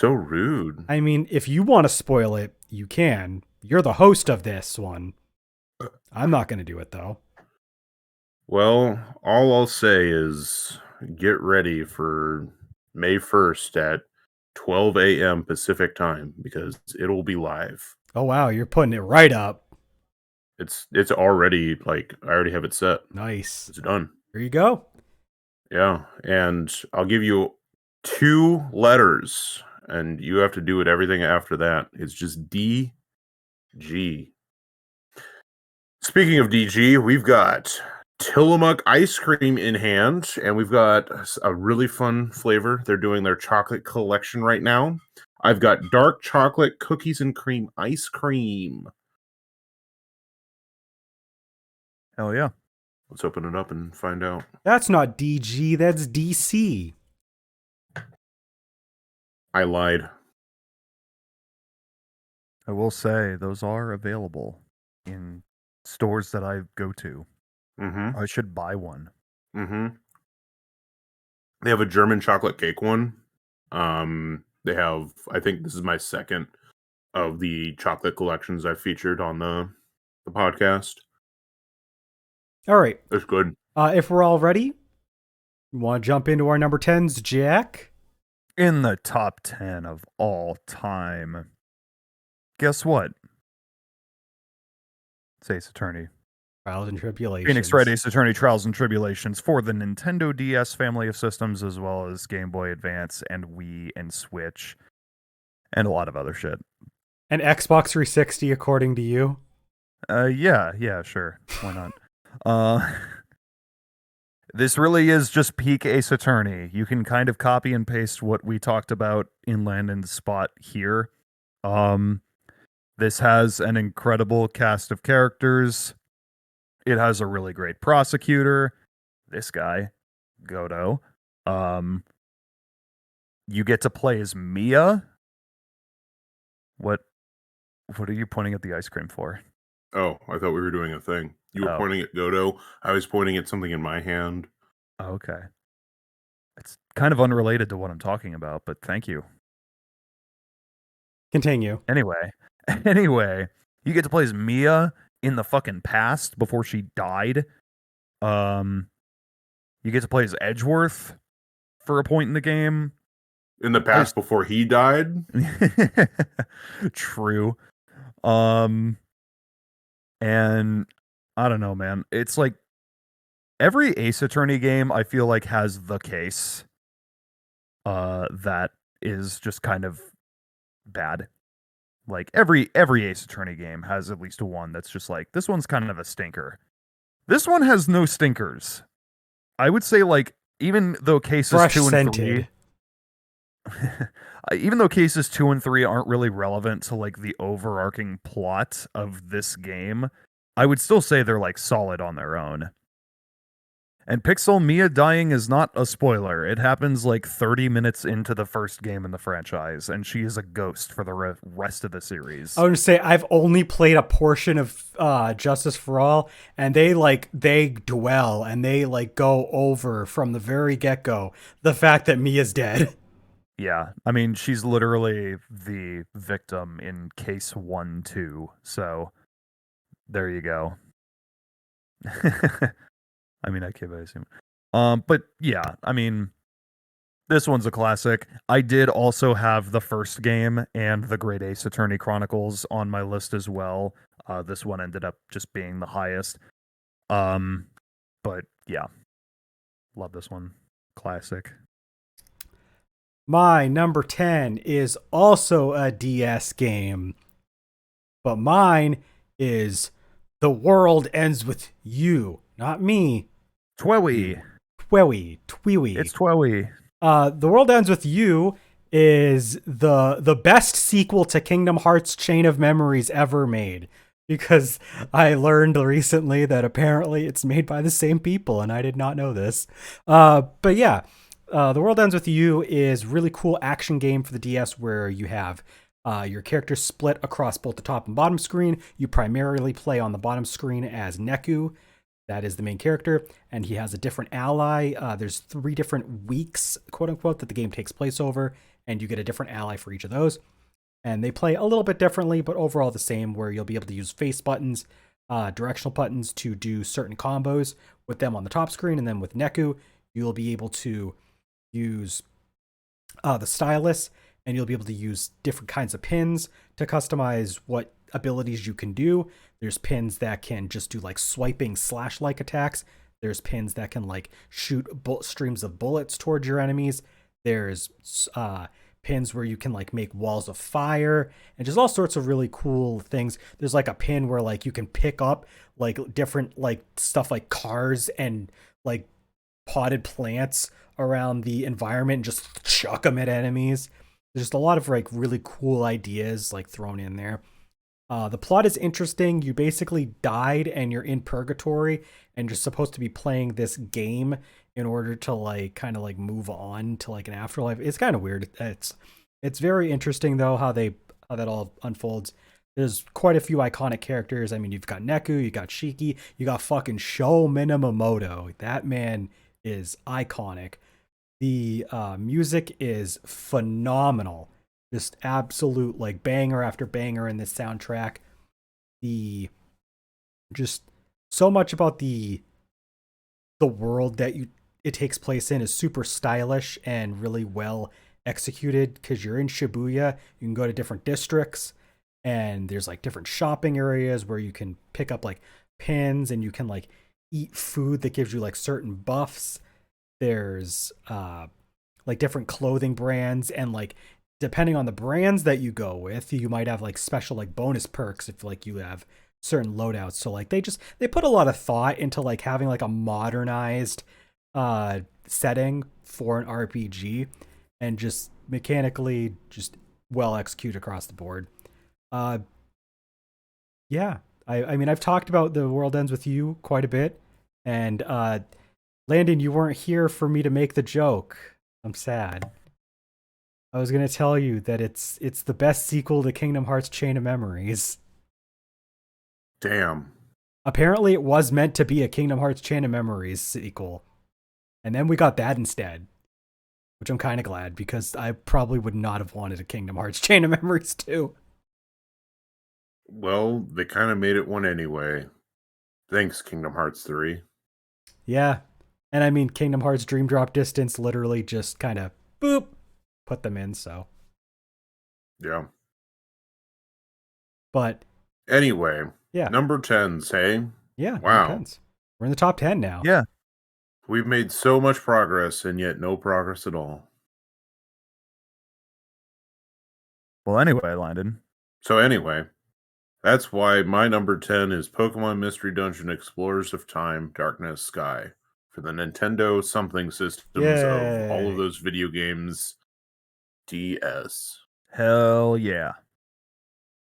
Speaker 3: So rude.
Speaker 1: I mean, if you want to spoil it, you can. You're the host of this one. I'm not going to do it, though.
Speaker 3: Well, all I'll say is get ready for May 1st at 12 a.m. Pacific time, because it'll be live.
Speaker 1: Oh, wow. You're putting it right up.
Speaker 3: It's already, like, I already have it set.
Speaker 1: Nice.
Speaker 3: It's done.
Speaker 1: Here you go.
Speaker 3: Yeah, and I'll give you 2 letters, and you have to do it everything after that. It's just DG. Speaking of DG, we've got Tillamook ice cream in hand, and we've got a really fun flavor. They're doing their chocolate collection right now. I've got dark chocolate cookies and cream ice cream.
Speaker 2: Hell yeah.
Speaker 3: Let's open it up and find out.
Speaker 1: That's not DG, that's DC.
Speaker 3: I lied.
Speaker 2: I will say those are available in stores that I go to.
Speaker 3: Mm-hmm.
Speaker 2: I should buy one.
Speaker 3: Mm-hmm. They have a German chocolate cake one. They have, I think this is my second of the chocolate collections I featured on the podcast.
Speaker 1: All right.
Speaker 3: It's good.
Speaker 1: If we're all ready, you want to jump into our number 10s, Jack?
Speaker 2: In the top 10 of all time. Guess what? It's Ace Attorney.
Speaker 1: Trials and Tribulations.
Speaker 2: Phoenix Wright Ace Attorney Trials and Tribulations for the Nintendo DS family of systems, as well as Game Boy Advance and Wii and Switch, and a lot of other shit.
Speaker 1: And Xbox 360, according to you?
Speaker 2: Yeah, sure. Why not? This really is just peak Ace Attorney. You can kind of copy and paste what we talked about in Landon's spot here. This has an incredible cast of characters. It has a really great prosecutor. This guy, Godo. You get to play as Mia. What are you pointing at the ice cream for?
Speaker 3: Oh, I thought we were doing a thing. You were
Speaker 2: Oh.
Speaker 3: pointing at Godo. I was pointing at something in my hand.
Speaker 2: Oh, okay. It's kind of unrelated to what I'm talking about, but thank you.
Speaker 1: Continue.
Speaker 2: Anyway, you get to play as Mia in the fucking past before she died. You get to play as Edgeworth for a point in the game.
Speaker 3: In the past before he died?
Speaker 2: True. And I don't know, man. It's like every Ace Attorney game I feel like has the case that is just kind of bad. Like every Ace Attorney game has at least one that's just like, this one's kind of a stinker. This one has no stinkers. I would say, like, even though cases
Speaker 1: Fresh
Speaker 2: 2 and
Speaker 1: scented.
Speaker 2: 3 even though cases 2 and 3 aren't really relevant to like the overarching plot of this game, I would still say they're like solid on their own. And Pixel Mia dying is not a spoiler. It happens like 30 minutes into the first game in the franchise, and she is a ghost for the rest of the series.
Speaker 1: I would say I've only played a portion of Justice for All, and they dwell and they like go over from the very get-go the fact that Mia's dead.
Speaker 2: Yeah, I mean, she's literally the victim in case 1-2, so there you go. I mean, I kid, I assume. But yeah, I mean, this one's a classic. I did also have the first game and the Great Ace Attorney Chronicles on my list as well. This one ended up just being the highest. But yeah, love this one. Classic.
Speaker 1: My number 10 is also a DS game, but mine is The World Ends With You, not me.
Speaker 2: Twewy.
Speaker 1: Twewy.
Speaker 2: It's Twewy.
Speaker 1: The World Ends With You is the best sequel to Kingdom Hearts Chain of Memories ever made, because I learned recently that apparently it's made by the same people, and I did not know this. But yeah, The World Ends With You is a really cool action game for the DS where you have your characters split across both the top and bottom screen. You primarily play on the bottom screen as Neku. That is the main character, and he has a different ally. There's 3 different weeks, quote unquote, that the game takes place over, and you get a different ally for each of those. And they play a little bit differently, but overall the same, where you'll be able to use face buttons, directional buttons to do certain combos with them on the top screen, and then with Neku, you'll be able to use the stylus, and you'll be able to use different kinds of pins to customize what abilities you can do. There's pins that can just do like swiping slash-like attacks. There's pins that can like shoot streams of bullets towards your enemies. There's pins where you can like make walls of fire and just all sorts of really cool things. There's like a pin where like you can pick up like different like stuff like cars and like potted plants around the environment and just chuck them at enemies. There's just a lot of like really cool ideas like thrown in there. The plot is interesting. You basically died and you're in purgatory and you're supposed to be playing this game in order to like kind of like move on to like an afterlife. It's kind of weird. It's very interesting though how that all unfolds. There's quite a few iconic characters. I mean, you've got Neku, you got Shiki, you got fucking Sho Minamoto. That man is iconic. The music is phenomenal. Just absolute like banger after banger in this soundtrack. The just so much about the world that it takes place in is super stylish and really well executed because you're in Shibuya. You can go to different districts and there's like different shopping areas where you can pick up like pins and you can like eat food that gives you like certain buffs. There's like different clothing brands and like depending on the brands that you go with, you might have like special like bonus perks if like you have certain loadouts. So like they put a lot of thought into like having like a modernized setting for an RPG and just mechanically just well executed across the board. Uh yeah. I mean I've talked about The World Ends With You quite a bit and Landon, you weren't here for me to make the joke. I'm sad. I was gonna tell you that it's the best sequel to Kingdom Hearts Chain of Memories.
Speaker 3: Damn.
Speaker 1: Apparently, it was meant to be a Kingdom Hearts Chain of Memories sequel, and then we got that instead, which I'm kind of glad because I probably would not have wanted a Kingdom Hearts Chain of Memories too.
Speaker 3: Well, they kind of made it one anyway. Thanks, Kingdom Hearts 3.
Speaker 1: Yeah, and I mean Kingdom Hearts Dream Drop Distance literally just kind of boop put them in. So,
Speaker 3: Yeah.
Speaker 1: but
Speaker 3: Anyway,
Speaker 1: yeah,
Speaker 3: number 10s, hey?
Speaker 1: yeah,
Speaker 3: Wow.
Speaker 1: intense. We're in the top 10 now.
Speaker 2: Yeah.
Speaker 3: We've made so much progress and yet no progress at all.
Speaker 2: Well, anyway, Landon.
Speaker 3: So anyway, that's why my number 10 is Pokemon Mystery Dungeon Explorers of Time, Darkness, Sky for the Nintendo something systems of all of
Speaker 1: Yay.
Speaker 3: those video games DS.
Speaker 2: Hell yeah.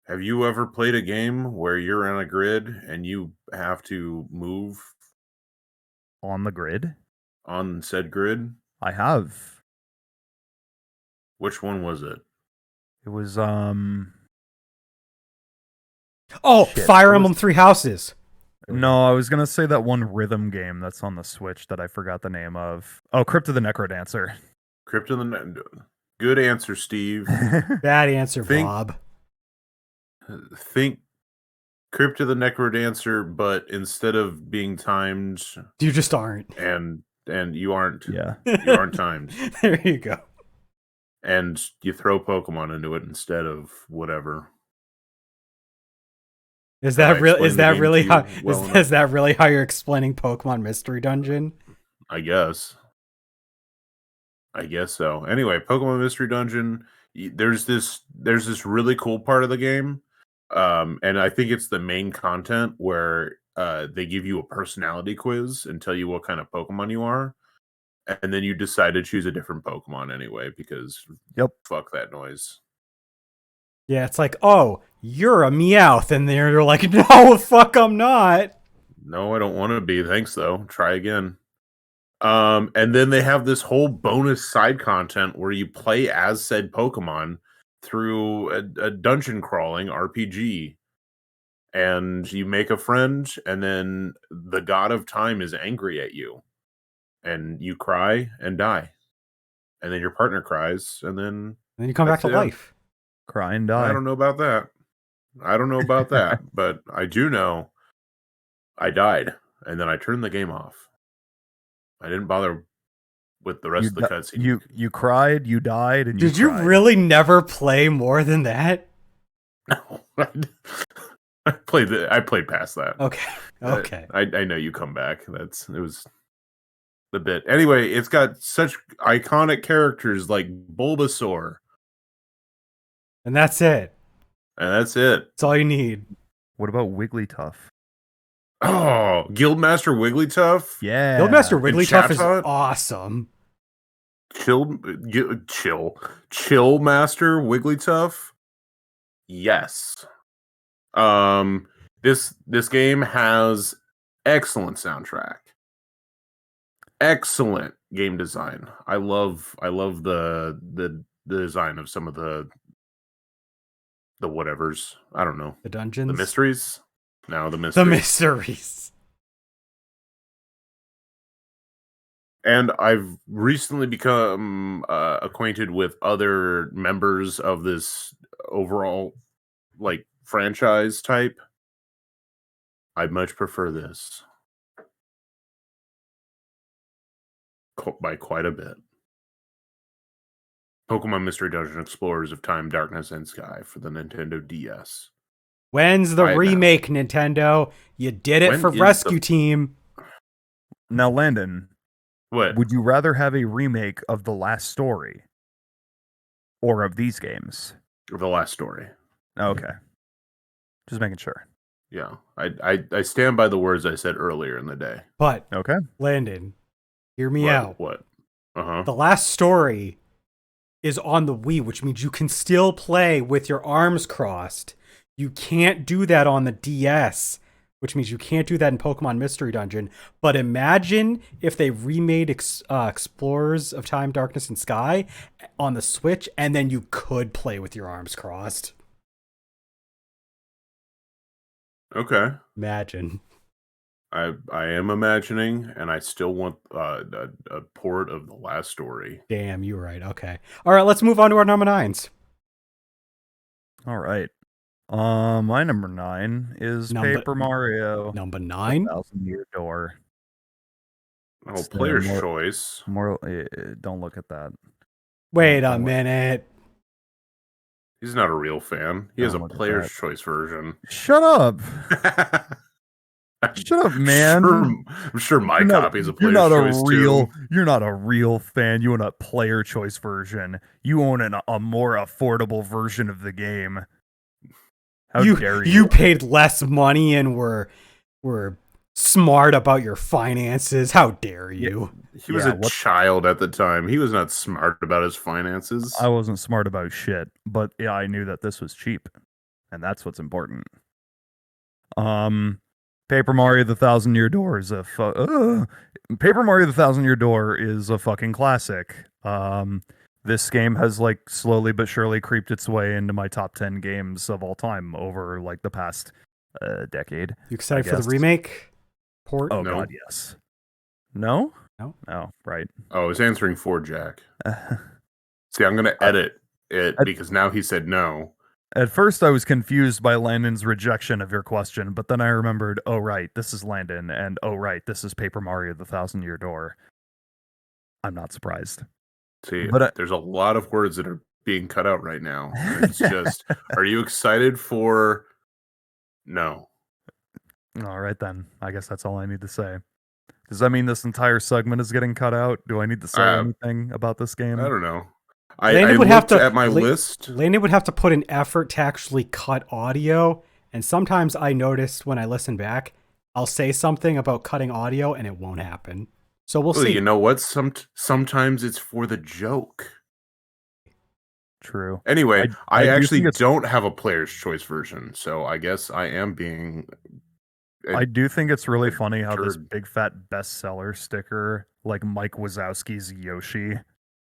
Speaker 3: Have you ever played a game where you're on a grid and you have to move
Speaker 2: On the grid?
Speaker 3: on said grid?
Speaker 2: I have.
Speaker 3: Which one was it?
Speaker 2: It was
Speaker 1: Oh,
Speaker 2: Shit,
Speaker 1: Fire
Speaker 2: it
Speaker 1: Emblem
Speaker 2: was-
Speaker 1: Three Houses.
Speaker 2: No, I was gonna say that one rhythm game that's on the Switch that I forgot the name of. Oh, Crypt of the Necrodancer.
Speaker 3: Crypt of the Good answer, Steve.
Speaker 1: Bad answer,
Speaker 3: Think-
Speaker 1: Bob.
Speaker 3: Think Crypt of the Necrodancer, but instead of being timed
Speaker 1: You just aren't.
Speaker 3: and you aren't
Speaker 2: Yeah.
Speaker 3: you aren't timed.
Speaker 1: There you go.
Speaker 3: And you throw Pokemon into it instead of whatever.
Speaker 1: Is
Speaker 3: Have I
Speaker 1: that real?
Speaker 3: explained
Speaker 1: Is
Speaker 3: the
Speaker 1: that
Speaker 3: game
Speaker 1: really
Speaker 3: to
Speaker 1: how?
Speaker 3: you well
Speaker 1: Is
Speaker 3: enough?
Speaker 1: that really how you're explaining Pokemon Mystery Dungeon?
Speaker 3: I guess so. Anyway, Pokemon Mystery Dungeon. There's this really cool part of the game, and I think it's the main content where they give you a personality quiz and tell you what kind of Pokemon you are, and then you decide to choose a different Pokemon anyway because
Speaker 2: Yep.
Speaker 3: fuck that noise.
Speaker 1: Yeah, it's like, oh, you're a Meowth, and they're like, no, fuck, I'm not.
Speaker 3: No, I don't want to be. Thanks though. Try again. And then they have this whole bonus side content where you play as said Pokemon through a dungeon crawling RPG. And you make a friend, and then the god of time is angry at you. And you cry and die. And then your partner cries, and then
Speaker 1: And then you come back to
Speaker 3: That's it.
Speaker 1: life.
Speaker 2: Cry and die.
Speaker 3: I don't know about that. But I do know I died, and then I turned the game off. I didn't bother with the rest of the cutscene.
Speaker 2: You cried, you died, and
Speaker 1: Did you
Speaker 2: cried.
Speaker 1: really never play more than that?
Speaker 3: No, I played past that.
Speaker 1: Okay. Okay.
Speaker 3: I know you come back. It was the bit. Anyway, it's got such iconic characters like Bulbasaur,
Speaker 1: And that's it.
Speaker 3: and that's it.
Speaker 1: That's all you need.
Speaker 2: What about Wigglytuff?
Speaker 3: Oh, Guildmaster Wigglytuff.
Speaker 2: Yeah.
Speaker 1: Guildmaster Wigglytuff is
Speaker 3: Chatot?
Speaker 1: awesome.
Speaker 3: Chill Master Wigglytuff. Yes. This game has excellent soundtrack. Excellent game design. I love the design of some of the whatevers. I don't know.
Speaker 1: The dungeons.
Speaker 3: The mysteries? No, the mysteries.
Speaker 1: The mysteries.
Speaker 3: And I've recently become acquainted with other members of this overall like franchise type. I much prefer this by quite a bit. Pokemon Mystery Dungeon Explorers of Time, Darkness, and Sky for the Nintendo DS.
Speaker 1: When's the
Speaker 3: Buy it now.
Speaker 1: remake, Nintendo? You did it
Speaker 3: When
Speaker 1: for
Speaker 3: is
Speaker 1: Rescue
Speaker 3: the-
Speaker 1: Team.
Speaker 2: Now, Landon,
Speaker 3: What?
Speaker 2: would you rather have a remake of The Last Story or of these games?
Speaker 3: The last story.
Speaker 2: Okay. Just making sure.
Speaker 3: Yeah. I stand by the words I said earlier in the day.
Speaker 1: But,
Speaker 2: Okay.
Speaker 1: Landon, hear me out.
Speaker 3: What? Uh-huh.
Speaker 1: The last story is on the Wii, which means you can still play with your arms crossed. You can't do that on the DS, which means you can't do that in Pokemon Mystery Dungeon. But imagine if they remade Explorers of Time, Darkness, and Sky on the Switch, and then you could play with your arms crossed.
Speaker 3: Okay.
Speaker 1: Imagine.
Speaker 3: I am imagining, and I still want a port of the last story.
Speaker 1: Damn, you're right. Okay. All right, let's move on to our number 9s.
Speaker 2: All right. My number 9 is Paper Mario.
Speaker 1: Number 9?
Speaker 2: 1,000-Year Door.
Speaker 3: Oh,
Speaker 2: It's the
Speaker 3: player's
Speaker 2: more-
Speaker 3: choice.
Speaker 2: Don't look at that.
Speaker 1: Wait a minute.
Speaker 3: He's not a real fan. He has a
Speaker 2: Don't look at
Speaker 3: player's
Speaker 2: that.
Speaker 3: choice version.
Speaker 2: Shut up. Shut up, man.
Speaker 3: I'm sure my copy is a player's choice too.
Speaker 2: You're not a real fan. You own a player choice version. You own a more affordable version of the game. How dare you?
Speaker 1: You paid less money and were smart about your finances. How dare you?
Speaker 3: He was a child at the time. He was not smart about his finances.
Speaker 2: I wasn't smart about shit, but yeah, I knew that this was cheap, and that's what's important. Paper Mario: The 1,000-Year Door is Paper Mario: The 1,000-Year Door is a fucking classic. This game has like slowly but surely creeped its way into my top 10 games of all time over like the past decade.
Speaker 1: You excited for the remake port?
Speaker 2: Oh
Speaker 3: No.
Speaker 2: god, yes. No?
Speaker 1: No.
Speaker 2: Oh, right.
Speaker 3: Oh, I was answering for Jack. See, I'm going to edit it because now he said no.
Speaker 2: At first, I was confused by Landon's rejection of your question, but then I remembered, oh, right, this is Landon, and oh, right, this is Paper Mario: The 1,000-Year Door. I'm not surprised.
Speaker 3: See,
Speaker 2: But
Speaker 3: there's a lot of words that are being cut out right now. It's just, are you excited for... No.
Speaker 2: All right, then. I guess that's all I need to say. Does that mean this entire segment is getting cut out? Do I need to say anything about this game?
Speaker 3: I don't know. I
Speaker 1: Landon would
Speaker 3: looked
Speaker 1: have to
Speaker 3: at my list.
Speaker 1: Landon would have to put an effort to actually cut audio, and sometimes I noticed when I listen back, I'll say something about cutting audio and it won't happen. So we'll see.
Speaker 3: You know what? Sometimes it's for the joke.
Speaker 2: True.
Speaker 3: Anyway, I
Speaker 2: do
Speaker 3: actually
Speaker 2: think
Speaker 3: don't have a player's choice version, so I guess I am being...
Speaker 2: I do think it's really funny how this
Speaker 3: turd.
Speaker 2: big fat bestseller sticker, like Mike Wazowski's Yoshi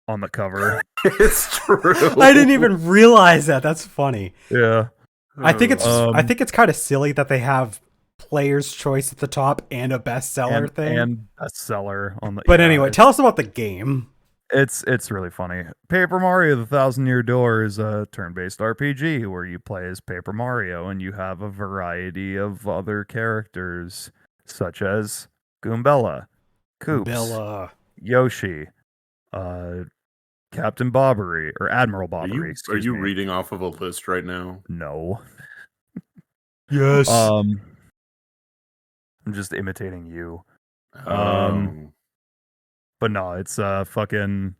Speaker 2: on the cover.
Speaker 3: It's true.
Speaker 1: I didn't even realize that. That's funny.
Speaker 2: Yeah.
Speaker 1: I think it's kind of silly that they have player's choice at the top and a bestseller thing.
Speaker 2: And bestseller on the
Speaker 1: But anyway, tell us about the game.
Speaker 2: It's really funny. Paper Mario: The 1,000-Year Door is a turn-based RPG where you play as Paper Mario and you have a variety of other characters such as Goombella, Koops,
Speaker 1: Bella.
Speaker 2: Yoshi, Captain Bobbery or Admiral
Speaker 3: Are
Speaker 2: Bobbery.
Speaker 3: you,
Speaker 2: excuse me.
Speaker 3: reading off of a list right now?
Speaker 2: No.
Speaker 1: Yes.
Speaker 2: I'm just imitating you. But no, it's a fucking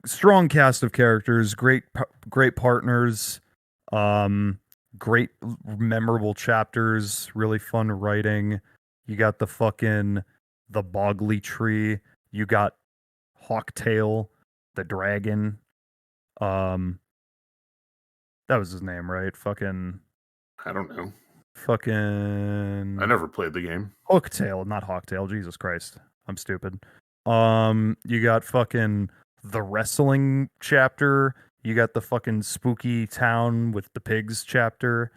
Speaker 2: strong cast of characters, great partners, great memorable chapters, really fun writing. You got the Bogley tree, you got Hawktail, the dragon. That was his name, right?
Speaker 3: I don't know.
Speaker 2: Fucking
Speaker 3: I never played the game.
Speaker 2: Hooktail, not Hawktail. Jesus Christ. I'm stupid. You got fucking the wrestling chapter. You got the fucking spooky town with the pigs chapter.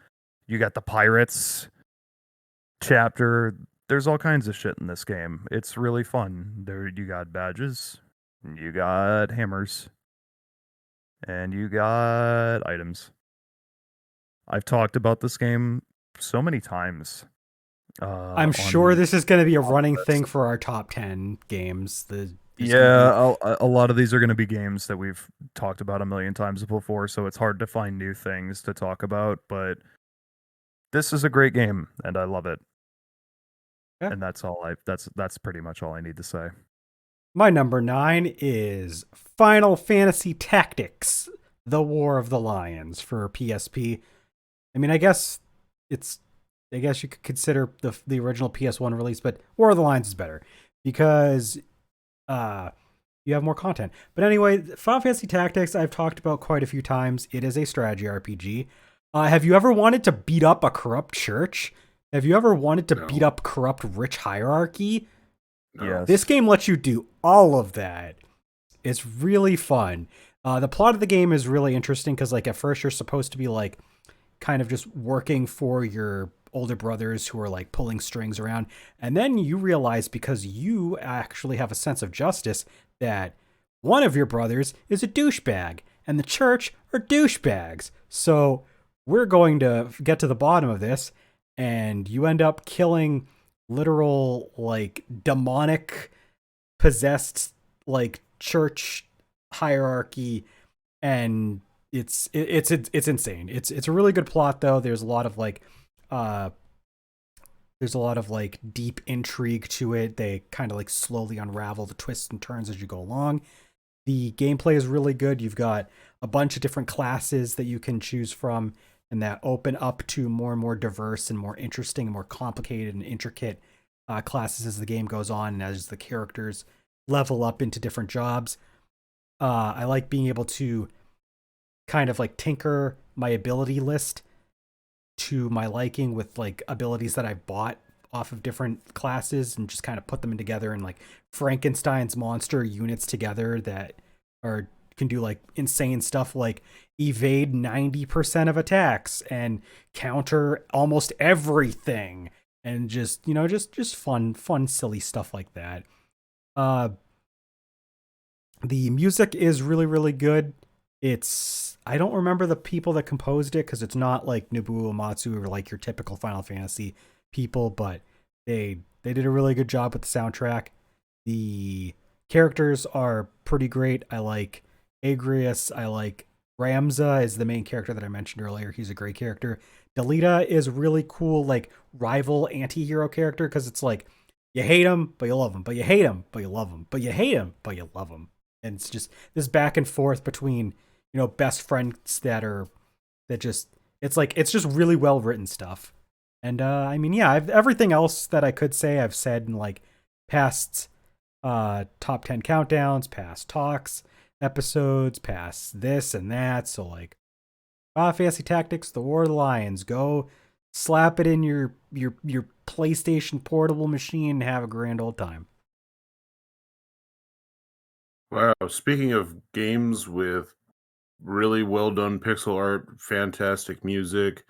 Speaker 2: You got the pirates chapter. there's all kinds of shit in this game. It's really fun. There you got badges, you got hammers, and you got items. I've talked about this game so many times.
Speaker 1: I'm
Speaker 2: on
Speaker 1: sure
Speaker 2: the
Speaker 1: this is going to be a running
Speaker 2: list.
Speaker 1: thing for our top 10 games.
Speaker 2: Yeah, a lot of these are going to be games that we've talked about a million times before, so it's hard to find new things to talk about, but this is a great game and I love it.
Speaker 1: Yeah.
Speaker 2: And that's pretty much all I need to say.
Speaker 1: My number 9 is Final Fantasy Tactics: The War of the Lions for PSP. I mean, I guess you could consider the original PS1 release, but War of the Lions is better because you have more content. But anyway, Final Fantasy Tactics I've talked about quite a few times. It is a strategy RPG. Have you ever wanted to beat up a corrupt church? Have you ever wanted to beat up corrupt rich hierarchy?
Speaker 3: No.
Speaker 2: Yes.
Speaker 1: This game lets you do all of that. It's really fun. The plot of the game is really interesting because, like, at first you're supposed to be like kind of just working for your older brothers who are like pulling strings around, and then you realize, because you actually have a sense of justice, that one of your brothers is a douchebag and the church are douchebags. So we're going to get to the bottom of this, and you end up killing literal, like, demonic possessed, like, church hierarchy, and it's insane. It's a really good plot, though. There's a lot of deep intrigue to it. They kind of like slowly unravel the twists and turns as you go along. The gameplay is really good. You've got a bunch of different classes that you can choose from, and that open up to more and more diverse and more interesting and more complicated and intricate classes as the game goes on and as the characters level up into different jobs. I like being able to kind of like tinker my ability list to my liking with like abilities that I bought off of different classes and just kind of put them together and like Frankenstein's monster units together that can do like insane stuff like evade 90% of attacks and counter almost everything, and just fun silly stuff like that. The music is really, really good. I don't remember the people that composed it because it's not like Nobuo Uematsu or like your typical Final Fantasy people, but they did a really good job with the soundtrack. The characters are pretty great. I like Agrius. I like Ramza is the main character that I mentioned earlier. He's a great character. Delita is really cool, like rival anti-hero character, because it's like you hate him, but you love him, but you hate him, but you love him, but you hate him, but you love him. And it's just this back and forth between, best friends it's just really well written stuff. And I mean, yeah, everything else that I could say I've said in like past top 10 countdowns, past talks, episodes, past this and that. So like Fantasy Tactics: The War of the Lions, go slap it in your PlayStation portable machine and have a grand old time.
Speaker 3: Wow, speaking of games with really well done pixel art, fantastic music,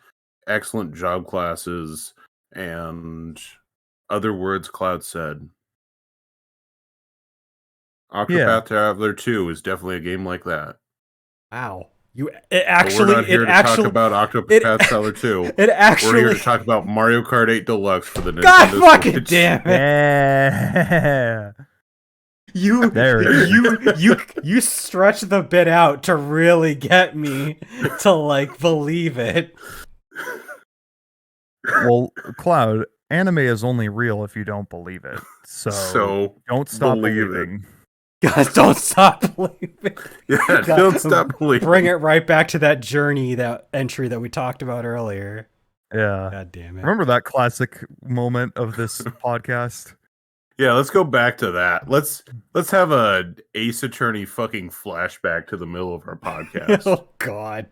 Speaker 3: excellent job classes, and other words Cloud said, Octopath Traveler 2 is definitely a game like that.
Speaker 1: Wow.
Speaker 3: We're not here to talk about Octopath Traveler 2. We're here to talk about Mario Kart 8 Deluxe for the Nintendo
Speaker 1: God fucking
Speaker 3: Switch.
Speaker 1: damn it.
Speaker 2: Yeah.
Speaker 1: You stretch the bit out to really get me to like believe it.
Speaker 2: Well, Cloud, anime is only real if you don't believe it. So don't stop believing.
Speaker 1: Guys, don't stop believing.
Speaker 3: Yeah, don't stop believing.
Speaker 1: Bring it right back to that journey, that entry that we talked about earlier.
Speaker 2: Yeah.
Speaker 1: God damn it.
Speaker 2: Remember that classic moment of this podcast?
Speaker 3: Yeah, let's go back to that. Let's have a Ace Attorney fucking flashback to the middle of our podcast.
Speaker 1: Oh God.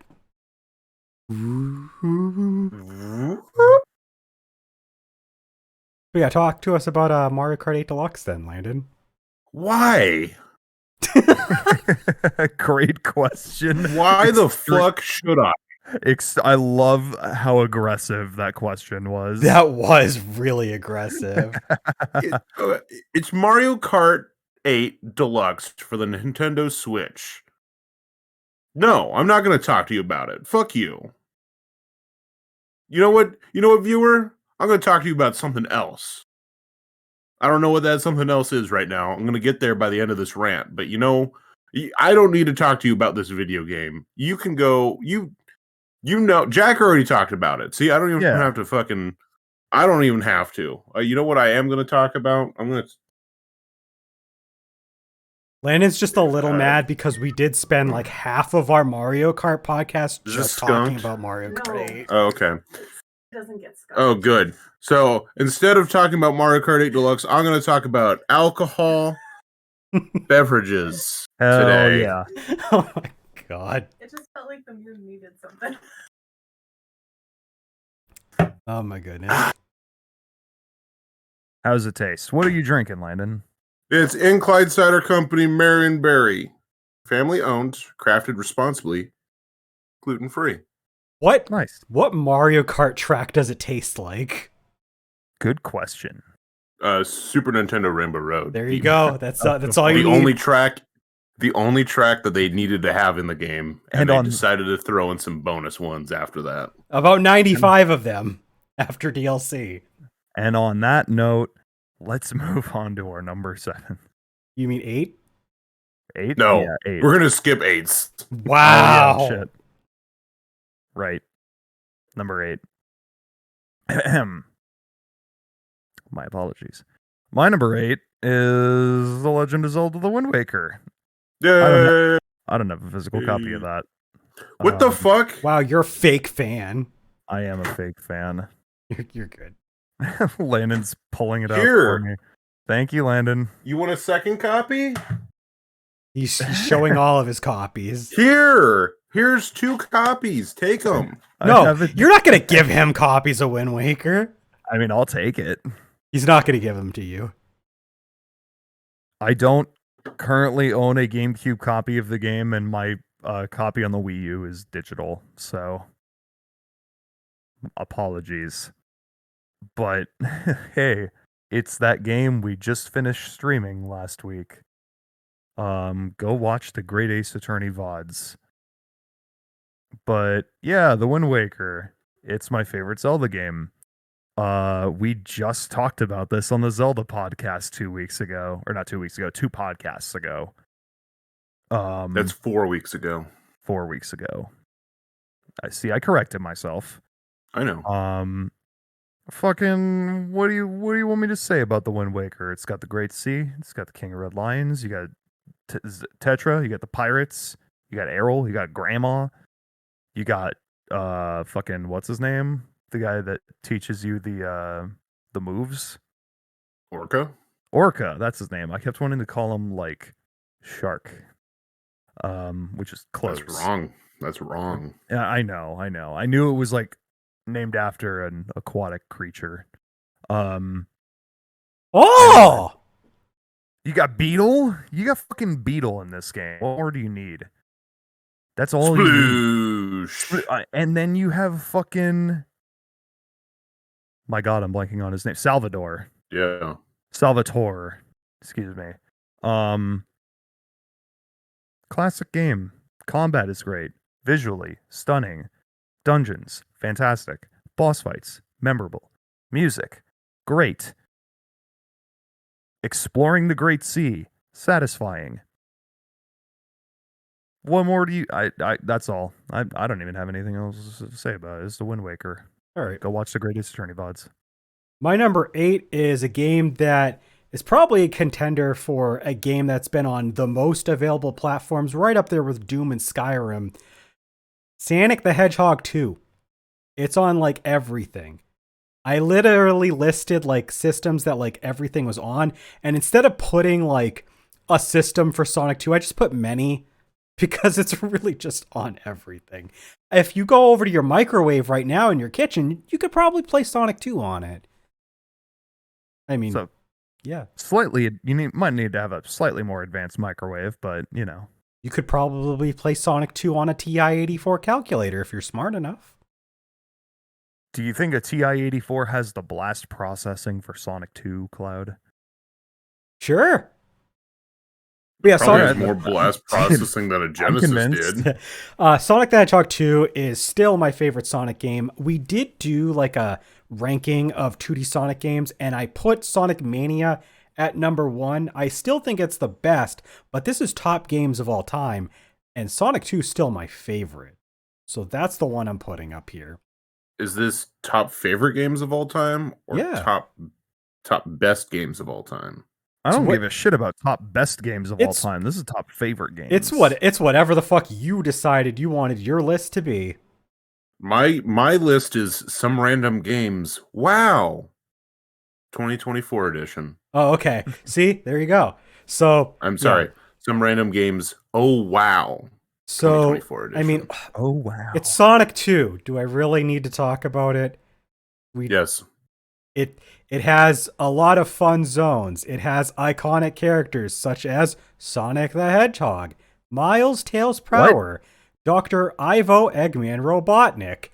Speaker 1: But yeah, talk to us about Mario Kart 8 Deluxe then, Landon.
Speaker 3: Why?
Speaker 2: Great question.
Speaker 3: Why the fuck should I?
Speaker 2: I love how aggressive that question was.
Speaker 1: That was really aggressive.
Speaker 3: It's Mario Kart 8 Deluxe for the Nintendo Switch. No, I'm not going to talk to you about it. Fuck you. You know what? Viewer? I'm going to talk to you about something else. I don't know what that something else is right now. I'm going to get there by the end of this rant. But I don't need to talk to you about this video game. You can go. Jack already talked about it. See, I don't even have to fucking. I don't even have to. You know what I am going to talk about? I'm going to.
Speaker 1: Landon's just a little mad because we did spend like half of our Mario Kart podcast just talking about Mario Kart 8.
Speaker 3: Oh, okay.
Speaker 4: It doesn't get skunked.
Speaker 3: Oh, good. So instead of talking about Mario Kart 8 Deluxe, I'm going to talk about alcohol beverages today.
Speaker 2: Yeah.
Speaker 1: Oh my god.
Speaker 4: It just felt like the mood needed something.
Speaker 1: Oh my goodness.
Speaker 2: How's it taste? What are you drinking, Landon?
Speaker 3: It's in Clyde Cider Company, Marion Berry. Family owned, crafted responsibly, gluten free.
Speaker 1: What?
Speaker 2: Nice.
Speaker 1: What Mario Kart track does it taste like?
Speaker 2: Good question.
Speaker 3: Super Nintendo Rainbow Road.
Speaker 1: There you go. That's all you
Speaker 3: The
Speaker 1: need.
Speaker 3: only track that they needed to have in the game, and they decided to throw in some bonus ones after that.
Speaker 1: About 95 of them after DLC.
Speaker 2: And on that note, let's move on to our number 7.
Speaker 1: You mean 8?
Speaker 2: 8?
Speaker 3: No,
Speaker 2: yeah, 8.
Speaker 3: We're gonna skip 8s.
Speaker 1: Wow.
Speaker 2: Oh, yeah, shit. Right. Number 8. My apologies. My number 8 is The Legend of Zelda: The Wind Waker.
Speaker 3: Yay!
Speaker 2: I don't have a physical copy of that.
Speaker 3: What the fuck?
Speaker 1: Wow, you're a fake fan.
Speaker 2: I am a fake fan.
Speaker 1: You're good.
Speaker 2: Landon's pulling it out
Speaker 3: Here.
Speaker 2: for me. Thank you, Landon.
Speaker 3: You want a second copy?
Speaker 1: He's showing all of his copies.
Speaker 3: Here's 2 copies. Take them.
Speaker 1: No, you're not going to give him copies of Wind Waker.
Speaker 2: I mean, I'll take it.
Speaker 1: He's not going to give them to you.
Speaker 2: I don't currently own a GameCube copy of the game, and my copy on the Wii U is digital, so apologies. But hey, it's that game we just finished streaming last week. Go watch the Great Ace Attorney VODs. But yeah, The Wind Waker. It's my favorite Zelda game. We just talked about this on the Zelda podcast 2 weeks ago. Or not 2 weeks ago, 2 podcasts ago.
Speaker 3: That's 4 weeks ago.
Speaker 2: 4 weeks ago. I corrected myself.
Speaker 3: I know.
Speaker 2: Fucking what do you want me to say about the Wind Waker? It's got the Great Sea, it's got the King of Red Lions, you got Tetra, you got the pirates, you got Errol, you got Grandma, you got fucking what's his name? The guy that teaches you the moves. Orca, that's his name. I kept wanting to call him like Shark. Which is close.
Speaker 3: That's wrong.
Speaker 2: Yeah, I know. I knew it was like named after an aquatic creature.
Speaker 1: Oh!
Speaker 2: You got Beetle? You got fucking Beetle in this game. What more do you need? That's all you need. And then you have fucking... My god, I'm blanking on his name. Salvador.
Speaker 3: Yeah.
Speaker 2: Salvatore. Excuse me. Classic game. Combat is great. Visually, stunning. Dungeons, fantastic. Boss fights, memorable. Music, great. Exploring the Great Sea, satisfying. What more do you... that's all. I don't even have anything else to say about it. It's the Wind Waker.
Speaker 1: All right.
Speaker 2: Go watch the Greatest Attorney VODs.
Speaker 1: My number 8 is a game that is probably a contender for a game that's been on the most available platforms, right up there with Doom and Skyrim. Sonic the Hedgehog 2. It's on like everything. I literally listed like systems that like everything was on, and instead of putting like a system for Sonic 2, I just put many because it's really just on everything. If you go over to your microwave right now in your kitchen, you could probably play Sonic 2 on it. I mean,
Speaker 2: so,
Speaker 1: yeah.
Speaker 2: Slightly, might need to have a slightly more advanced microwave, but you know.
Speaker 1: You could probably play Sonic 2 on a TI-84 calculator if you're smart enough.
Speaker 2: Do you think a TI-84 has the blast processing for Sonic 2, Cloud?
Speaker 1: Sure. Yeah,
Speaker 3: Probably
Speaker 1: Sonic,
Speaker 3: has more blast processing than a Genesis
Speaker 2: convinced.
Speaker 3: did.
Speaker 1: Sonic the Hedgehog 2 is still my favorite Sonic game. We did do like a ranking of 2D Sonic games, and I put Sonic Mania at number 1. I still think it's the best, but this is top games of all time, and Sonic 2 is still my favorite. So that's the one I'm putting up here.
Speaker 3: Is this top favorite games of all time or
Speaker 1: Yeah.
Speaker 3: top best games of all time?
Speaker 2: I don't
Speaker 1: what-
Speaker 2: give a shit about top best games of all
Speaker 1: It's-
Speaker 2: time. This is top favorite games.
Speaker 1: It's whatever the fuck you decided you wanted your list to be.
Speaker 3: My list is some random games. Wow. 2024 edition.
Speaker 1: Oh, okay. See, there you go. So
Speaker 3: I'm sorry. Some random games. Oh wow.
Speaker 1: So
Speaker 3: 2024 edition.
Speaker 1: I mean,
Speaker 2: Oh wow.
Speaker 1: it's Sonic 2. Do I really need to talk about it?
Speaker 3: yes.
Speaker 1: It has a lot of fun zones. It has iconic characters such as Sonic the Hedgehog, Miles Tails Prower, Dr. Ivo Eggman Robotnik.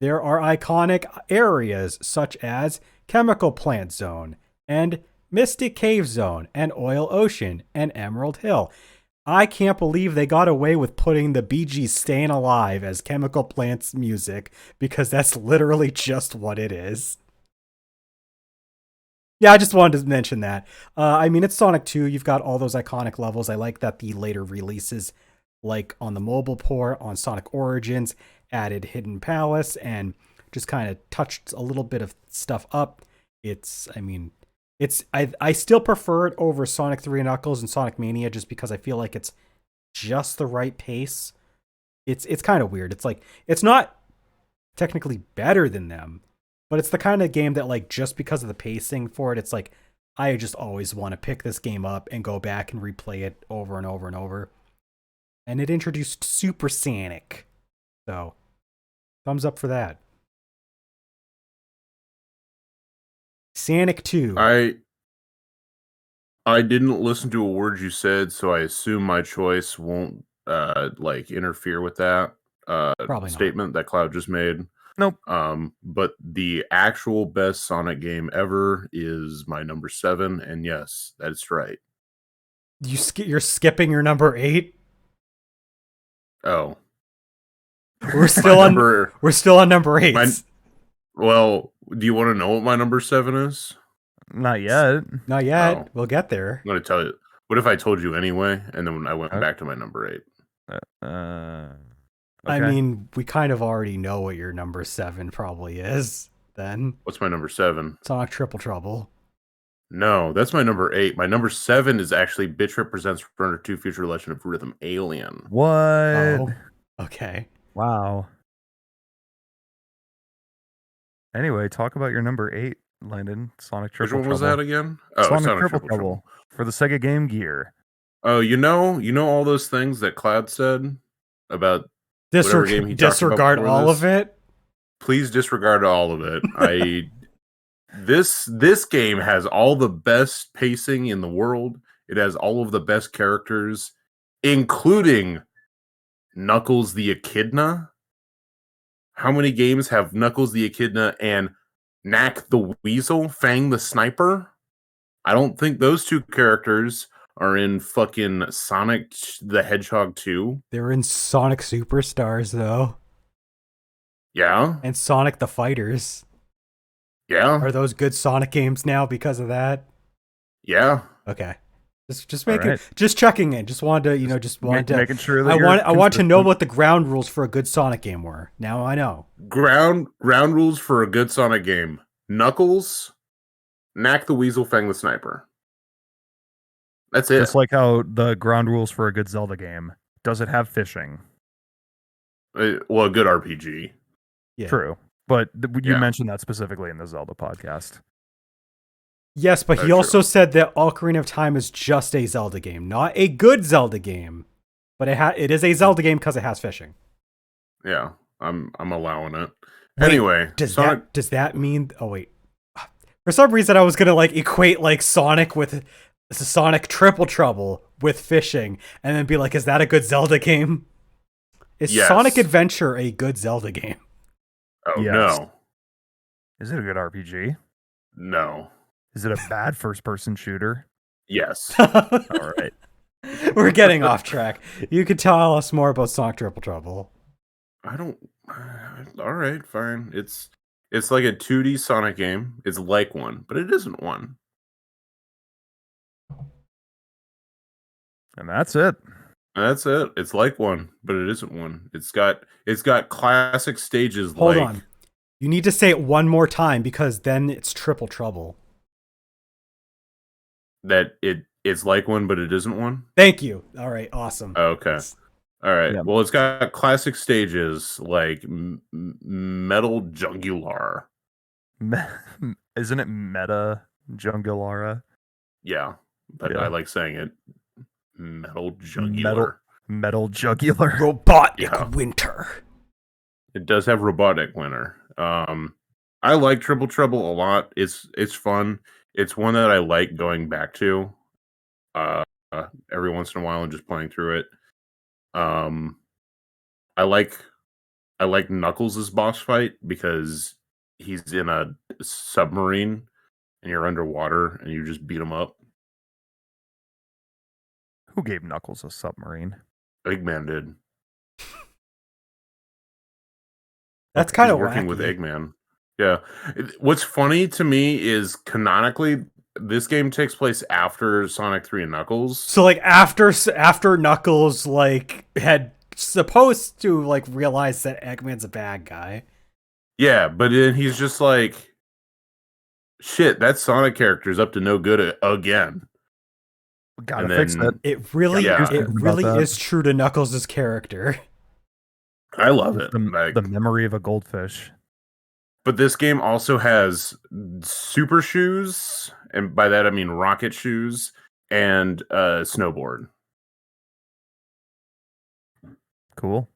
Speaker 1: There are iconic areas such as Chemical Plant Zone and Mystic Cave Zone and Oil Ocean and Emerald Hill. I can't believe they got away with putting the Bee Gees' Stayin' Alive as Chemical Plant's music, because that's literally just what it is. Yeah, I just wanted to mention that. I mean, it's Sonic 2. You've got all those iconic levels. I like that the later releases, like on the mobile port, on Sonic Origins, added Hidden Palace and just kind of touched a little bit of stuff up. I still prefer it over Sonic 3 and Knuckles and Sonic Mania just because I feel like it's just the right pace. It's kind of weird. It's like, it's not technically better than them, but it's the kind of game that, like, just because of the pacing for it, it's like, I just always want to pick this game up and go back and replay it over and over and over. And it introduced Super Sonic. So, thumbs up for that. Sonic 2.
Speaker 3: I didn't listen to a word you said, so I assume my choice won't interfere with that
Speaker 1: Probably not.
Speaker 3: statement that Cloud just made.
Speaker 2: Nope.
Speaker 3: But the actual best Sonic game ever is my number 7, and yes, that's right.
Speaker 1: You're skipping your number 8?
Speaker 3: Oh,
Speaker 1: We're still on number 8.
Speaker 3: Well, do you want to know what my number 7 is?
Speaker 2: Not yet.
Speaker 1: Not yet.
Speaker 3: Oh.
Speaker 1: We'll get there.
Speaker 3: I'm going to tell you. What if I told you anyway, and then when I went
Speaker 2: Okay.
Speaker 3: back to my number 8?
Speaker 1: I
Speaker 2: Okay.
Speaker 1: mean, we kind of already know what your number 7 probably is, then.
Speaker 3: What's my number 7?
Speaker 1: Sonic Triple Trouble.
Speaker 3: No, that's my number 8. My number 7 is actually Bitch Represents Runner 2 Future Legend of Rhythm Alien.
Speaker 2: What?
Speaker 1: Oh, okay.
Speaker 2: Wow. Anyway, talk about your number 8, Landon. Sonic
Speaker 3: Which
Speaker 2: Triple
Speaker 3: one was
Speaker 2: Trouble.
Speaker 3: that again?
Speaker 2: Sonic Triple Trouble for the Sega Game Gear.
Speaker 3: Oh, you know all those things that Cloud said about whatever game he talked about
Speaker 1: Disregard
Speaker 3: before
Speaker 1: all
Speaker 3: this?
Speaker 1: of it.
Speaker 3: Please disregard all of it. This game has all the best pacing in the world. It has all of the best characters, including Knuckles the Echidna. How many games have Knuckles the Echidna and Knack the Weasel, Fang the Sniper? I don't think those two characters are in fucking Sonic the Hedgehog 2.
Speaker 1: They're in Sonic Superstars, though.
Speaker 3: Yeah,
Speaker 1: And Sonic the Fighters.
Speaker 3: yeah,
Speaker 1: Are those good Sonic games now because of that?
Speaker 3: yeah.
Speaker 1: Okay. Just
Speaker 2: All
Speaker 1: making,
Speaker 2: right.
Speaker 1: just checking in. Just wanted to.
Speaker 2: Making sure that
Speaker 1: I want to know
Speaker 2: consistent.
Speaker 1: what the ground rules for a good Sonic game were. Now I know.
Speaker 3: Ground rules for a good Sonic game: Knuckles, Knack the Weasel, Fang the Sniper. That's it.
Speaker 2: Just like how the ground rules for a good Zelda game. Does it have fishing?
Speaker 3: Well, a good RPG.
Speaker 1: Yeah.
Speaker 2: True. But you
Speaker 3: Yeah.
Speaker 2: mentioned that specifically in the Zelda podcast.
Speaker 1: Yes, but he
Speaker 3: Very
Speaker 1: also
Speaker 3: true.
Speaker 1: said that Ocarina of Time is just a Zelda game, not a good Zelda game. But it is a Zelda game because it has fishing.
Speaker 3: Yeah, I'm allowing it.
Speaker 1: Wait,
Speaker 3: Anyway,
Speaker 1: Does
Speaker 3: Sonic.
Speaker 1: that mean? Oh wait. For some reason, I was gonna equate Sonic with This is Sonic Triple Trouble with fishing, and then be like, is that a good Zelda game? Is
Speaker 3: Yes.
Speaker 1: Sonic Adventure a good Zelda game?
Speaker 3: Oh
Speaker 2: Yes.
Speaker 3: no,
Speaker 2: Is it a good RPG?
Speaker 3: no,
Speaker 2: Is it a bad first-person shooter?
Speaker 3: yes.
Speaker 2: All right.
Speaker 1: We're getting off track. You could tell us more about Sonic Triple Trouble.
Speaker 3: I don't. All right, fine. It's like a 2D Sonic game. It's like one, but it isn't one.
Speaker 2: And that's it.
Speaker 3: That's it. It's like one, but it isn't one. It's got classic stages.
Speaker 1: Hold
Speaker 3: like
Speaker 1: on. You need to say it one more time because then it's Triple Trouble.
Speaker 3: that. It's like one, but it isn't one.
Speaker 1: Thank you. All right, awesome.
Speaker 3: Okay. All right.
Speaker 2: Yeah.
Speaker 3: Well, it's got classic stages like Metal Jungular.
Speaker 2: Isn't it Meta Jungulara?
Speaker 3: Yeah, but
Speaker 2: Yeah.
Speaker 3: I like saying it. Metal Jungular.
Speaker 2: Metal Jugular.
Speaker 1: Robotic
Speaker 3: Yeah.
Speaker 1: Winter.
Speaker 3: It does have robotic winter. I like Triple Trouble a lot. It's fun. It's one that I like going back to every once in a while and just playing through it. I like Knuckles' boss fight because he's in a submarine and you're underwater and you just beat him up.
Speaker 2: Who gave Knuckles a submarine?
Speaker 3: Eggman did.
Speaker 1: That's kind
Speaker 3: He's
Speaker 1: of
Speaker 3: working with
Speaker 1: wacky.
Speaker 3: Eggman. Yeah. What's funny to me is canonically, this game takes place after Sonic 3 and Knuckles.
Speaker 1: So like after Knuckles like had supposed to like realize that Eggman's a bad guy.
Speaker 3: Yeah, but then he's just like, shit, that Sonic character is up to no good again.
Speaker 2: Gotta
Speaker 3: And
Speaker 2: fix
Speaker 3: then-
Speaker 2: it.
Speaker 1: It really
Speaker 3: Yeah.
Speaker 1: it really
Speaker 2: About that.
Speaker 1: is true to Knuckles' character.
Speaker 3: I love it.
Speaker 2: The,
Speaker 3: Like,
Speaker 2: the memory of a goldfish.
Speaker 3: but this game also has super shoes, and by that I mean rocket shoes and snowboard.
Speaker 2: Cool.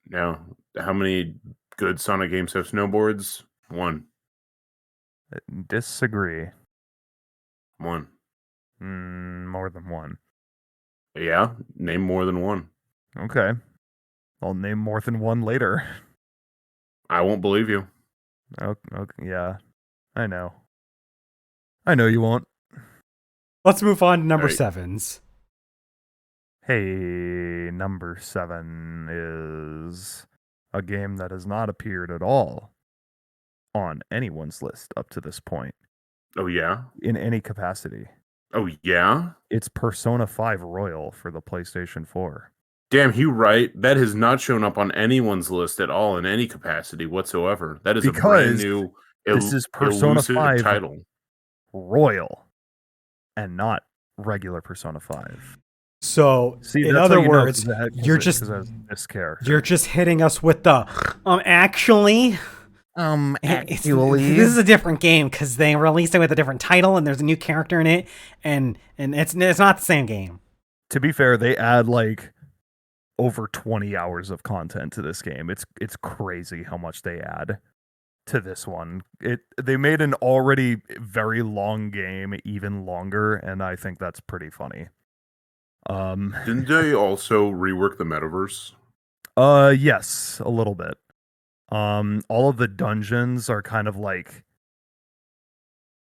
Speaker 3: Now, how many good Sonic games have snowboards? One.
Speaker 2: Disagree.
Speaker 3: One.
Speaker 2: More than one.
Speaker 3: Yeah, name more than one.
Speaker 2: Okay. I'll name more than one later.
Speaker 3: I won't believe you.
Speaker 2: Okay, yeah. I know. I know you won't.
Speaker 1: Let's move on to number
Speaker 3: Right.
Speaker 1: 7s.
Speaker 2: Hey, number 7 is a game that has not appeared at all on anyone's list up to this point
Speaker 3: Oh yeah?
Speaker 2: in any capacity.
Speaker 3: Oh yeah?
Speaker 2: It's Persona 5 Royal for the PlayStation 4.
Speaker 3: Damn, you right. That has not shown up on anyone's list at all in any capacity whatsoever. That is a brand
Speaker 2: Because
Speaker 3: new
Speaker 2: this is Persona
Speaker 3: elusive
Speaker 2: 5
Speaker 3: title.
Speaker 2: Royal and not regular Persona 5.
Speaker 1: So
Speaker 2: See,
Speaker 1: in
Speaker 2: that's
Speaker 1: other
Speaker 2: how you know,
Speaker 1: words,
Speaker 2: 'cause it- 'cause
Speaker 1: you're
Speaker 2: it-
Speaker 1: just
Speaker 2: 'cause it has this character.
Speaker 1: you're just hitting us with the actually this is a different game because they released it with a different title and there's a new character in it and it's not the same game.
Speaker 2: To be fair, they add like over 20 hours of content to this game. It's crazy how much they add to this one. They made an already very long game even longer, and I think that's pretty funny.
Speaker 3: Didn't they also rework the metaverse?
Speaker 2: Yes, a little bit. All of the dungeons are kind of like,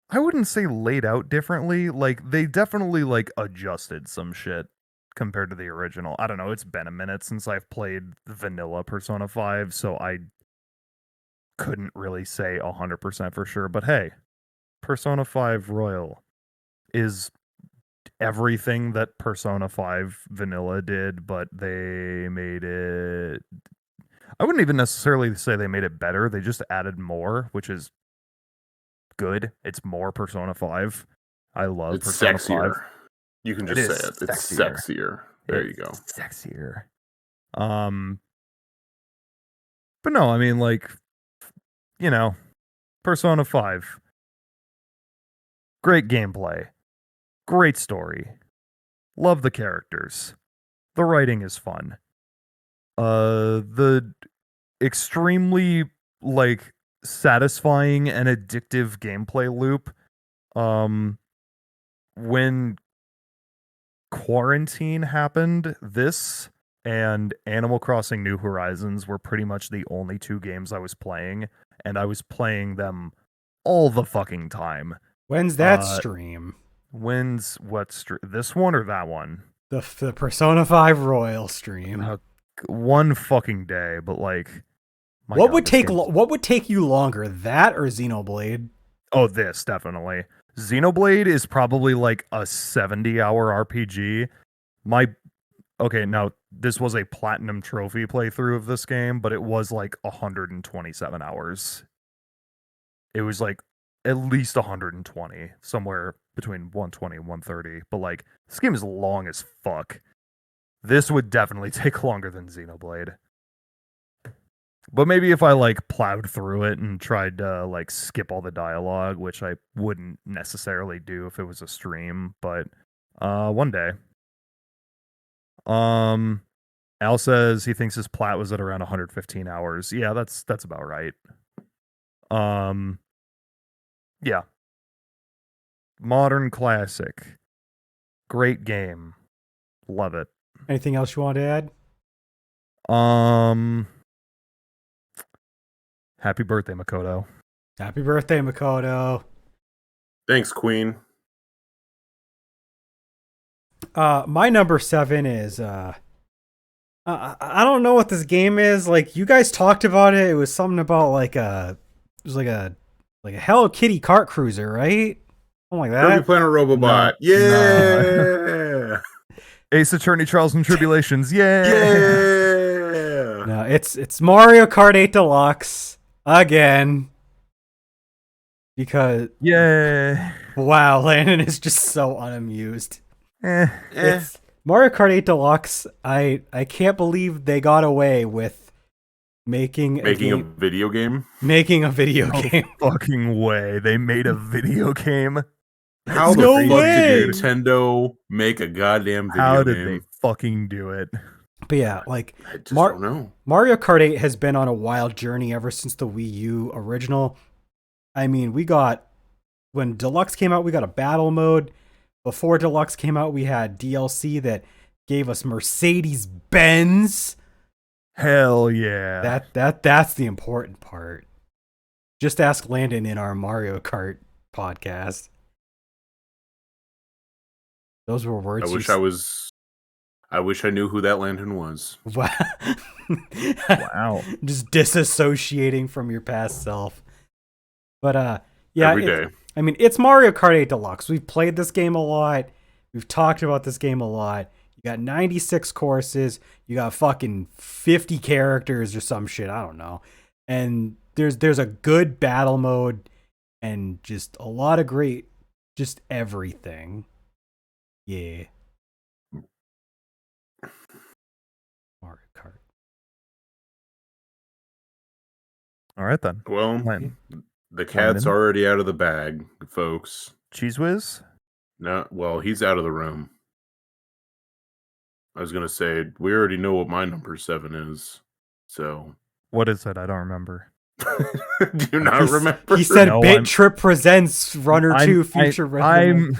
Speaker 2: I wouldn't say laid out differently. Like they definitely like adjusted some shit compared to the original. I don't know. It's been a minute since I've played vanilla Persona 5, so I couldn't really say 100% for sure. But hey, Persona 5 Royal is everything that Persona 5 vanilla did, but they made it, I wouldn't even necessarily say they made it better. They just added more, which is good. It's more Persona 5. I love
Speaker 3: It's
Speaker 2: Persona
Speaker 3: sexier.
Speaker 2: 5.
Speaker 3: You can
Speaker 2: It
Speaker 3: just
Speaker 2: is
Speaker 3: say it. It's
Speaker 2: sexier.
Speaker 3: sexier. There you go.
Speaker 2: It's sexier. But no, I mean, like, you know, Persona 5. Great gameplay. Great story. Love the characters. The writing is fun. The extremely, like, satisfying and addictive gameplay loop, when quarantine happened, this and Animal Crossing New Horizons were pretty much the only 2 games I was playing, and I was playing them all the fucking time.
Speaker 1: When's that stream?
Speaker 2: When's this one or that one?
Speaker 1: The Persona 5 Royal stream.
Speaker 2: One fucking day, but like,
Speaker 1: what would take you longer, that or Xenoblade?
Speaker 2: Oh, this definitely. Xenoblade is probably like a 70-hour RPG. Now this was a platinum trophy playthrough of this game, but it was like 127 hours. It was like at least 120, somewhere between 120 and 130. But like, this game is long as fuck. This would definitely take longer than Xenoblade. But maybe if I like plowed through it and tried to like skip all the dialogue, which I wouldn't necessarily do if it was a stream, but one day. Al says he thinks his plat was at around 115 hours. Yeah, that's about right. Yeah. Modern classic. Great game. Love it.
Speaker 1: Anything else you want to add?
Speaker 2: Happy birthday, Makoto.
Speaker 1: Happy birthday, Makoto.
Speaker 3: Thanks, Queen.
Speaker 1: My number 7 is I don't know what this game is. Like, you guys talked about it. It was something about like a Hello Kitty kart cruiser, right? Something like that.
Speaker 3: Kirby Planet Robobot. Yeah.
Speaker 2: Ace Attorney Trials and Tribulations. Yeah.
Speaker 3: Yeah.
Speaker 1: No, it's Mario Kart 8 Deluxe again. Because wow, Landon is just so unamused. It's Mario Kart 8 Deluxe. I can't believe they got away with making a
Speaker 3: video game.
Speaker 1: Making a video
Speaker 2: No
Speaker 1: game.
Speaker 2: Fucking way. They made a video game.
Speaker 3: How
Speaker 1: No
Speaker 3: the fuck
Speaker 1: way.
Speaker 3: did Nintendo make a goddamn video
Speaker 2: How
Speaker 3: game?
Speaker 2: did they fucking do it?
Speaker 1: But yeah, like
Speaker 3: I just don't know.
Speaker 1: Mario Kart 8 has been on a wild journey ever since the Wii U original. I mean, when Deluxe came out, we got a battle mode. Before Deluxe came out, we had DLC that gave us Mercedes-Benz.
Speaker 2: Hell yeah.
Speaker 1: That's the important part. Just ask Landon in our Mario Kart podcast. Those were words.
Speaker 3: I wish I knew who that Landon was.
Speaker 1: Wow.
Speaker 2: Wow.
Speaker 1: Just disassociating from your past self. But yeah,
Speaker 3: Every day.
Speaker 1: I mean, it's Mario Kart 8 Deluxe. We've played this game a lot. We've talked about this game a lot. You got 96 courses. You got fucking 50 characters or some shit. I don't know. And there's a good battle mode and just a lot of great, just everything. Yeah. Mario Kart.
Speaker 2: All right then.
Speaker 3: Well,
Speaker 2: Landon.
Speaker 3: the cat's
Speaker 2: Landon?
Speaker 3: already out of the bag, folks.
Speaker 2: Cheese Whiz?
Speaker 3: No, well, he's out of the room. I was gonna say we already know what my number 7 is. So
Speaker 2: What is it? I don't remember.
Speaker 3: do you not remember?
Speaker 1: He said
Speaker 2: No,
Speaker 1: Bit Trip presents Runner 2 Future Rhythm.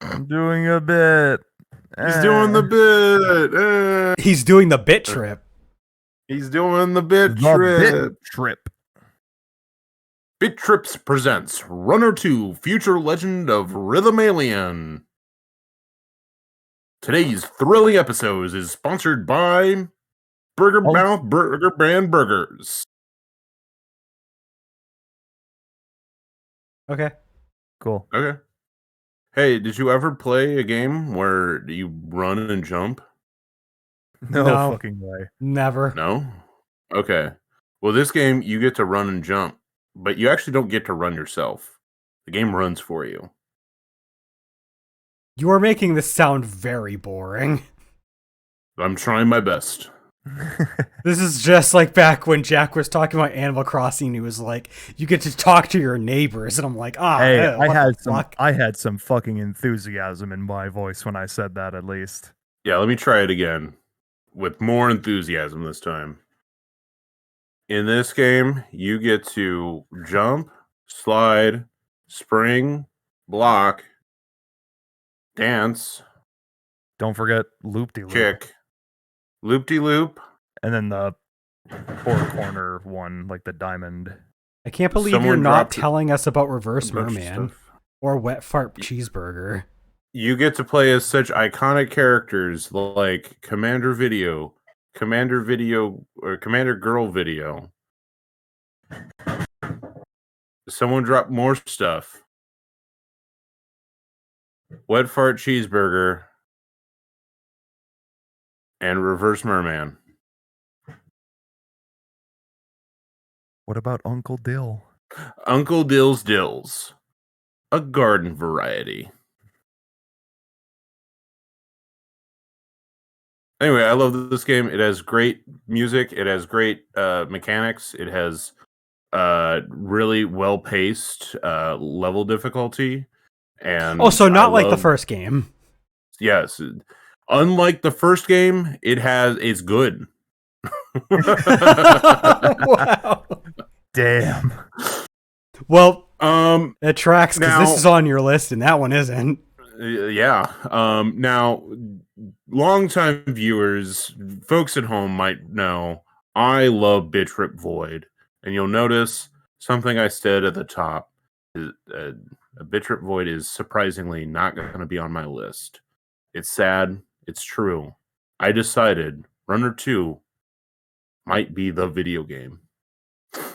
Speaker 2: I'm doing a bit.
Speaker 3: He's doing the bit.
Speaker 1: He's doing the Bit Trip.
Speaker 3: He's doing the bit
Speaker 2: The
Speaker 3: trip.
Speaker 2: Bit Trip.
Speaker 3: Bit Trips presents Runner 2 Future Legend of Rhythm Alien. Today's thrilling episode is sponsored by Burger Mouth Burger Brand Burgers.
Speaker 1: Okay.
Speaker 2: Cool.
Speaker 3: Okay. Hey, did you ever play a game where you run and jump?
Speaker 2: No
Speaker 1: No.
Speaker 2: fucking way.
Speaker 1: Never.
Speaker 3: No? Okay. Well, this game, you get to run and jump, but you actually don't get to run yourself. The game runs for you.
Speaker 1: You are making this sound very boring.
Speaker 3: I'm trying my best.
Speaker 1: This is just like back when Jack was talking about Animal Crossing. He was like, "You get to talk to your neighbors," and I'm like, "Ah,
Speaker 2: Hey,
Speaker 1: what the fuck?"
Speaker 2: I had some fucking enthusiasm in my voice when I said that, at least.
Speaker 3: Yeah, let me try it again with more enthusiasm this time. In this game, you get to jump, slide, spring, block, dance,
Speaker 2: Don't forget loop-de-loop.
Speaker 3: kick, loop-de-loop.
Speaker 2: And then the four-corner one, like the diamond.
Speaker 1: I can't believe you're
Speaker 3: Someone
Speaker 1: not
Speaker 3: dropped
Speaker 1: telling us about Reverse
Speaker 3: a bunch of
Speaker 1: Merman
Speaker 3: stuff.
Speaker 1: or Wet Fart Cheeseburger.
Speaker 3: You get to play as such iconic characters like Commander Video, or Commander Girl Video. Someone dropped more stuff. Wet Fart Cheeseburger and Reverse Merman.
Speaker 2: What about Uncle Dill?
Speaker 3: Uncle Dill's Dills. A garden variety. Anyway, I love this game. It has great music. It has great mechanics. It has really well-paced level difficulty. And
Speaker 1: Oh, so not
Speaker 3: I
Speaker 1: like the
Speaker 3: love-
Speaker 1: first game.
Speaker 3: Yes. Unlike the first game, it's good.
Speaker 1: Wow.
Speaker 2: Damn.
Speaker 1: Well,
Speaker 3: Um
Speaker 1: it tracks because
Speaker 3: Now-
Speaker 1: this is on your list and that one isn't.
Speaker 3: Yeah. Now, longtime viewers, folks at home might know I love Bitch Rip Void, and you'll notice something I said at the top. A Bitch Rip Void is surprisingly not going to be on my list. It's sad. It's true. I decided Runner 2 might be the video game. But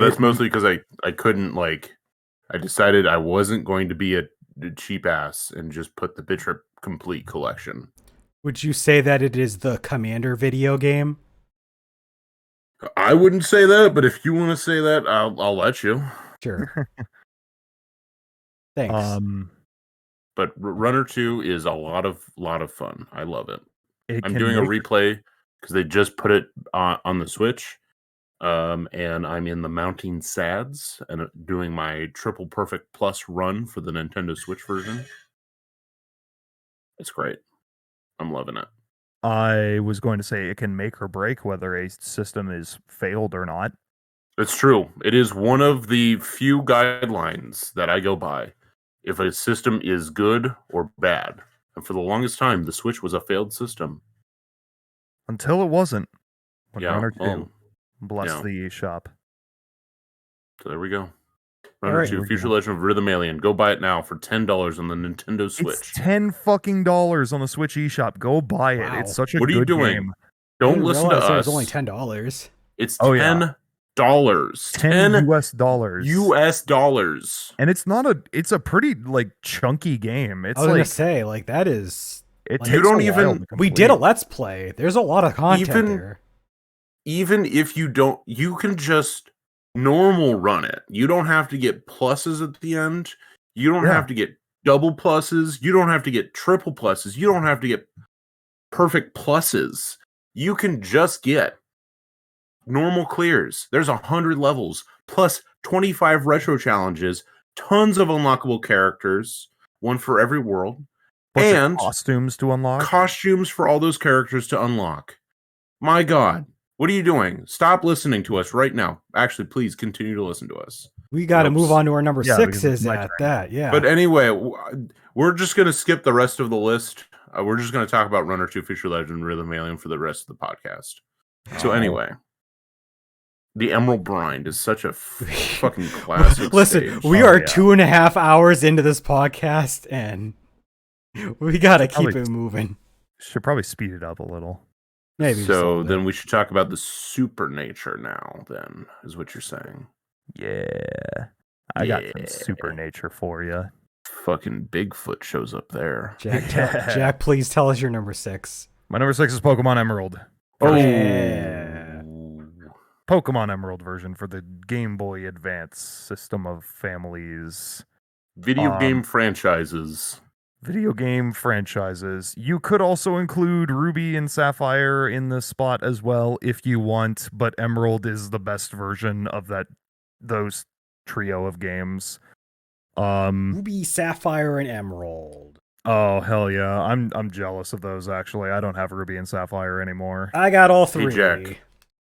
Speaker 3: that's mostly because I couldn't I decided I wasn't going to be a cheap ass and just put the Bitch Rip Complete collection.
Speaker 1: Would you say that it is the Commander video game?
Speaker 3: I wouldn't say that, but if you want to say that, I'll let you.
Speaker 1: Sure. Thanks.
Speaker 3: But Runner 2 is a lot of fun. I love it.
Speaker 2: It
Speaker 3: I'm
Speaker 2: can
Speaker 3: doing a
Speaker 2: make-
Speaker 3: replay because they just put it on the Switch. And I'm in the Mounting Sads and doing my Triple Perfect Plus run for the Nintendo Switch version. It's great. I'm loving it.
Speaker 2: I was going to say it can make or break whether a system is failed or not.
Speaker 3: It's true. It is one of the few guidelines that I go by. If a system is good or bad. And for the longest time, the Switch was a failed system.
Speaker 2: Until it wasn't. When
Speaker 3: Yeah,
Speaker 2: Runner 2.
Speaker 3: well,
Speaker 2: Bless
Speaker 3: yeah.
Speaker 2: the shop.
Speaker 3: So there we go. Runner
Speaker 1: Alright.
Speaker 3: 2,
Speaker 2: There we
Speaker 3: Future
Speaker 2: go.
Speaker 3: Legend of Rhythm Alien. Go buy it now for $10 on the Nintendo Switch.
Speaker 2: It's $10 on the Switch eShop. Go buy it.
Speaker 1: Wow.
Speaker 2: It's such a
Speaker 3: What are
Speaker 2: good
Speaker 3: you doing?
Speaker 2: game.
Speaker 1: I
Speaker 3: Don't
Speaker 1: didn't
Speaker 3: listen to
Speaker 1: realize it
Speaker 3: us.
Speaker 1: was only $10.
Speaker 3: It's
Speaker 2: Oh, yeah.
Speaker 3: $10.
Speaker 2: $10 US dollars.
Speaker 3: US dollars.
Speaker 2: And it's a pretty chunky game. It's
Speaker 1: I was gonna say, that is.
Speaker 2: it
Speaker 1: like,
Speaker 2: takes
Speaker 3: you don't
Speaker 2: a
Speaker 3: even-
Speaker 2: while to
Speaker 1: We did a
Speaker 2: complete.
Speaker 1: Let's Play. There's a lot of content there.
Speaker 3: Even if you don't, you can just normal run it. You don't have to get pluses at the end. You don't
Speaker 2: Yeah.
Speaker 3: have to get double pluses. You don't have to get triple pluses. You don't have to get perfect pluses. You can just get normal clears. There's 100 levels plus 25 retro challenges, tons of unlockable characters, one for every world,
Speaker 2: Bunch of
Speaker 3: and
Speaker 2: costumes to unlock.
Speaker 3: costumes for all those characters to unlock. My God, what are you doing? Stop listening to us right now. Actually, please continue to listen to us.
Speaker 1: We got to
Speaker 3: Oops.
Speaker 1: move on to our number
Speaker 2: Yeah, because it's
Speaker 1: 6s
Speaker 2: my
Speaker 1: at
Speaker 2: turn.
Speaker 1: that. Yeah.
Speaker 3: But anyway, we're just going to skip the rest of the list. We're just going to talk about Runner 2 Future Legend Rhythm Alien for the rest of the podcast. So
Speaker 2: Oh.
Speaker 3: anyway, the Emerald Brine is such a fucking classic.
Speaker 1: Listen,
Speaker 3: stage.
Speaker 1: we
Speaker 2: Oh,
Speaker 1: are
Speaker 2: yeah.
Speaker 1: 2.5 hours into this podcast, and we got to keep
Speaker 2: Probably-
Speaker 1: it moving.
Speaker 2: Should probably speed it up a little.
Speaker 1: Maybe. just a
Speaker 3: So
Speaker 1: little
Speaker 3: then
Speaker 1: bit.
Speaker 3: we should talk about the super nature now, then, is what you're saying.
Speaker 2: Yeah. I got some
Speaker 3: Yeah.
Speaker 2: super nature for you.
Speaker 3: Fucking Bigfoot shows up there.
Speaker 1: Jack,
Speaker 2: Yeah.
Speaker 1: Jack, please tell us your number 6.
Speaker 2: My number 6 is Pokemon Emerald.
Speaker 3: Oh.
Speaker 1: Yeah.
Speaker 2: Pokemon Emerald version for the Game Boy Advance system of families.
Speaker 3: Video game franchises.
Speaker 2: Video game franchises. You could also include Ruby and Sapphire in this spot as well if you want, but Emerald is the best version of those trio of games.
Speaker 1: Ruby, Sapphire, and Emerald.
Speaker 2: Oh hell yeah. I'm jealous of those actually. I don't have Ruby and Sapphire anymore.
Speaker 1: I got all
Speaker 3: Hey,
Speaker 1: 3.
Speaker 3: Jack.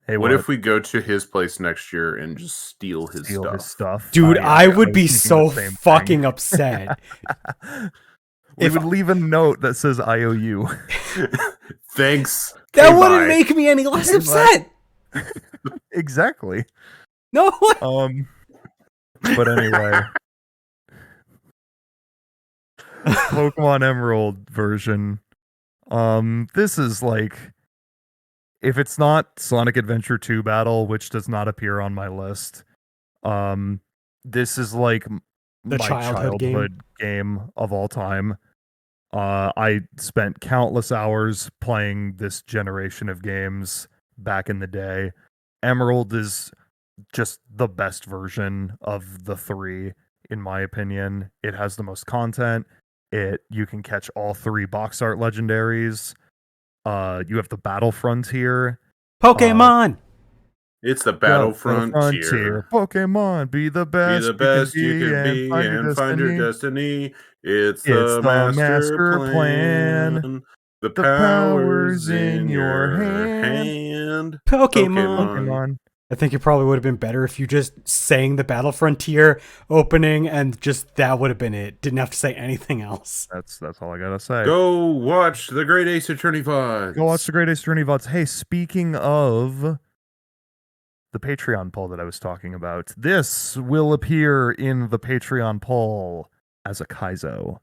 Speaker 2: Hey,
Speaker 3: What if we go to his place next year and just steal his stuff?
Speaker 1: Dude, I would be
Speaker 2: was
Speaker 1: so
Speaker 2: thinking the same
Speaker 1: fucking
Speaker 2: thing.
Speaker 1: upset.
Speaker 2: We
Speaker 1: If-
Speaker 2: would leave a note that says IOU.
Speaker 3: Thanks.
Speaker 1: That
Speaker 3: Okay,
Speaker 1: wouldn't
Speaker 3: bye.
Speaker 1: make me any less
Speaker 2: Okay,
Speaker 1: upset.
Speaker 2: Exactly.
Speaker 1: No way.
Speaker 2: But anyway, Pokemon Emerald version. This is like, if it's not Sonic Adventure 2 Battle, which does not appear on my list, this is like
Speaker 1: The
Speaker 2: my
Speaker 1: childhood
Speaker 2: game of all time. I spent countless hours playing this generation of games back in the day. Emerald is just the best version of the three, in my opinion. It has the most content. You can catch all three box art legendaries. You have the Battle Frontier.
Speaker 1: Pokemon.
Speaker 3: It's the
Speaker 2: Yeah,
Speaker 3: Battle
Speaker 2: Battle
Speaker 3: Frontier.
Speaker 2: Pokemon, be the
Speaker 3: Be
Speaker 2: best,
Speaker 3: the best you can
Speaker 2: and
Speaker 3: be
Speaker 2: find your
Speaker 3: and find your
Speaker 2: destiny.
Speaker 3: destiny. It's
Speaker 2: It's
Speaker 3: the
Speaker 2: the
Speaker 3: master
Speaker 2: master
Speaker 3: plan.
Speaker 2: plan.
Speaker 3: The
Speaker 2: The
Speaker 3: power's in your
Speaker 2: hand.
Speaker 3: hand.
Speaker 2: Pokemon.
Speaker 1: I think it probably would have been better if you just sang the Battle Frontier opening and just that would have been it. Didn't have to say anything else.
Speaker 2: That's all I gotta say.
Speaker 3: Go watch the Great Ace Attorney VODs.
Speaker 2: Go watch the Great Ace Attorney VODs. Hey, speaking of the Patreon poll that I was talking about, this will appear in the Patreon poll as a Kaizo.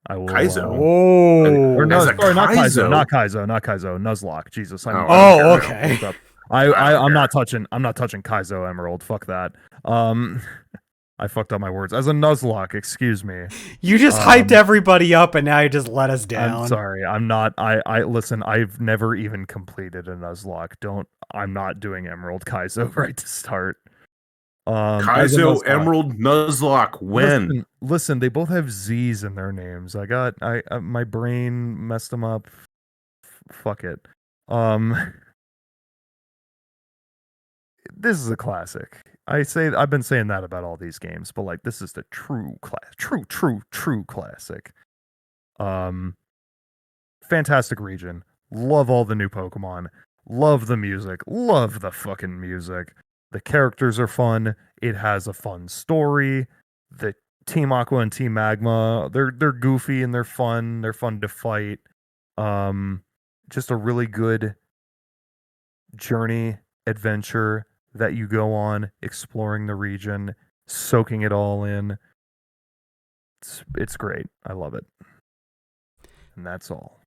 Speaker 2: I will.
Speaker 3: Kaizo?
Speaker 2: Or no,
Speaker 3: As a
Speaker 2: sorry, not
Speaker 3: Kaizo?
Speaker 2: not Kaizo. Nuzlocke. Jesus.
Speaker 3: Oh,
Speaker 1: Oh,
Speaker 3: I don't care.
Speaker 1: okay.
Speaker 3: I don't
Speaker 2: I'm not
Speaker 3: care.
Speaker 2: touching. I'm not touching Kaizo Emerald. Fuck that. I fucked up my words. As a Nuzlocke, excuse me.
Speaker 1: You just hyped everybody up and now you just let us down.
Speaker 2: I'm sorry. I'm not. I listen. I've never even completed a Nuzlocke. I'm not doing Emerald Kaizo right to start. As a
Speaker 3: Kaizo
Speaker 2: Nuzlocke.
Speaker 3: Emerald Nuzlocke. When?
Speaker 2: Listen, they both have Z's in their names. My brain messed them up. Fuck it. This is a classic. I've been saying that about all these games, but like this is the true classic. Fantastic region. Love all the new Pokemon. Love the music. Love the fucking music. The characters are fun. It has a fun story. The Team Aqua and Team Magma, they're goofy and they're fun. They're fun to fight. Just a really good journey adventure that you go on, exploring the region, soaking it all in. It's great. I love it. And that's all.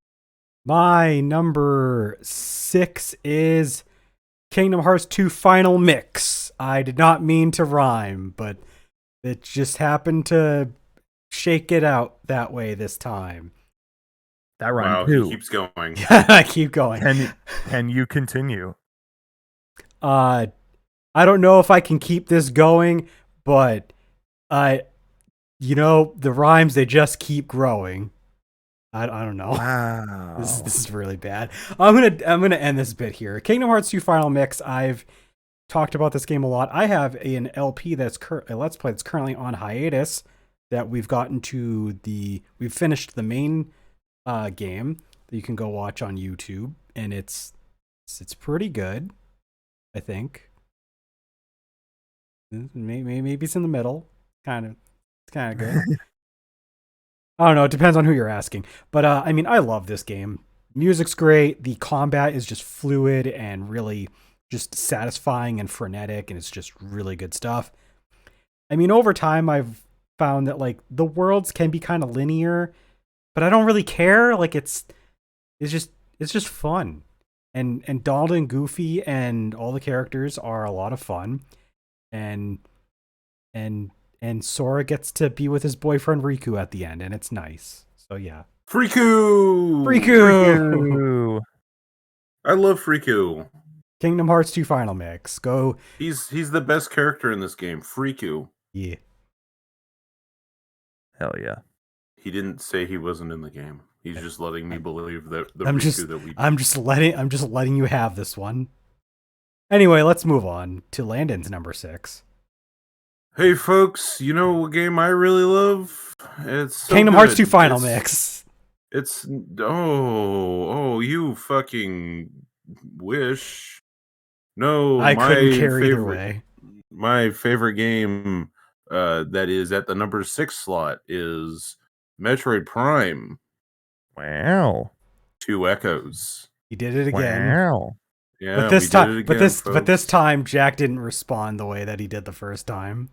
Speaker 1: My number 6 is Kingdom Hearts 2 Final Mix. I did not mean to rhyme, but it just happened to shake it out that way this time.
Speaker 2: That
Speaker 3: Wow,
Speaker 2: rhyme too.
Speaker 3: he keeps going.
Speaker 1: I keep going.
Speaker 2: Can you continue?
Speaker 1: I don't know if I can keep this going, but the rhymes, they just keep growing. I don't know.
Speaker 2: Wow.
Speaker 1: This is really bad. I'm gonna end this bit here. Kingdom Hearts 2 Final Mix. I've talked about this game a lot. I have an LP that's a Let's Play that's currently on hiatus. That we've finished the main game that you can go watch on YouTube, and it's pretty good. I think maybe it's in the middle. It's kind of good. I don't know. It depends on who you're asking. But I mean, I love this game. Music's great. The combat is just fluid and really just satisfying and frenetic, and it's just really good stuff. I mean, over time, I've found that like the worlds can be kind of linear, but I don't really care. Like it's just fun. And Donald and Goofy and all the characters are a lot of fun. And Sora gets to be with his boyfriend Riku at the end, and it's nice. So yeah.
Speaker 3: Freaku! I love Freaku.
Speaker 1: Kingdom Hearts 2 Final Mix. Go.
Speaker 3: He's the best character in this game. Freaku.
Speaker 1: Yeah.
Speaker 2: Hell yeah.
Speaker 3: He didn't say he wasn't in the game. He's just letting me believe that the
Speaker 1: I'm
Speaker 3: Riku that we.
Speaker 1: I'm just letting you have this one. Anyway, let's move on to Landon's number 6.
Speaker 3: Hey folks, you know what game I really love? It's so
Speaker 1: Kingdom
Speaker 3: good.
Speaker 1: Hearts 2 Final Mix.
Speaker 3: You fucking wish. No,
Speaker 1: I
Speaker 3: my
Speaker 1: couldn't care either
Speaker 3: favorite,
Speaker 1: way.
Speaker 3: my favorite game that is at the number 6 slot is Metroid Prime
Speaker 2: Wow.
Speaker 3: 2 Echoes.
Speaker 1: He did it again.
Speaker 2: Wow.
Speaker 3: Yeah,
Speaker 1: But
Speaker 3: we
Speaker 1: this
Speaker 3: did it
Speaker 1: time,
Speaker 3: again,
Speaker 1: but this
Speaker 3: folks.
Speaker 1: time, Jack didn't respond the way that he did the first time.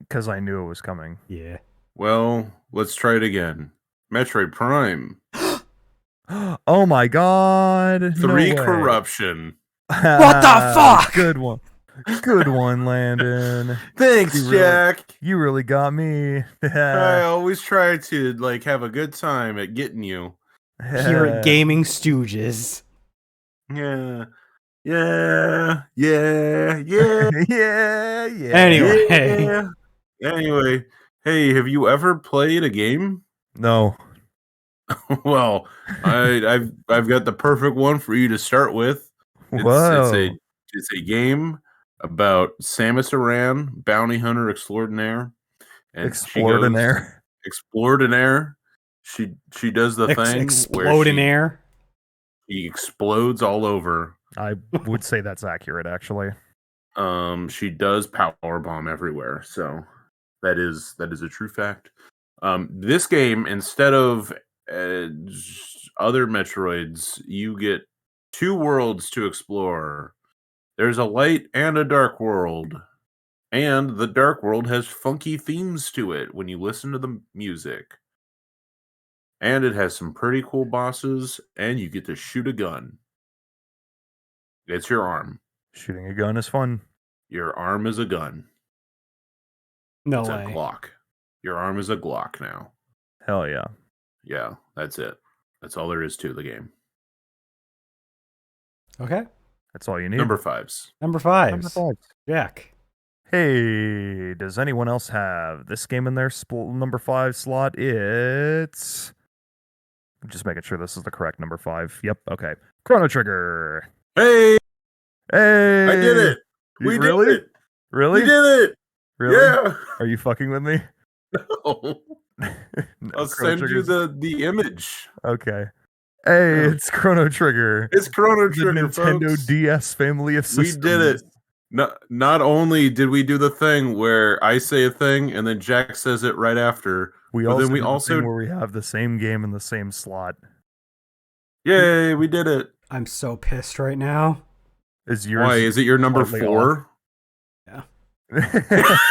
Speaker 2: Because I knew it was coming.
Speaker 1: Yeah.
Speaker 3: Well, let's try it again. Metroid Prime
Speaker 2: Oh my god.
Speaker 3: 3
Speaker 2: no way.
Speaker 3: Corruption.
Speaker 1: What the fuck?
Speaker 2: Good one. Good one, Landon.
Speaker 3: Thanks,
Speaker 2: You really-
Speaker 3: Jack.
Speaker 2: You really got me.
Speaker 3: I always try to like have a good time at getting you.
Speaker 1: Here at GamingStooges.
Speaker 3: Yeah. Yeah. Yeah. Yeah.
Speaker 2: yeah, yeah.
Speaker 1: Anyway.
Speaker 3: Yeah. Anyway, hey, have you ever played a game?
Speaker 2: No.
Speaker 3: Well, I've got the perfect one for you to start with.
Speaker 2: Whoa.
Speaker 3: It's a game about Samus Aran, bounty hunter extraordinaire, and
Speaker 2: Explored in there.
Speaker 3: extraordinaire. She does the thing
Speaker 1: Explode
Speaker 3: where
Speaker 1: in air.
Speaker 3: he explodes all over.
Speaker 2: I would say that's accurate, actually.
Speaker 3: She does power bomb everywhere, so that is a true fact. This game, instead of other Metroids, you get 2 worlds to explore. There's a light and a dark world, and the dark world has funky themes to it when you listen to the music. And it has some pretty cool bosses, and you get to shoot a gun. It's your arm.
Speaker 2: Shooting a gun is fun.
Speaker 3: Your arm is a gun.
Speaker 1: No
Speaker 3: It's
Speaker 1: way.
Speaker 3: a Glock. Your arm is a Glock now.
Speaker 2: Hell yeah.
Speaker 3: Yeah, that's it. That's all there is to the game.
Speaker 1: Okay.
Speaker 2: That's all you need.
Speaker 3: Number 5s.
Speaker 1: Number 5.
Speaker 2: Number 5.
Speaker 1: Jack.
Speaker 2: Hey, does anyone else have this game in their number 5 slot? It's... I'm just making sure this is the correct number 5. Yep, okay. Chrono Trigger.
Speaker 3: Hey,
Speaker 2: Hey!
Speaker 3: I did it. We
Speaker 2: really?
Speaker 3: did it.
Speaker 2: Really?
Speaker 3: We did it.
Speaker 2: Really?
Speaker 3: Yeah.
Speaker 2: Are you fucking with me?
Speaker 3: No.
Speaker 2: No,
Speaker 3: I'll
Speaker 2: Chrono
Speaker 3: send you
Speaker 2: Trigger's-
Speaker 3: the image.
Speaker 2: Okay. Hey,
Speaker 3: Yeah.
Speaker 2: it's Chrono Trigger.
Speaker 3: It's Chrono
Speaker 2: The
Speaker 3: Trigger,
Speaker 2: Nintendo
Speaker 3: folks.
Speaker 2: DS family of
Speaker 3: We
Speaker 2: systems.
Speaker 3: did it. Not only did we do the thing where I say a thing and then Jack says it right after,
Speaker 2: We
Speaker 3: but
Speaker 2: also
Speaker 3: then we
Speaker 2: did the
Speaker 3: also
Speaker 2: thing where we have the same game in the same slot.
Speaker 3: yay, we did it.
Speaker 1: I'm so pissed right now.
Speaker 2: Is yours?
Speaker 3: Why is it your number
Speaker 2: partly
Speaker 3: 4?
Speaker 1: Yeah.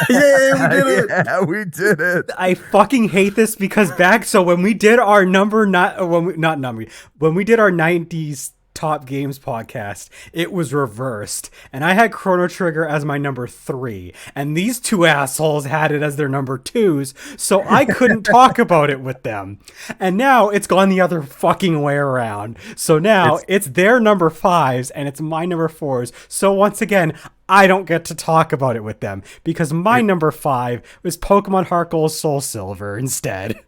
Speaker 3: Yay, we did it.
Speaker 2: Yeah, we did it.
Speaker 1: I fucking hate this because so when we did our when we did our 90s top games podcast, it was reversed, and I had Chrono Trigger as my number 3, and these two assholes had it as their number 2s, so I couldn't talk about it with them. And now it's gone the other fucking way around. So now it's their number 5s and it's my number 4s. So once again, I don't get to talk about it with them because my number 5 was Pokemon Heart Gold Soul Silver instead.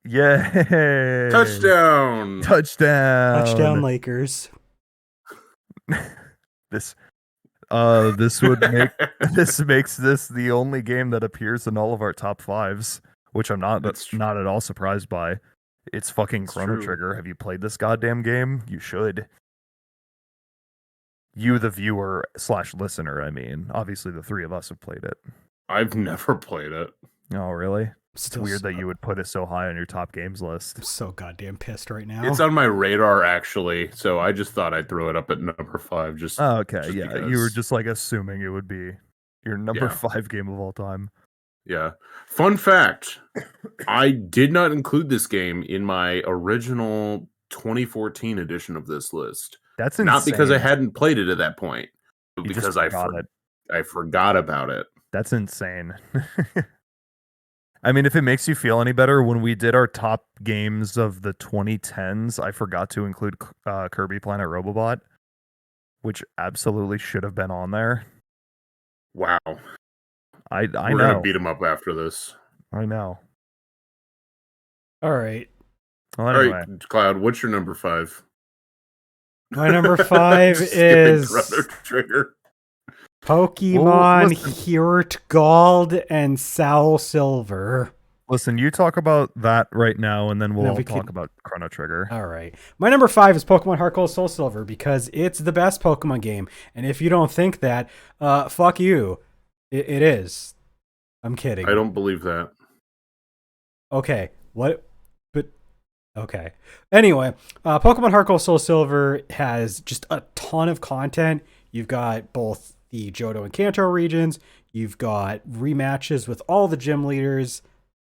Speaker 2: Yay!
Speaker 3: Touchdown.
Speaker 1: Touchdown Lakers.
Speaker 2: This would make this makes this the only game that appears in all of our top 5s, which I'm not not at all surprised by. It's fucking
Speaker 3: It's
Speaker 2: Chrono
Speaker 3: true.
Speaker 2: Trigger. Have you played this goddamn game? You should. You, the viewer / listener, I mean. Obviously, the 3 of us have played it.
Speaker 3: I've never played it.
Speaker 2: Oh, really? It's
Speaker 1: Still
Speaker 2: weird that you would put it so high on your top games list.
Speaker 1: I'm so goddamn pissed right now.
Speaker 3: It's on my radar actually, so I just thought I'd throw it up at number 5. Just
Speaker 2: Oh, okay,
Speaker 3: just
Speaker 2: yeah.
Speaker 3: because.
Speaker 2: You were just like assuming it would be your number
Speaker 3: Yeah.
Speaker 2: 5 game of all time.
Speaker 3: Yeah. Fun fact: I did not include this game in my original 2014 edition of this list.
Speaker 2: That's insane.
Speaker 3: Not because I hadn't played it at that point, but
Speaker 2: You just
Speaker 3: because I
Speaker 2: forgot it.
Speaker 3: I forgot about it.
Speaker 2: That's insane. I mean, if it makes you feel any better, when we did our top games of the 2010s, I forgot to include Kirby Planet Robobot, which absolutely should have been on there.
Speaker 3: Wow.
Speaker 2: I
Speaker 3: We're
Speaker 2: know.
Speaker 3: gonna beat him up after this.
Speaker 2: I know.
Speaker 1: All right.
Speaker 2: Well,
Speaker 3: All
Speaker 2: anyway.
Speaker 3: right, Cloud. What's your number 5?
Speaker 1: My number 5
Speaker 3: Skipping
Speaker 1: is
Speaker 3: Chrono Trigger.
Speaker 1: Pokemon
Speaker 2: listen.
Speaker 1: Hirt Gold and Soul Silver.
Speaker 2: Listen, you talk about that right now, and then we'll
Speaker 1: Then
Speaker 2: all
Speaker 1: we
Speaker 2: talk
Speaker 1: can-
Speaker 2: about Chrono Trigger.
Speaker 1: All right. My number 5 is Pokemon Heart Gold Soul Silver because it's the best Pokemon game. And if you don't think that, fuck you. It is. I'm kidding.
Speaker 3: I don't believe that.
Speaker 1: Okay. What? But okay. Anyway, Pokemon Heart Gold Soul Silver has just a ton of content. You've got both the Johto and Kanto regions. You've got rematches with all the gym leaders.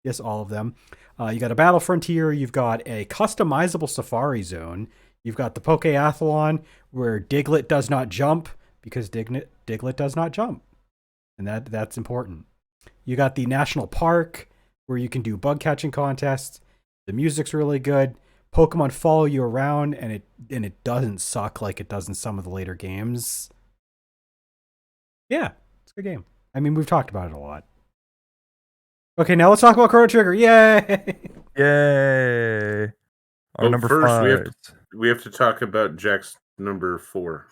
Speaker 1: Yes, all of them. You got a battle frontier. You've got a customizable safari zone. You've got the Pokeathlon where Diglett does not jump because Diglett does not jump, and that's important. You got the national park where you can do bug catching contests. The music's really good. Pokemon follow you around, and it doesn't suck like it does in some of the later games. Yeah, it's a good game. I mean, we've talked about it a lot. Okay, now let's talk about Chrono Trigger. Yay!
Speaker 2: Yay! Our
Speaker 3: Well,
Speaker 2: number
Speaker 3: first,
Speaker 2: 5.
Speaker 3: we have to talk about Jack's number 4.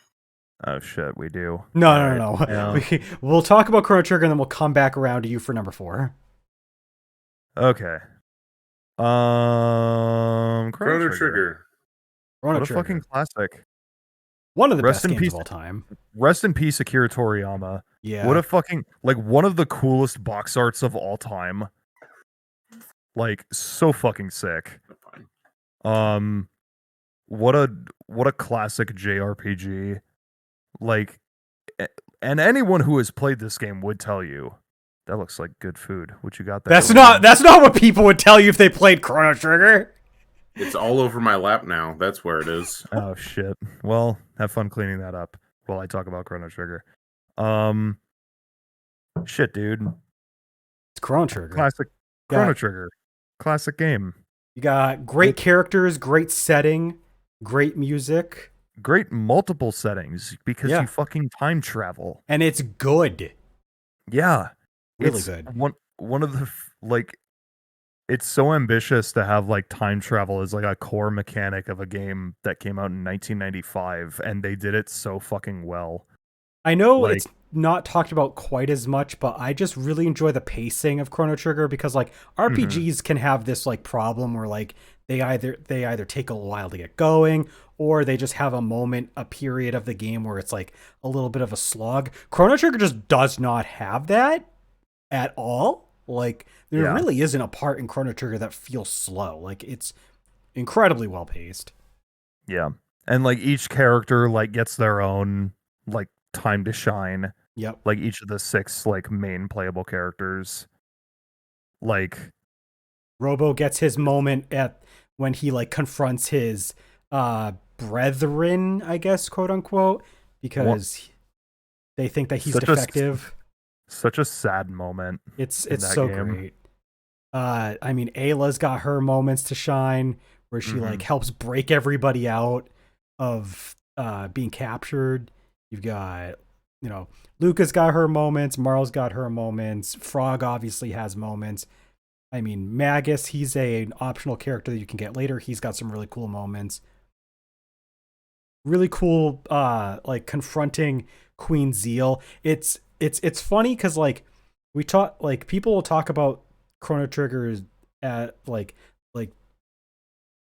Speaker 2: Oh shit, we do.
Speaker 1: No.
Speaker 2: Yeah.
Speaker 1: We'll talk about Chrono Trigger and then we'll come back around to you for number 4.
Speaker 2: Okay.
Speaker 3: Chrono Trigger.
Speaker 1: Chrono
Speaker 2: What a
Speaker 1: Trigger.
Speaker 2: fucking classic.
Speaker 1: One of the
Speaker 2: Rest
Speaker 1: best
Speaker 2: in
Speaker 1: games
Speaker 2: peace.
Speaker 1: of all time.
Speaker 2: Rest in peace, Akira Toriyama.
Speaker 1: Yeah.
Speaker 2: What a fucking one of the coolest box arts of all time. Like so fucking sick.
Speaker 3: Fine.
Speaker 2: What a classic JRPG. Like, and anyone who has played this game would tell you that looks like good food. What you got there?
Speaker 1: That's not what people would tell you if they played Chrono Trigger.
Speaker 3: It's all over my lap now. That's where it is.
Speaker 2: Oh shit. Well, have fun cleaning that up while I talk about Chrono Trigger. Shit, dude.
Speaker 1: It's Chrono Trigger.
Speaker 2: Classic
Speaker 1: Yeah.
Speaker 2: Chrono Trigger. Classic game.
Speaker 1: You got great characters, great setting, great music,
Speaker 2: Great multiple settings because
Speaker 1: Yeah.
Speaker 2: you fucking time travel.
Speaker 1: and it's good.
Speaker 2: Yeah.
Speaker 1: Really
Speaker 2: It's
Speaker 1: good.
Speaker 2: one of the like it's so ambitious to have like time travel as like a core mechanic of a game that came out in 1995 and they did it so fucking well.
Speaker 1: I know
Speaker 2: Like-
Speaker 1: it's not talked about quite as much, but I just really enjoy the pacing of Chrono Trigger because like RPGs can have this like problem where like they either take a while to get going or they just have a period of the game where it's like a little bit of a slog. Chrono Trigger just does not have that at all. Like there
Speaker 2: Yeah.
Speaker 1: really isn't a part in Chrono Trigger that feels slow. Like it's incredibly well paced.
Speaker 2: Yeah. And like each character like gets their own like time to shine.
Speaker 1: Yep.
Speaker 2: Like each of the 6 like main playable characters. Like
Speaker 1: Robo gets his moment at when he like confronts his brethren, I guess, quote unquote, because they think that he's
Speaker 2: Such a
Speaker 1: defective.
Speaker 2: such a sad moment.
Speaker 1: It's
Speaker 2: that
Speaker 1: so
Speaker 2: game.
Speaker 1: great. I mean, Ayla's got her moments to shine where she like helps break everybody out of being captured. You've got, Luca's got her moments, Marl's got her moments, Frog obviously has moments. I mean, Magus, he's an optional character that you can get later. He's got some really cool moments. Really cool, like confronting Queen Zeal. It's funny because like people will talk about Chrono Trigger at like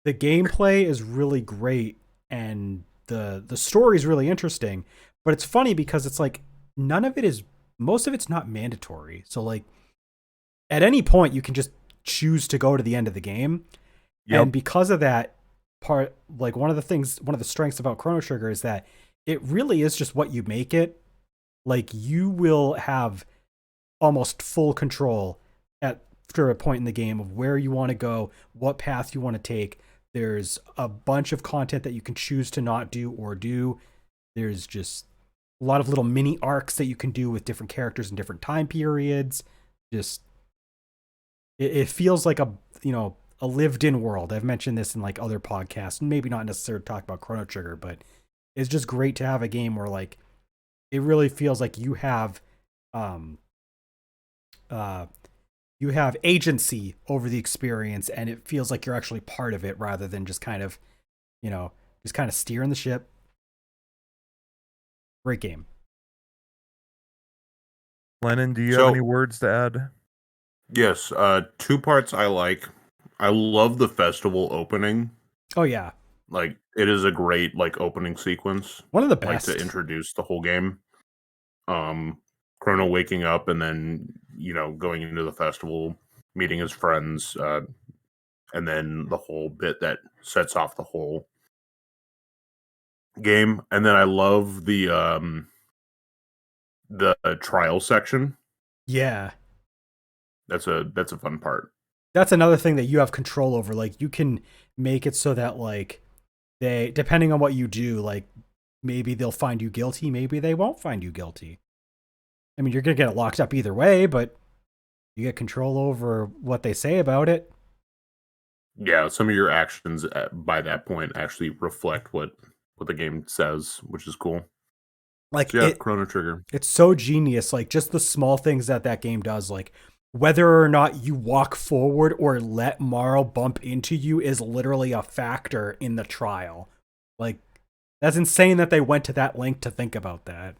Speaker 1: the gameplay is really great and the story is really interesting, but it's funny because it's like most of it's not mandatory. So like at any point you can just choose to go to the end of the game.
Speaker 2: Yep.
Speaker 1: And because of that part, like one of the strengths about Chrono Trigger is that it really is just what you make it. Like you will have almost full control after a point in the game of where you want to go, what path you want to take. There's a bunch of content that you can choose to not do or do. There's just a lot of little mini arcs that you can do with different characters in different time periods. Just it feels like a lived-in world. I've mentioned this in like other podcasts, maybe not necessarily talk about Chrono Trigger, but it's just great to have a game where like it really feels like you have agency over the experience, and it feels like you're actually part of it rather than just kind of steering the ship. Great game.
Speaker 2: Landon, do you
Speaker 3: So-
Speaker 2: have any words to add?
Speaker 3: Yes, two parts I like. I love the festival opening.
Speaker 1: Oh yeah,
Speaker 3: Like, it is a great like opening sequence,
Speaker 1: one of the
Speaker 3: like to
Speaker 1: best.
Speaker 3: introduce the whole game. Chrono waking up and then going into the festival, meeting his friends, and then the whole bit that sets off the whole game. And then I love the trial section.
Speaker 1: Yeah,
Speaker 3: That's a fun part.
Speaker 1: that's another thing that you have control over. Like you can make it so that like they, depending on what you do, like maybe they'll find you guilty, maybe they won't find you guilty. I mean, you're gonna get locked up either way, but you get control over what they say about it.
Speaker 3: Yeah, some of your actions by that point actually reflect what the game says, which is cool.
Speaker 1: Like
Speaker 3: So yeah, Chrono Trigger.
Speaker 1: it's so genius. Like just the small things that that game does, like whether or not you walk forward or let Marl bump into you is literally a factor in the trial. Like that's insane that they went to that length to think about that.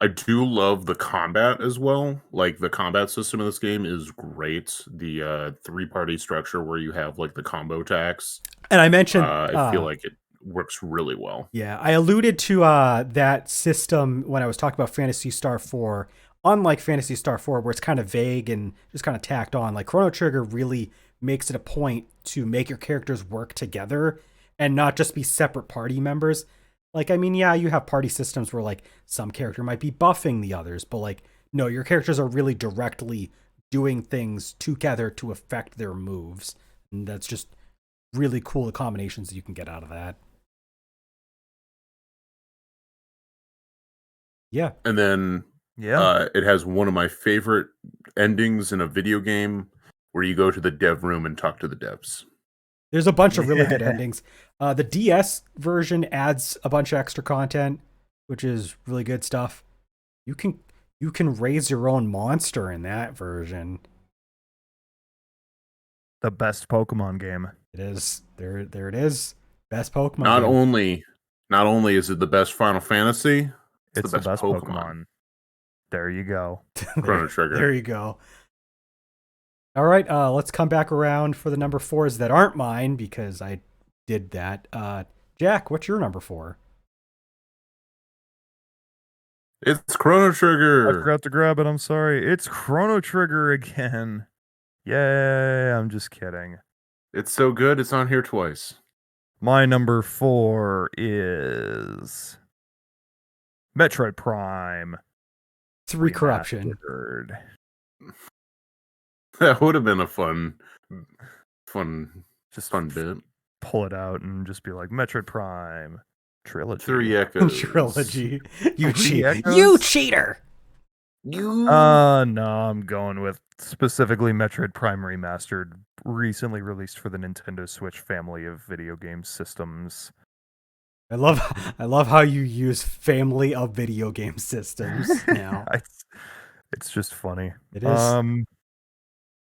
Speaker 3: I do love the combat as well. Like the combat system in this game is great. The three-party structure where you have like the combo attacks.
Speaker 1: And I mentioned
Speaker 3: I feel like it works really well.
Speaker 1: yeah, I alluded to that system when I was talking about Phantasy Star 4. Unlike Phantasy Star 4, where it's kind of vague and just kind of tacked on, like Chrono Trigger really makes it a point to make your characters work together and not just be separate party members. Like, I mean, yeah, you have party systems where like some character might be buffing the others, but like, no, your characters are really directly doing things together to affect their moves. And that's just really cool, the combinations you can get out of that. Yeah.
Speaker 3: And then
Speaker 2: Yeah.
Speaker 3: it has one of my favorite endings in a video game where you go to the dev room and talk to the devs.
Speaker 1: There's a bunch of really good
Speaker 2: Yeah.
Speaker 1: endings. The DS version adds a bunch of extra content, which is really good stuff. You can raise your own monster in that version.
Speaker 2: The best Pokemon game.
Speaker 1: It is there it is. Best Pokemon
Speaker 3: Not
Speaker 1: game.
Speaker 3: only is it the best Final Fantasy,
Speaker 2: It's the best Pokemon. There you go.
Speaker 3: Chrono Trigger.
Speaker 1: There you go. All right, let's come back around for the number 4s that aren't mine because I did that. Jack, what's your number 4?
Speaker 3: It's Chrono
Speaker 2: I
Speaker 3: Trigger.
Speaker 2: forgot to grab it. I'm sorry. It's Chrono Trigger again. Yay. I'm just kidding.
Speaker 3: It's so good, it's on here twice.
Speaker 2: My number 4 is Metroid Prime.
Speaker 1: 3 Corruption.
Speaker 2: Remastered.
Speaker 3: That would have been a fun
Speaker 2: Just
Speaker 3: bit.
Speaker 2: pull it out and just be like Metroid Prime trilogy.
Speaker 3: 3 Echoes.
Speaker 1: Trilogy. You
Speaker 2: Three
Speaker 1: cheat.
Speaker 2: Echoes?
Speaker 1: You cheater.
Speaker 3: You
Speaker 2: No, I'm going with specifically Metroid Prime Remastered, recently released for the Nintendo Switch family of video game systems.
Speaker 1: I love how you use family of video game systems now.
Speaker 2: It's just funny.
Speaker 1: It is.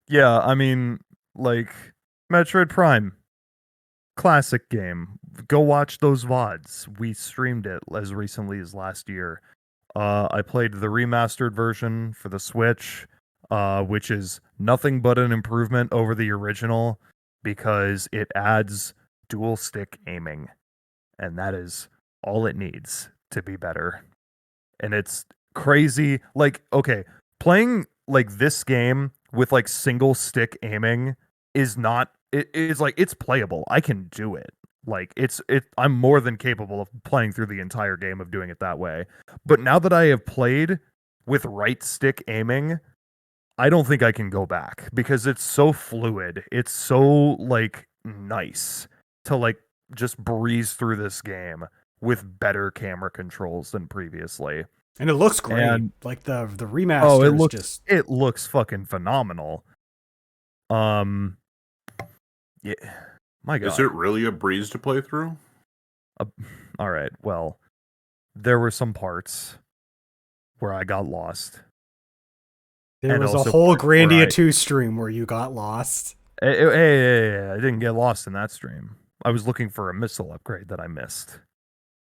Speaker 2: Yeah, I mean, like Metroid Prime, classic game. Go watch those VODs. We streamed it as recently as last year. I played the remastered version for the Switch, which is nothing but an improvement over the original because it adds dual stick aiming, and that is all it needs to be better. And it's crazy. Like, okay, playing like this game with like single stick aiming is not, it is like, it's playable. I can do it. Like I'm more than capable of playing through the entire game of doing it that way. But now that I have played with right stick aiming, I don't think I can go back because it's so fluid. It's so like nice to like just breeze through this game with better camera controls than previously.
Speaker 1: And it looks great.
Speaker 2: And-
Speaker 1: like the remaster
Speaker 2: it looks fucking phenomenal. Yeah. My God.
Speaker 3: Is it really a breeze to play through?
Speaker 2: All right. Well, there were some parts where I got lost.
Speaker 1: there
Speaker 2: and
Speaker 1: was a
Speaker 2: also
Speaker 1: whole
Speaker 2: parts where
Speaker 1: Grandia
Speaker 2: I-
Speaker 1: 2 stream where you got lost.
Speaker 2: Hey, I didn't get lost in that stream. I was looking for a missile upgrade that I missed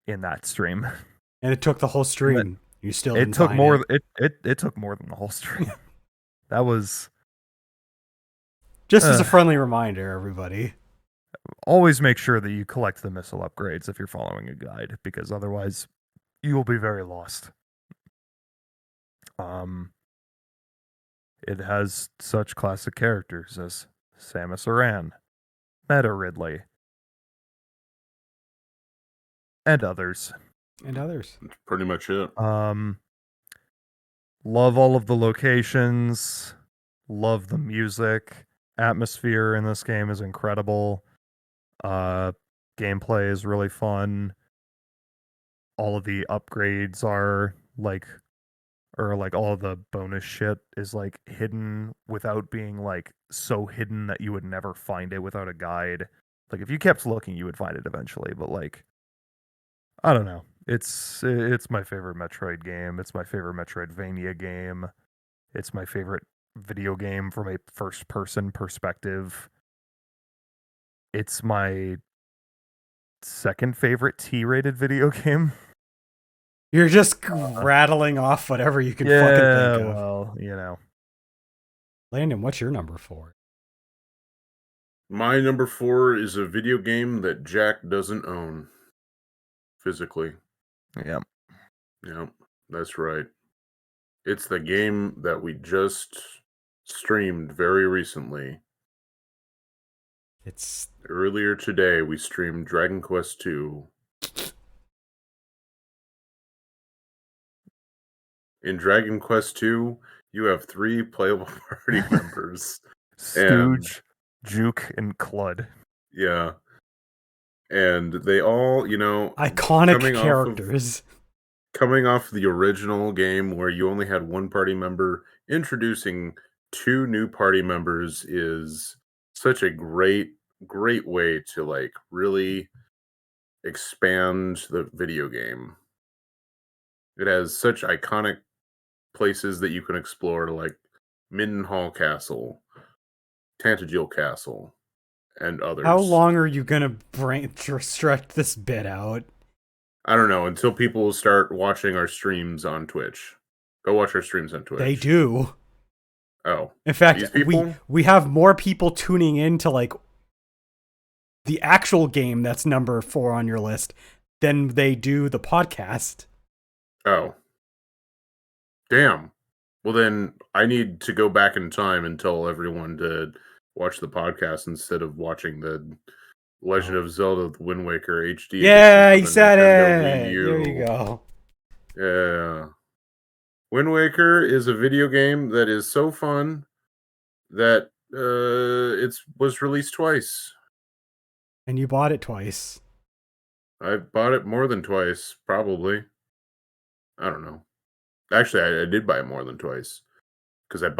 Speaker 2: in that stream.
Speaker 1: And it took the whole stream. You still
Speaker 2: It
Speaker 1: didn't
Speaker 2: took
Speaker 1: find
Speaker 2: more.
Speaker 1: it.
Speaker 2: It took more than the whole stream. That was
Speaker 1: Just as a friendly reminder, everybody.
Speaker 2: always make sure that you collect the missile upgrades if you're following a guide, because otherwise you will be very lost. It has such classic characters as Samus Aran, Meta Ridley, and others.
Speaker 1: And others.
Speaker 3: That's pretty much it.
Speaker 2: Love all of the locations, love the music, atmosphere in this game is incredible. Gameplay is really fun. All of the upgrades are all of the bonus shit is like hidden without being like so hidden that you would never find it without a guide. Like if you kept looking, you would find it eventually, but like I don't know. It's my favorite Metroid game. It's my favorite Metroidvania game. It's my favorite video game from a first person perspective. It's my second favorite T-rated video game.
Speaker 1: You're just rattling off whatever you can fucking think of.
Speaker 2: Well, you know.
Speaker 1: Landon, what's your number 4?
Speaker 3: My number 4 is a video game that Jack doesn't own physically.
Speaker 2: Yep.
Speaker 3: Yep, that's right. It's the game that we just streamed very recently.
Speaker 1: It's
Speaker 3: earlier today. We streamed Dragon Quest II. In Dragon Quest II, you have 3 playable party members.
Speaker 2: Stooge, Juke, and Clud.
Speaker 3: Yeah. And they all,
Speaker 1: iconic characters.
Speaker 3: Coming off the original game where you only had 1 party member, introducing 2 new party members is such a great way to like really expand the video game. It has such iconic places that you can explore, like Mindenhall Castle, Tantagel Castle, and others.
Speaker 1: How long are you gonna stretch this bit out?
Speaker 3: I don't know, until people start watching our streams on Twitch. Go watch our streams on Twitch.
Speaker 1: They do.
Speaker 3: Oh.
Speaker 1: In fact, we have more people tuning in to like the actual game that's number 4 on your list than they do the podcast.
Speaker 3: Oh. Damn. Well, then I need to go back in time and tell everyone to watch the podcast instead of watching the Legend of Zelda The Wind Waker HD.
Speaker 1: Yeah, he said it. There you go.
Speaker 3: Yeah. Wind Waker is a video game that is so fun that it was released twice.
Speaker 1: And you bought it twice.
Speaker 3: I bought it more than twice, probably. I don't know. Actually, I did buy it more than twice. Because did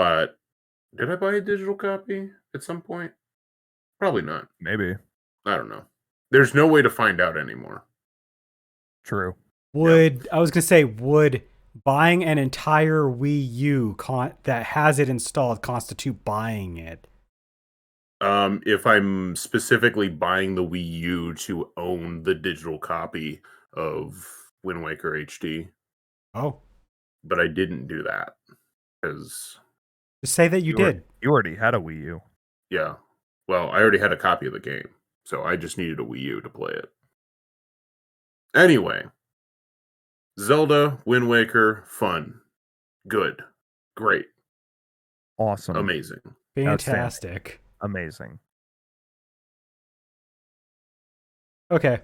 Speaker 3: I buy a digital copy at some point? Probably not.
Speaker 2: Maybe.
Speaker 3: I don't know. There's no way to find out anymore.
Speaker 2: True.
Speaker 1: Would buying an entire Wii U that has it installed constitute buying it?
Speaker 3: If I'm specifically buying the Wii U to own the digital copy of Wind Waker HD.
Speaker 1: Oh.
Speaker 3: But I didn't do that. Because...
Speaker 1: Just say that you did.
Speaker 2: You already had a Wii U.
Speaker 3: Yeah. Well, I already had a copy of the game. So I just needed a Wii U to play it. Anyway. Zelda, Wind Waker, fun. Good. Great.
Speaker 2: Awesome.
Speaker 3: Amazing.
Speaker 1: Fantastic.
Speaker 2: Amazing.
Speaker 1: Okay.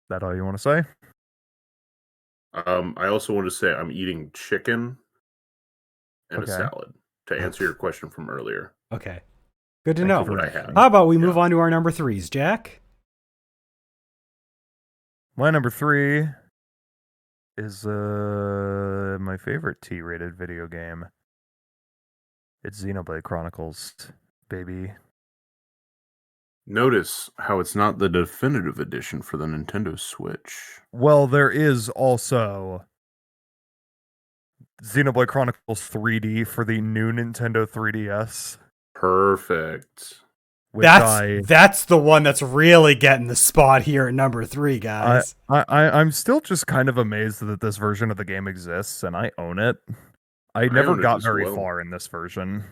Speaker 2: That all you want to say?
Speaker 3: I also want to say I'm eating chicken and a salad to answer your question from earlier.
Speaker 1: Okay. Good to know.
Speaker 3: What I had.
Speaker 1: How about we move on to our number 3s, Jack?
Speaker 2: My number 3 is my favorite T-rated video game. It's Xenoblade Chronicles, baby.
Speaker 3: Notice how it's not the definitive edition for the Nintendo Switch.
Speaker 2: Well, there is also Xenoblade Chronicles 3D for the new Nintendo 3DS.
Speaker 3: Perfect.
Speaker 1: That's the one that's really getting the spot here at number 3, guys.
Speaker 2: I'm still just kind of amazed that this version of the game exists, and I own it. I
Speaker 3: I
Speaker 2: never
Speaker 3: owned it
Speaker 2: got
Speaker 3: as
Speaker 2: very
Speaker 3: well.
Speaker 2: far in this version.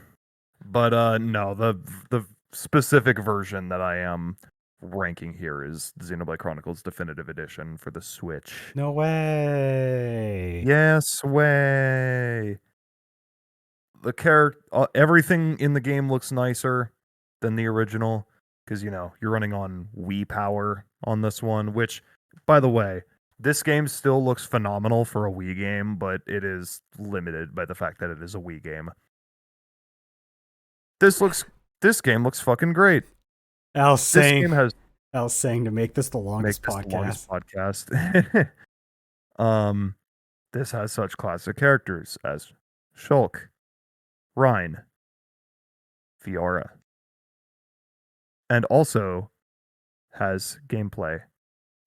Speaker 2: But no, the specific version that I am ranking here is Xenoblade Chronicles Definitive Edition for the Switch.
Speaker 1: No way.
Speaker 2: Yes way. The character, everything in the game looks nicer than the original because you're running on Wii power on this one. Which, by the way, this game still looks phenomenal for a Wii game, but it is limited by the fact that it is a Wii game. This game looks fucking great.
Speaker 1: Al's
Speaker 2: This game has
Speaker 1: saying to make this the longest
Speaker 2: the longest
Speaker 1: podcast.
Speaker 2: podcast. This has such classic characters as Shulk, Rhine, Fiora, and also has gameplay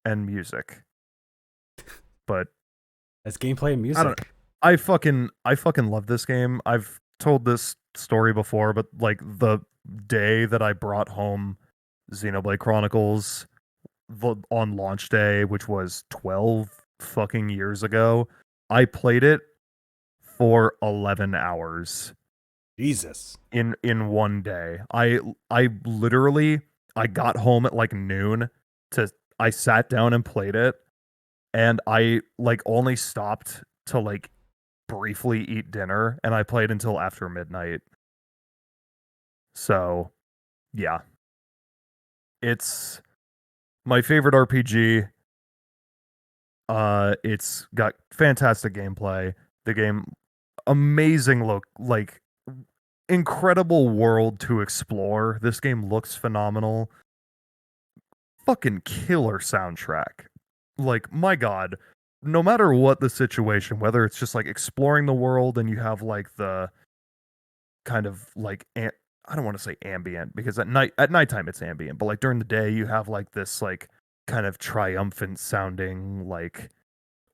Speaker 2: and music. But
Speaker 1: As gameplay and music.
Speaker 2: I don't know. I fucking love this game. I've told this story before, but like the day that I brought home Xenoblade Chronicles on launch day, which was 12 fucking years ago, I played it for 11 hours.
Speaker 1: Jesus.
Speaker 2: In one day. I literally I got home at like noon I sat down and played it, and I like only stopped to like briefly eat dinner, and I played until after midnight. So, yeah. It's my favorite RPG. It's got fantastic gameplay. The game amazing like incredible world to explore. This game looks phenomenal. Fucking killer soundtrack. Like, my god, no matter what the situation, whether it's just like exploring the world and you have like the kind of like I don't want to say ambient because at nighttime it's ambient, but like during the day you have like this like kind of triumphant sounding like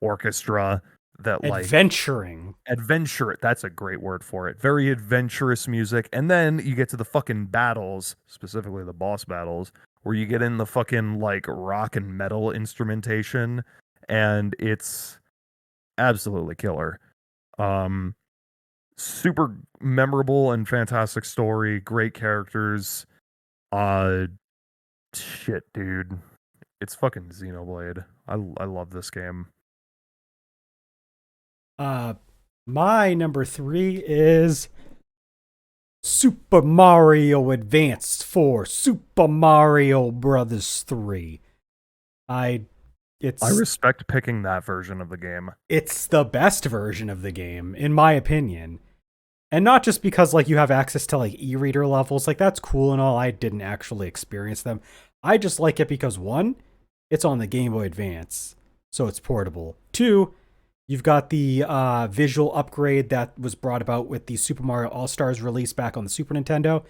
Speaker 2: orchestra that like adventure, that's a great word for it, very adventurous music. And then you get to the fucking battles, specifically the boss battles, where you get in the fucking like rock and metal instrumentation, and it's absolutely killer. Super memorable and fantastic story, great characters. Shit, dude, it's fucking Xenoblade. I love this game.
Speaker 1: My number 3 is Super Mario Advance 4, Super Mario Brothers 3. I
Speaker 2: respect picking that version of the game.
Speaker 1: It's the best version of the game, in my opinion. And not just because like you have access to like e-reader levels, like that's cool and all. I didn't actually experience them. I just like it because 1, it's on the Game Boy Advance, so it's portable. 2, you've got the visual upgrade that was brought about with the Super Mario All-Stars release back on the Super Nintendo,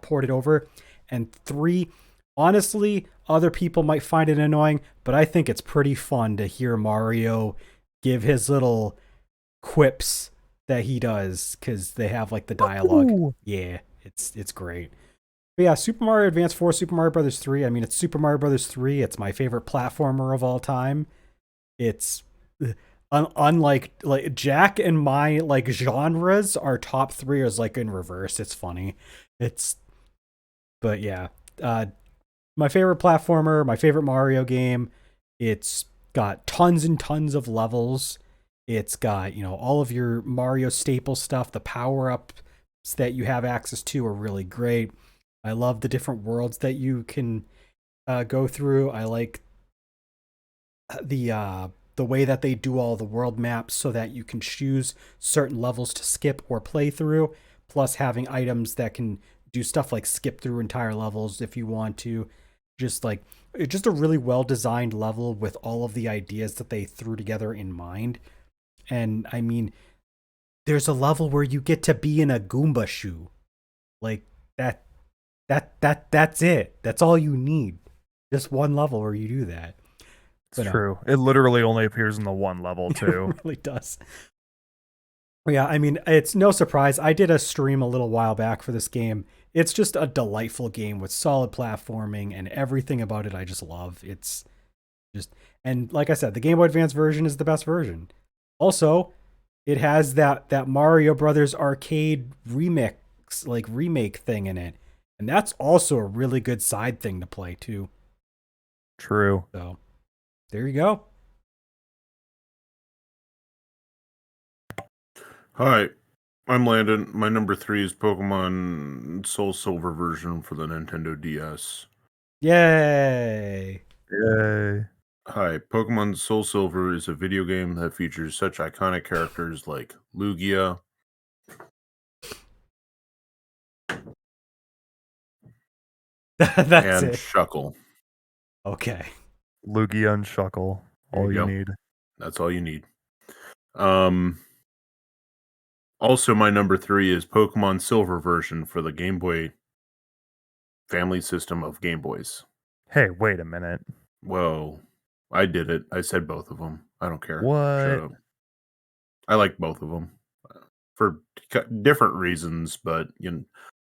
Speaker 1: ported over. And 3, honestly, other people might find it annoying, but I think it's pretty fun to hear Mario give his little quips that he does, because they have like the dialogue. Ooh. Yeah, it's great. But yeah, Super Mario Advance 4, Super Mario Brothers 3. I mean, it's Super Mario Brothers 3. It's my favorite platformer of all time. It's unlike like Jack and my like genres, our top 3 is like in reverse. It's funny. But yeah, my favorite platformer, my favorite Mario game. It's got tons and tons of levels. It's got, all of your Mario staple stuff. The power-ups that you have access to are really great. I love the different worlds that you can go through. I like the way that they do all the world maps so that you can choose certain levels to skip or play through, plus having items that can do stuff like skip through entire levels if you want to. Just a really well-designed level with all of the ideas that they threw together in mind. And I mean, there's a level where you get to be in a Goomba shoe. Like that's it. That's all you need. Just one level where you do that.
Speaker 2: It's true. It literally only appears in the one level too.
Speaker 1: It really does. Yeah, I mean, it's no surprise. I did a stream a little while back for this game. It's just a delightful game with solid platforming, and everything about it I just love. And like I said, the Game Boy Advance version is the best version. Also, it has that Mario Brothers arcade remix, like remake thing in it. And that's also a really good side thing to play too.
Speaker 2: True.
Speaker 1: So there you go.
Speaker 3: Hi, I'm Landon. My number 3 is Pokemon Soul Silver version for the Nintendo DS.
Speaker 1: Yay.
Speaker 2: Yay.
Speaker 3: Hi, Pokemon Soul Silver is a video game that features such iconic characters like Lugia,
Speaker 1: That's
Speaker 3: and
Speaker 1: it.
Speaker 3: Shuckle.
Speaker 1: Okay.
Speaker 2: Lugia and Shuckle. All you
Speaker 3: go.
Speaker 2: need.
Speaker 3: That's all you need. Also, my number 3 is Pokemon Silver version for the Game Boy family system of Game Boys.
Speaker 2: Hey, wait a minute.
Speaker 3: Whoa, I did it. I said both of them. I don't care.
Speaker 2: What?
Speaker 3: Shut up. I like both of them for different reasons, but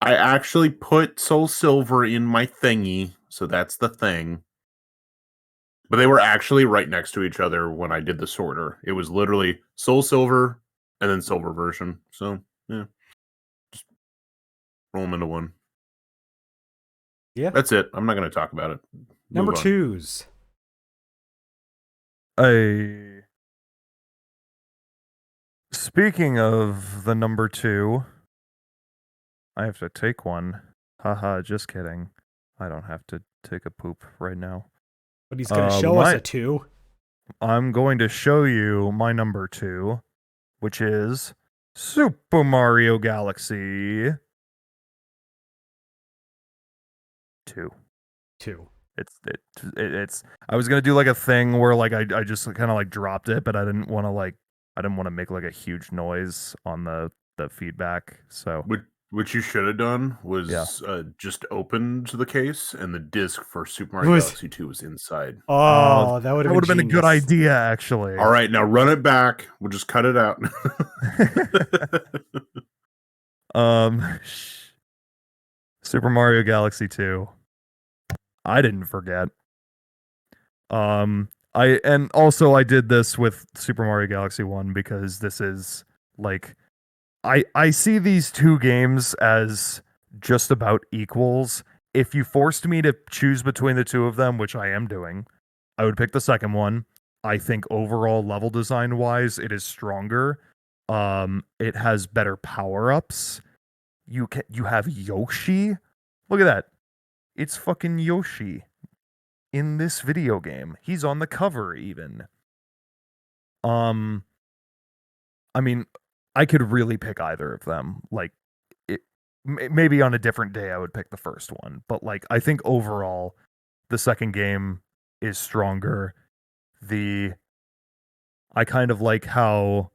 Speaker 3: I actually put Soul Silver in my thingy, so that's the thing. But they were actually right next to each other when I did the sorter. It was literally Soul Silver and then Silver version. So, yeah. Just roll them into one.
Speaker 1: Yeah.
Speaker 3: That's it. I'm not going to talk about it.
Speaker 1: Number
Speaker 3: Move on.
Speaker 1: 2s.
Speaker 2: Speaking of the number 2, I have to take one. Haha, just kidding. I don't have to take a poop right now.
Speaker 1: But he's going to show us a 2.
Speaker 2: I'm going to show you my number 2, which is Super Mario Galaxy 2.
Speaker 1: 2.
Speaker 2: It's I was gonna do like a thing where like I just kind of like dropped it, but I didn't want to make like a huge noise on the feedback. So
Speaker 3: What you should have done was just opened the case and the disc for Super Mario Galaxy 2 was inside.
Speaker 1: Oh, that would have
Speaker 2: been a good idea, actually.
Speaker 3: All right, now run it back. We'll just cut it out.
Speaker 2: Super Mario Galaxy 2. I didn't forget. I did this with Super Mario Galaxy 1 because this is like I see these two games as just about equals. If you forced me to choose between the two of them, which I am doing, I would pick the second one. I think overall level design wise, it is stronger. It has better power-ups. You have Yoshi. Look at that. It's fucking Yoshi in this video game. He's on the cover even. I mean, I could really pick either of them. Like, maybe on a different day I would pick the first one, but like I think overall the second game is stronger. I kind of like how,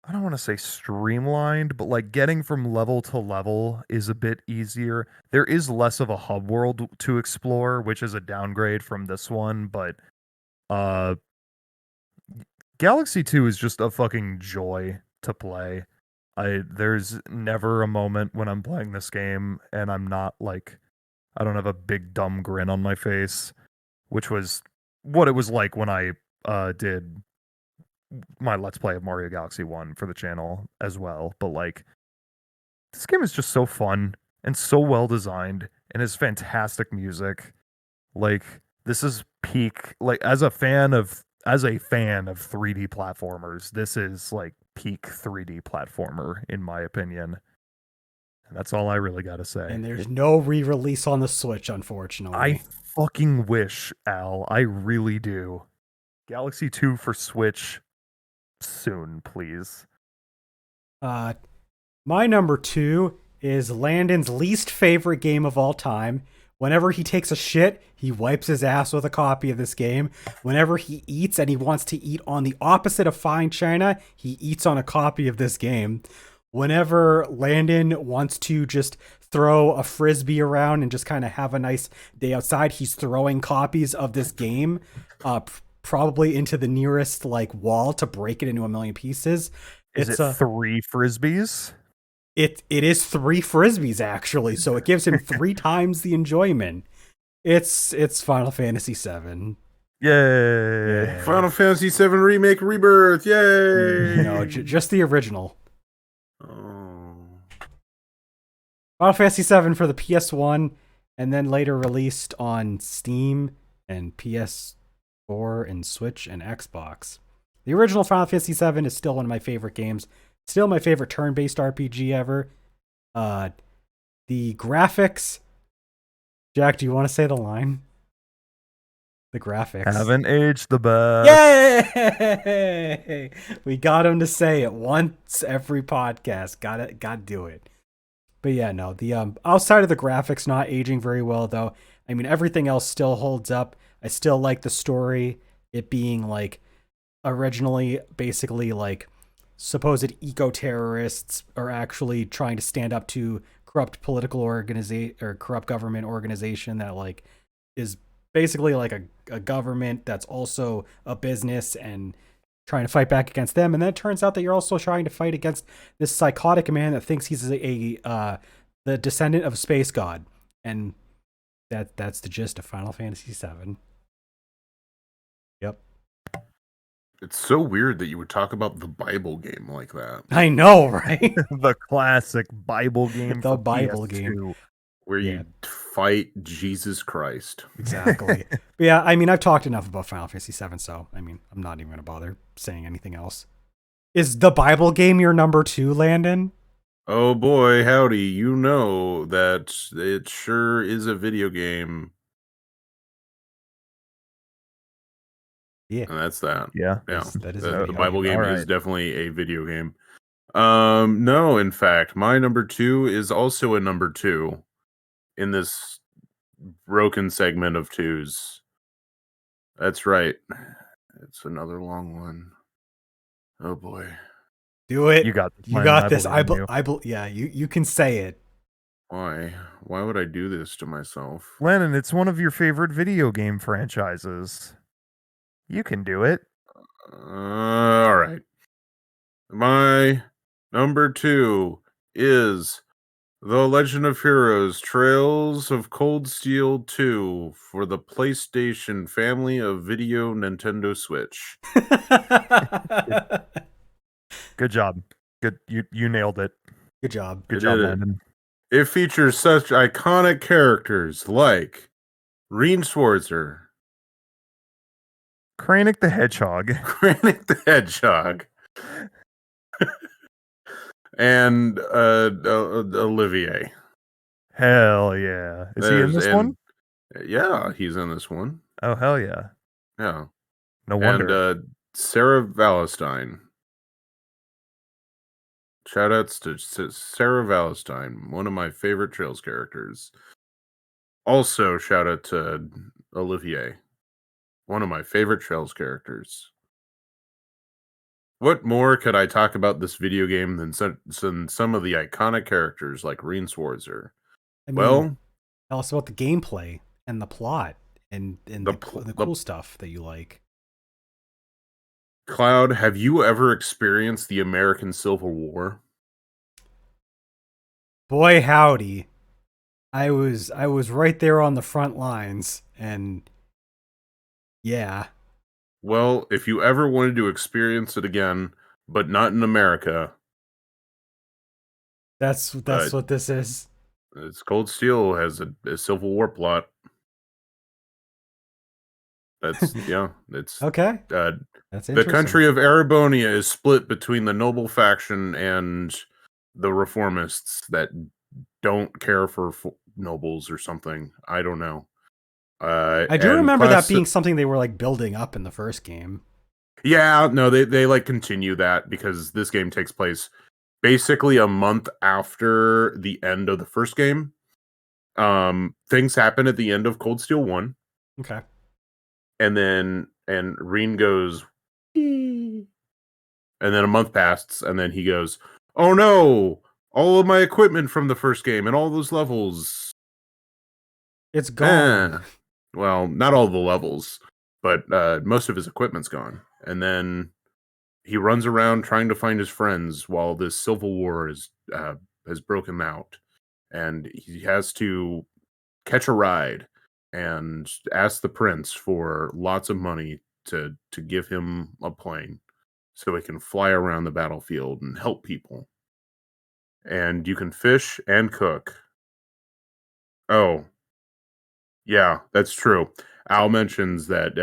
Speaker 2: I don't want to say streamlined, but like getting from level to level is a bit easier. There is less of a hub world to explore, which is a downgrade from this one, but Galaxy 2 is just a fucking joy to play. There's never a moment when I'm playing this game and I'm not like, I don't have a big dumb grin on my face, which was what it was like when I did my Let's Play of Mario Galaxy 1 for the channel as well. But like, this game is just so fun and so well designed and has fantastic music. Like, this is peak, like as a fan of 3D platformers, this is like peak 3D platformer in my opinion. And that's all I really got to say.
Speaker 1: And there's no re-release on the Switch, unfortunately.
Speaker 2: I fucking wish, Al. I really do. Galaxy 2 for Switch soon, please.
Speaker 1: My number 2 is Landon's least favorite game of all time. Whenever he takes a shit, he wipes his ass with a copy of this game. Whenever he eats and he wants to eat on the opposite of fine china, he eats on a copy of this game. Whenever Landon wants to just throw a frisbee around and just kind of have a nice day outside, he's throwing copies of this game, probably into the nearest like wall to break it into a million pieces.
Speaker 2: Is it 3 frisbees?
Speaker 1: It is 3 frisbees actually, so it gives him 3 times the enjoyment. It's Final Fantasy VII.
Speaker 2: Yay!
Speaker 1: Yay.
Speaker 3: Final Fantasy VII Remake Rebirth. Yay!
Speaker 1: No, just the original.
Speaker 3: Oh.
Speaker 1: Final Fantasy VII for the PS1, and then later released on Steam and PS4 and Switch and Xbox. The original Final Fantasy VII is still one of my favorite games. Still my favorite turn-based RPG ever. The graphics. Jack, do you want to say the line? The graphics.
Speaker 2: Haven't aged the best.
Speaker 1: Yay! We got him to say it once every podcast. Got to do it. But yeah, no, the outside of the graphics not aging very well though. I mean, everything else still holds up. I still like the story. It being like originally basically like supposed eco-terrorists are actually trying to stand up to corrupt political organization or corrupt government organization that like is basically like a government that's also a business and trying to fight back against them. And then it turns out that you're also trying to fight against this psychotic man that thinks he's the descendant of a space god. And that's the gist of Final Fantasy VII. Yep.
Speaker 3: It's so weird that you would talk about the Bible game like that.
Speaker 1: I know, right?
Speaker 2: The classic Bible game.
Speaker 1: The
Speaker 2: for
Speaker 1: Bible
Speaker 2: PS2.
Speaker 1: game.
Speaker 3: Where
Speaker 1: Yeah.
Speaker 3: you fight Jesus Christ.
Speaker 1: Exactly. But yeah, I mean, I've talked enough about Final Fantasy VII, so I mean, I'm not even going to bother saying anything else. Is the Bible game your number 2, Landon?
Speaker 3: Oh boy, howdy, you know that it sure is a video game.
Speaker 1: Yeah.
Speaker 3: And that's that.
Speaker 2: Yeah.
Speaker 3: Yeah.
Speaker 1: That is a
Speaker 3: The
Speaker 1: video
Speaker 3: Bible
Speaker 1: game.
Speaker 3: game
Speaker 2: All
Speaker 3: is
Speaker 2: right.
Speaker 3: definitely a video game. No, in fact, my number 2 is also a number 2 in this broken segment of 2s. That's right. It's another long one. Oh boy.
Speaker 1: Do it.
Speaker 2: You got this.
Speaker 1: You
Speaker 2: man.
Speaker 1: got this.
Speaker 2: believe in you.
Speaker 1: Yeah, you can say it.
Speaker 3: Why? Why would I do this to myself?
Speaker 2: Lennon, it's one of your favorite video game franchises. You can do it.
Speaker 3: All right. My number 2 is The Legend of Heroes Trails of Cold Steel 2 for the PlayStation family of video Nintendo Switch.
Speaker 2: Good job. Good. You nailed it.
Speaker 1: Good job.
Speaker 2: Good
Speaker 3: I
Speaker 2: job,
Speaker 3: did it.
Speaker 2: Landon.
Speaker 3: It features such iconic characters like Reen Schwarzer,
Speaker 2: Kranich the Hedgehog.
Speaker 3: Granite the Hedgehog, and Olivier.
Speaker 2: Hell yeah. Is he in this one?
Speaker 3: Yeah, he's in this one.
Speaker 2: Oh, hell yeah.
Speaker 3: Yeah.
Speaker 2: No wonder.
Speaker 3: And Sarah Valentine. Shoutouts to Sarah Valentine, one of my favorite Trails characters. Also, shout out to Olivier, one of my favorite Trails characters. What more could I talk about this video game than some of the iconic characters like Reen Schwarzer?
Speaker 1: I mean,
Speaker 3: Well,
Speaker 1: tell us about the gameplay and the plot and the cool stuff that you like.
Speaker 3: Cloud, have you ever experienced the American Civil War?
Speaker 1: Boy, howdy. I was right there on the front lines, and yeah.
Speaker 3: Well, if you ever wanted to experience it again, but not in America,
Speaker 1: That's what this is.
Speaker 3: it's Cold Steel has a Civil War plot. That's yeah. It's
Speaker 1: Okay.
Speaker 3: that's
Speaker 1: That's
Speaker 3: the
Speaker 1: interesting.
Speaker 3: country of Erebonia is split between the noble faction and the reformists that don't care for nobles or something. I don't know.
Speaker 1: I do remember that being something they were like building up in the first game.
Speaker 3: Yeah, no, they like continue that because this game takes place basically a month after the end of the first game. Things happen at the end of Cold Steel 1.
Speaker 1: Okay.
Speaker 3: And Reen goes, and then a month passes, and then he goes, "Oh no! All of my equipment from the first game and all those levels,
Speaker 1: It's gone."
Speaker 3: Well, not all the levels, but most of his equipment's gone. And then he runs around trying to find his friends while this civil war has broken out, and he has to catch a ride. and ask the prince for lots of money to give him a plane so he can fly around the battlefield and help people. And you can fish and cook. Oh, yeah, that's true. Al mentions that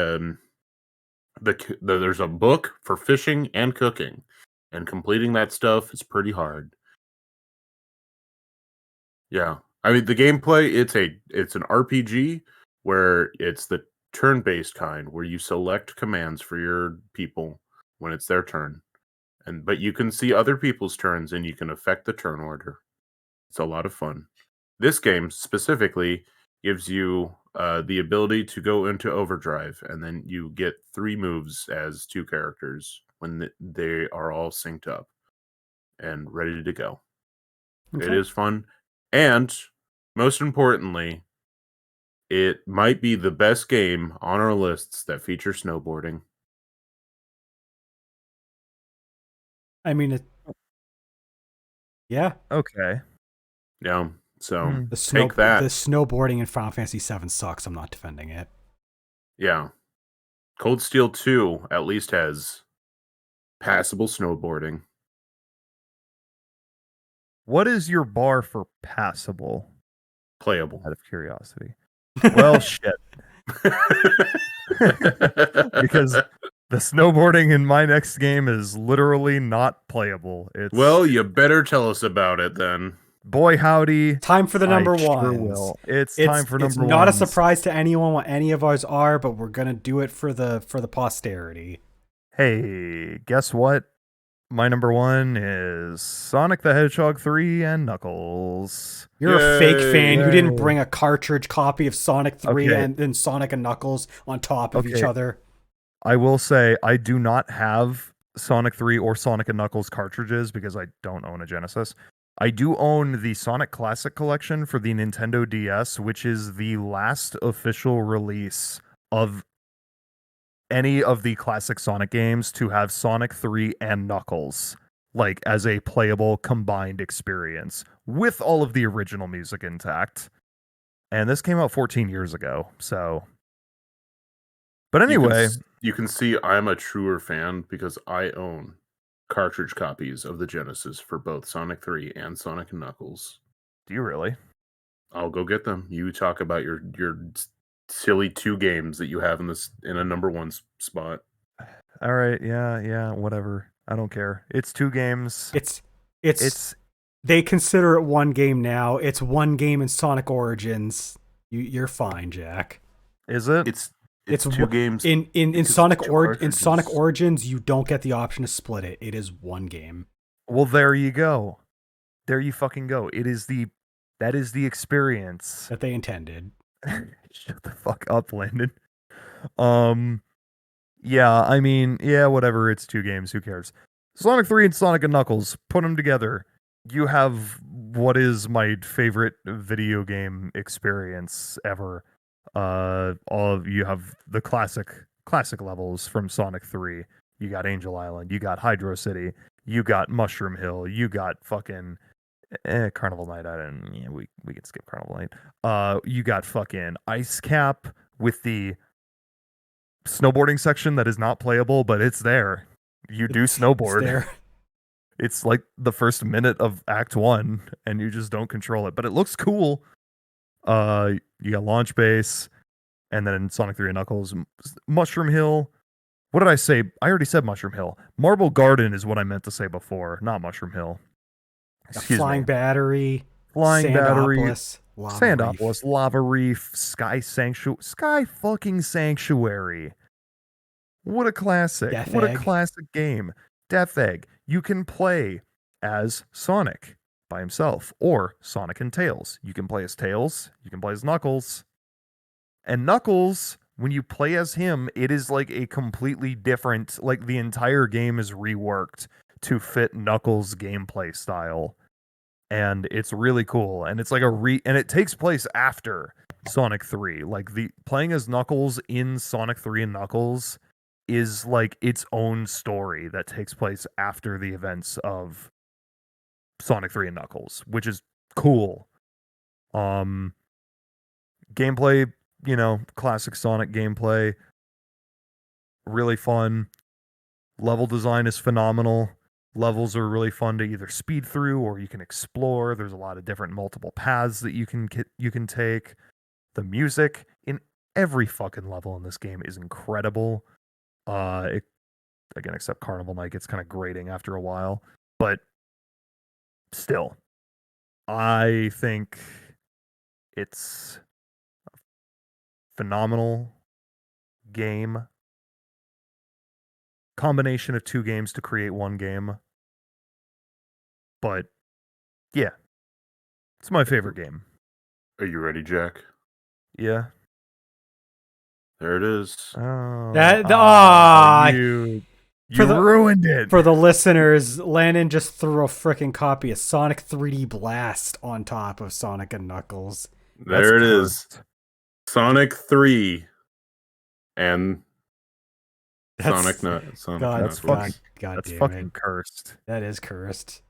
Speaker 3: there's a book for fishing and cooking, and completing that stuff is pretty hard. Yeah, I mean the gameplay. It's an RPG where it's the turn-based kind, where you select commands for your people when it's their turn, but you can see other people's turns and you can affect the turn order. It's a lot of fun. This game specifically gives you the ability to go into overdrive, and then you get 3 moves as 2 characters when they are all synced up and ready to go. It
Speaker 1: Okay.
Speaker 3: is fun, and most importantly, it might be the best game on our lists that feature snowboarding.
Speaker 1: I mean, yeah.
Speaker 2: Okay.
Speaker 3: Yeah, so
Speaker 2: Hmm.
Speaker 1: The
Speaker 3: take that.
Speaker 1: The snowboarding in Final Fantasy VII sucks. I'm not defending it.
Speaker 3: Yeah. Cold Steel 2 at least has passable snowboarding.
Speaker 2: What is your bar for passable?
Speaker 3: Playable.
Speaker 2: Out of curiosity. Well, shit. Because the snowboarding in my next game is literally not playable. It's
Speaker 3: Well, you better tell us about it then.
Speaker 2: boy howdy.
Speaker 1: Time for the number
Speaker 2: I sure
Speaker 1: ones.
Speaker 2: will. It's time for number
Speaker 1: It's not a
Speaker 2: ones.
Speaker 1: surprise to anyone what any of ours are, but we're gonna do it for the posterity.
Speaker 2: Hey, guess what? My number 1 is Sonic the Hedgehog 3 and Knuckles.
Speaker 1: You're a fake fan. You didn't
Speaker 2: Yay.
Speaker 1: bring a cartridge copy of Sonic 3
Speaker 2: Okay.
Speaker 1: and then Sonic and Knuckles on top of each
Speaker 2: Okay.
Speaker 1: other.
Speaker 2: I will say I do not have Sonic 3 or Sonic and Knuckles cartridges because I don't own a Genesis. I do own the Sonic Classic Collection for the Nintendo DS, which is the last official release of any of the classic Sonic games to have Sonic 3 and Knuckles, like as a playable combined experience with all of the original music intact. And this came out 14 years ago, so. But anyway,
Speaker 3: you can see I'm a truer fan because I own cartridge copies of the Genesis for both Sonic 3 and Sonic and Knuckles.
Speaker 2: do you really?
Speaker 3: I'll go get them. You talk about your silly 2 games that you have in a number 1 spot.
Speaker 2: All right, yeah, whatever. I don't care. It's 2 games.
Speaker 1: It's they consider it one game now. It's one game in Sonic Origins. You're fine, Jack.
Speaker 2: Is it?
Speaker 3: It's
Speaker 1: It's
Speaker 3: 2 games.
Speaker 1: in
Speaker 3: because
Speaker 1: Sonic
Speaker 3: it's 2
Speaker 1: in Sonic
Speaker 3: cartridges.
Speaker 1: Origins. You don't get the option to split it. It is one game.
Speaker 2: Well, there you go. There you fucking go. That is the experience.
Speaker 1: That they intended.
Speaker 2: Shut the fuck up, Landon. Yeah, I mean, yeah, whatever. It's 2 games. Who cares? Sonic 3 and Sonic and Knuckles. Put them together. You have what is my favorite video game experience ever. You have the classic levels from Sonic 3. You got Angel Island. You got Hydro City. You got Mushroom Hill. You got fucking Carnival Night. We can skip Carnival Night. You got fucking Ice Cap with the snowboarding section that is not playable, but it's there. You do snowboard.
Speaker 1: It's there.
Speaker 2: It's like the first minute of Act 1, and you just don't control it, but it looks cool. You got Launch Base, and then Sonic 3 and Knuckles, Mushroom Hill. What did I say? I already said Mushroom Hill. Marble Garden is what I meant to say before, not Mushroom Hill. Excuse
Speaker 1: Flying
Speaker 2: me.
Speaker 1: Battery.
Speaker 2: Flying Battery.
Speaker 1: Sandopolis, Lava
Speaker 2: Sandopolis, Lava Reef, Sky fucking Sanctuary. What a classic.
Speaker 1: Death
Speaker 2: What
Speaker 1: Egg.
Speaker 2: a classic game. Death Egg. You can play as Sonic by himself or Sonic and Tails. You can play as Tails. You can play as Knuckles. And Knuckles, when you play as him, it is like a completely different, like the entire game is reworked to fit Knuckles' gameplay style. And it's really cool. And it's like and it takes place after Sonic 3. Like the playing as Knuckles in Sonic 3 and Knuckles is like its own story that takes place after the events of Sonic 3 and Knuckles, which is cool. Gameplay classic Sonic gameplay. Really fun. Level design is phenomenal. Levels are really fun to either speed through or you can explore. There's a lot of different multiple paths that you can take. The music in every fucking level in this game is incredible. Again, except Carnival Night gets kind of grating after a while, but still, I think it's a phenomenal game. Combination of two games to create one game. But yeah, it's my favorite game.
Speaker 3: Are you ready, Jack?
Speaker 2: Yeah.
Speaker 3: There it is.
Speaker 2: Oh, you ruined it.
Speaker 1: For the listeners, Landon just threw a freaking copy of Sonic 3D Blast on top of Sonic and Knuckles.
Speaker 3: There it is. Sonic 3 and Sonic
Speaker 1: That's
Speaker 3: Knuckles.
Speaker 2: That's fucking cursed.
Speaker 1: That is cursed.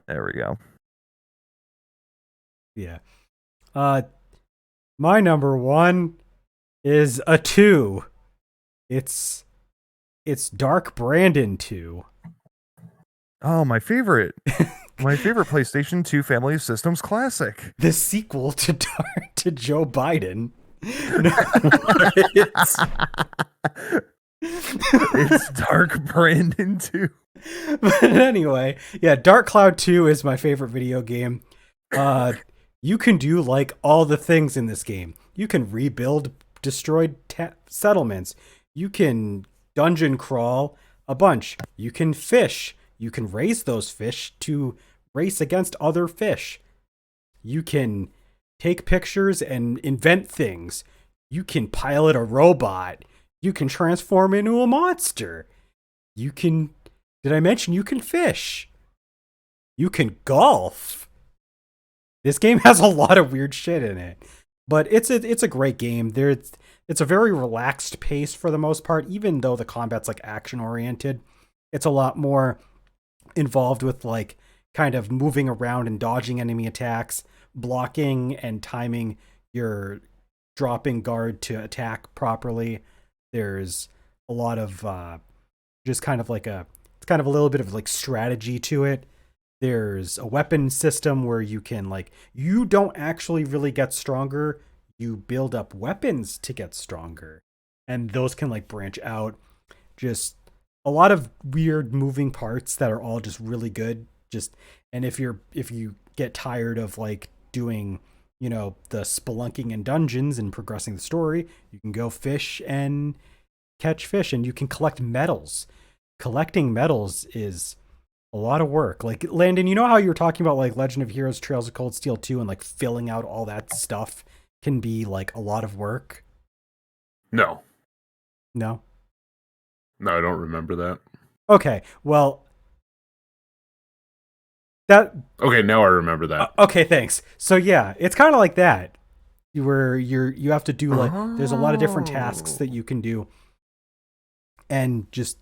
Speaker 2: There we go.
Speaker 1: Yeah. My number one is a 2. It's Dark Brandon 2.
Speaker 2: Oh, my favorite. My favorite PlayStation 2 Family of Systems classic.
Speaker 1: The sequel to Joe Biden.
Speaker 2: It's Dark Brandon 2.
Speaker 1: But anyway, yeah, Dark Cloud 2 is my favorite video game. You can do like all the things in this game. You can rebuild destroyed settlements. You can dungeon crawl a bunch. You can fish. You can raise those fish to race against other fish. You can take pictures and invent things. You can pilot a robot. You can transform into a monster. You can... Did I mention you can fish? You can golf. This game has a lot of weird shit in it. But it's a great game. It's a very relaxed pace for the most part, even though the combat's like action oriented. It's a lot more involved with like kind of moving around and dodging enemy attacks, blocking and timing your dropping guard to attack properly. There's a lot of just kind of like it's kind of a little bit of like strategy to it. There's a weapon system where you can like, you don't actually really get stronger. You build up weapons to get stronger. And those can like branch out. Just a lot of weird moving parts that are all just really good. And if you get tired of like doing, the spelunking in dungeons and progressing the story, you can go fish and catch fish, and you can collect medals. Collecting medals is a lot of work. Like, Landon, you know how you were talking about like Legend of Heroes Trails of Cold Steel 2 and like filling out all that stuff can be like a lot of work?
Speaker 3: No,
Speaker 1: I
Speaker 3: I don't remember that.
Speaker 1: Okay, well,
Speaker 3: Okay, now I remember that.
Speaker 1: Okay, thanks. So yeah, it's kind of like that. You have to do like there's a lot of different tasks that you can do, and just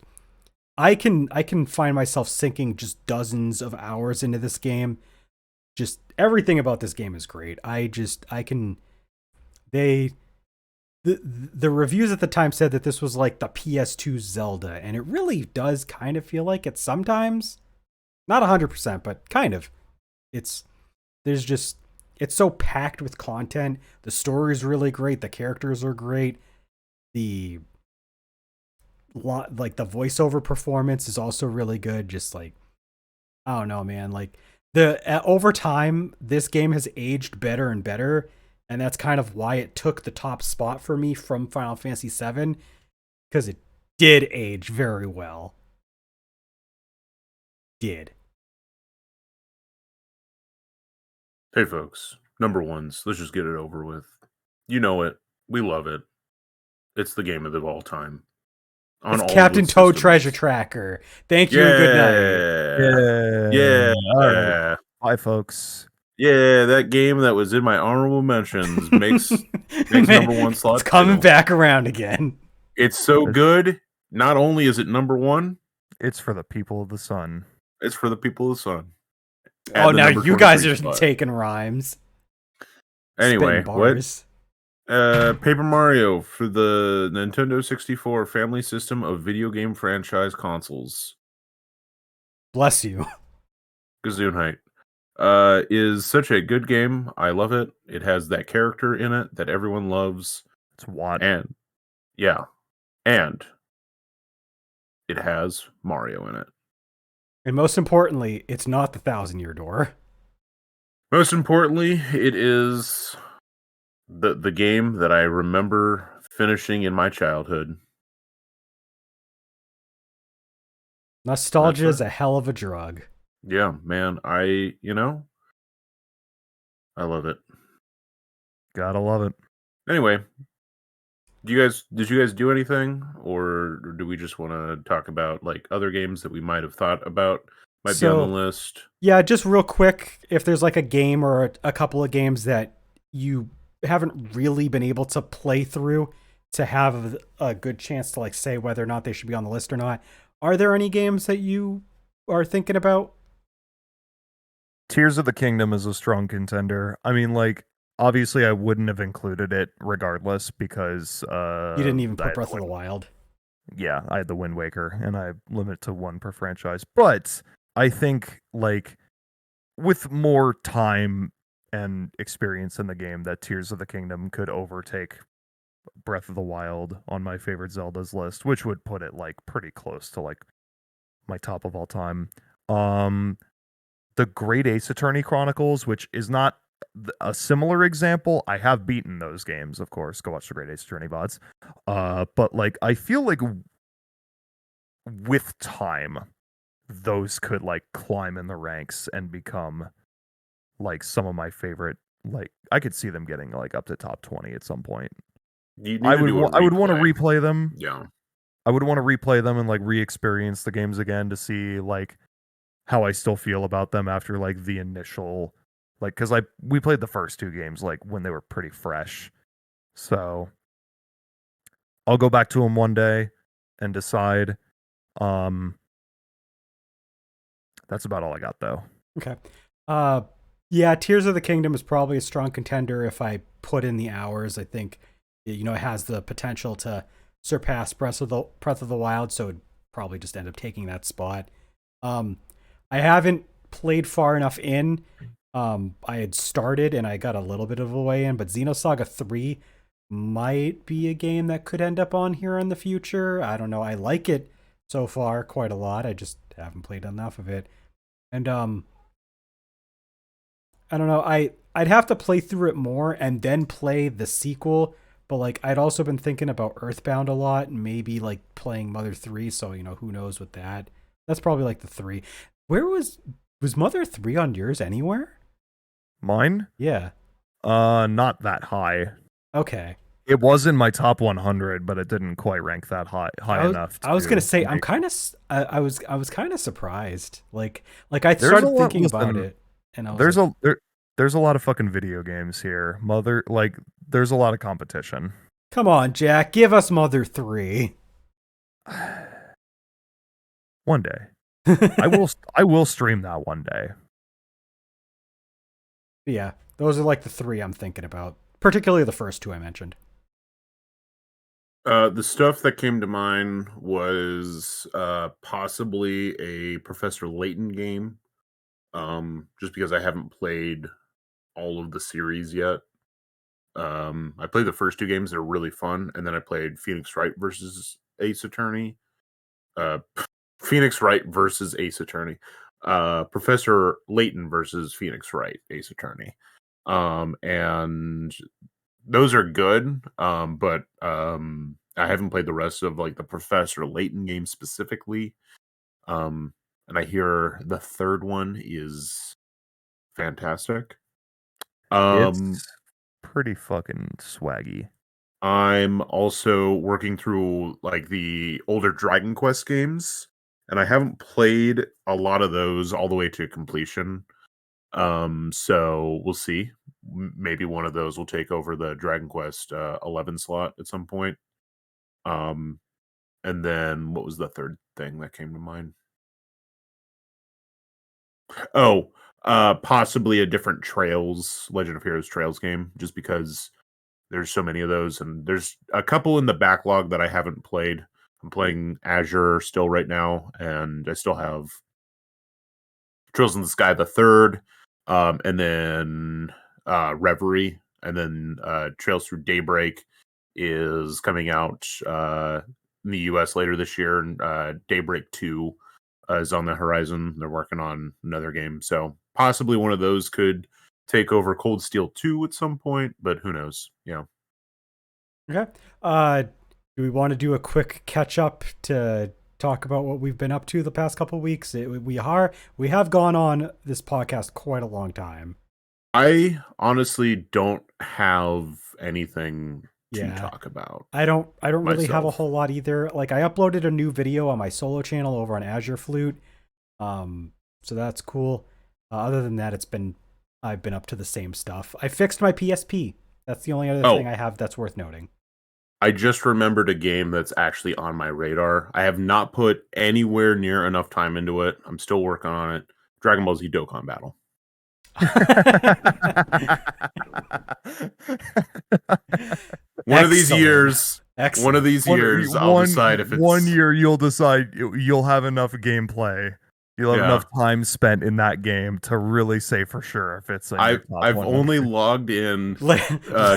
Speaker 1: I can find myself sinking just dozens of hours into this game. Just everything about this game is great. The reviews at the time said that this was like the PS2 Zelda, and it really does kind of feel like it sometimes. Not 100%, but kind of. It's so packed with content. The story is really great. The characters are great. The voiceover performance is also really good. Just like, I don't know, man. Like over time, this game has aged better and better, and that's kind of why it took the top spot for me from Final Fantasy VII, because it did age very well.
Speaker 3: Hey, folks. Number ones. Let's just get it over with. You know it. We love it. It's the game of all time.
Speaker 1: It's Captain Toad Treasure Tracker. Thank you and good night.
Speaker 3: Yeah.
Speaker 2: All right. Bye, folks.
Speaker 3: Yeah, that game that was in my honorable mentions makes number one slot.
Speaker 1: It's coming back around again.
Speaker 3: It's so good. Not only is it number one,
Speaker 2: it's for the people of the sun.
Speaker 3: It's for the people of the sun.
Speaker 1: Oh, now you guys are taking rhymes.
Speaker 3: Anyway, what? Paper Mario for the Nintendo 64 family system of video game franchise consoles.
Speaker 1: Bless you.
Speaker 3: Gesundheit. Is such a good game. I love it. It has that character in it that everyone loves.
Speaker 2: It's what?
Speaker 3: And yeah. And it has Mario in it.
Speaker 1: And most importantly, it's not the 1,000-Year Door.
Speaker 3: Most importantly, it is the game that I remember finishing in my childhood.
Speaker 1: Nostalgia
Speaker 3: That's
Speaker 1: is a hell of a drug.
Speaker 3: Yeah, man. I love it.
Speaker 2: Gotta love it.
Speaker 3: Anyway, did you guys do anything, or do we just want to talk about like other games that we might have thought about might be on the list?
Speaker 1: Yeah, just real quick, if there's like a game or a couple of games that you haven't really been able to play through to have a good chance to like say whether or not they should be on the list or not, are there any games that you are thinking about?
Speaker 2: Tears of the Kingdom is a strong contender. I mean, like, obviously I wouldn't have included it regardless because
Speaker 1: You didn't even
Speaker 2: I
Speaker 1: put
Speaker 2: had
Speaker 1: Breath of the Wild.
Speaker 2: Yeah, I had the Wind Waker, and I limit it to one per franchise. But I think, like, with more time and experience in the game, that Tears of the Kingdom could overtake Breath of the Wild on my favorite Zelda's list, which would put it like pretty close to like my top of all time. The Great Ace Attorney Chronicles, which is not a similar example. I have beaten those games, of course. Go watch the Great Ace Attorney VODs. But like I feel like with time, those could like climb in the ranks and become like some of my favorite. Like I could see them getting like up to top 20 at some point.
Speaker 3: You need
Speaker 2: I
Speaker 3: to
Speaker 2: would
Speaker 3: do a
Speaker 2: I would want to
Speaker 3: replay.
Speaker 2: replay them.
Speaker 3: Yeah.
Speaker 2: I would want to replay them and like re-experience the games again to see like how I still feel about them after like the initial like cuz we played the first two games like when they were pretty fresh. So I'll go back to them one day and decide. That's about all I got though.
Speaker 1: Okay. Yeah, Tears of the Kingdom is probably a strong contender if I put in the hours. I think it has the potential to surpass Breath of the Wild, so it'd probably just end up taking that spot. I haven't played far enough in. I had started and I got a little bit of a way in, but Xenosaga 3 might be a game that could end up on here in the future. I don't know. I like it so far quite a lot. I just haven't played enough of it. And I don't know. I'd have to play through it more and then play the sequel. But like I'd also been thinking about Earthbound a lot and maybe like playing Mother 3, so who knows with that. That's probably like the 3. Where was Mother 3 on yours anywhere?
Speaker 2: Mine?
Speaker 1: Yeah.
Speaker 2: Not that high.
Speaker 1: Okay.
Speaker 2: It was in my top 100, but it didn't quite rank that high enough.
Speaker 1: I was gonna say I'm kind of I was kind of surprised. Like I started thinking about it, and I was
Speaker 2: there's a lot of fucking video games here. There's a lot of competition.
Speaker 1: Come on, Jack, give us Mother 3.
Speaker 2: One day, I will stream that one day.
Speaker 1: Yeah, those are like the 3 I'm thinking about, particularly the first 2 I mentioned.
Speaker 3: The stuff that came to mind was possibly a Professor Layton game. Just because I haven't played all of the series yet. I played the first 2 games that are really fun, and then I played Phoenix Wright versus Ace Attorney. Phoenix Wright versus Ace Attorney. Professor Layton versus Phoenix Wright, Ace Attorney. And those are good, but I haven't played the rest of like the Professor Layton game specifically. And I hear the third one is fantastic.
Speaker 2: It's pretty fucking swaggy.
Speaker 3: I'm also working through like the older Dragon Quest games, and I haven't played a lot of those all the way to completion. So we'll see. Maybe one of those will take over the Dragon Quest 11 slot at some point. And then what was the third thing that came to mind? Possibly a different Legend of Heroes Trails game, just because there's so many of those, and there's a couple in the backlog that I haven't played. I'm playing Azure still right now, and I still have Trails in the Sky the Third, and then Reverie, and then Trails Through Daybreak is coming out in the US later this year, and Daybreak 2 is on the horizon. They're working on another game, so possibly one of those could take over Cold Steel 2 at some point, but who knows? Yeah.
Speaker 1: Okay. Do we want to do a quick catch up to talk about what we've been up to the past couple of weeks? We have gone on this podcast quite a long time.
Speaker 3: I honestly don't have anything to
Speaker 1: Yeah.
Speaker 3: talk about.
Speaker 1: I don't really have a
Speaker 3: myself.
Speaker 1: whole lot either. Like, I uploaded a new video on my solo channel over on Azure Flute. So that's cool. Other than that, I've been up to the same stuff. I fixed my PSP. That's the only other thing I have that's worth noting.
Speaker 3: I just remembered a game that's actually on my radar. I have not put anywhere near enough time into it. I'm still working on it. Dragon Ball Z Dokkan Battle. One of these years,
Speaker 1: Excellent.
Speaker 3: one of these years, I'll decide if it's
Speaker 2: 1 year. You'll decide you'll have enough gameplay. You'll have enough time spent in that game to really say for sure if it's.
Speaker 3: I've only logged in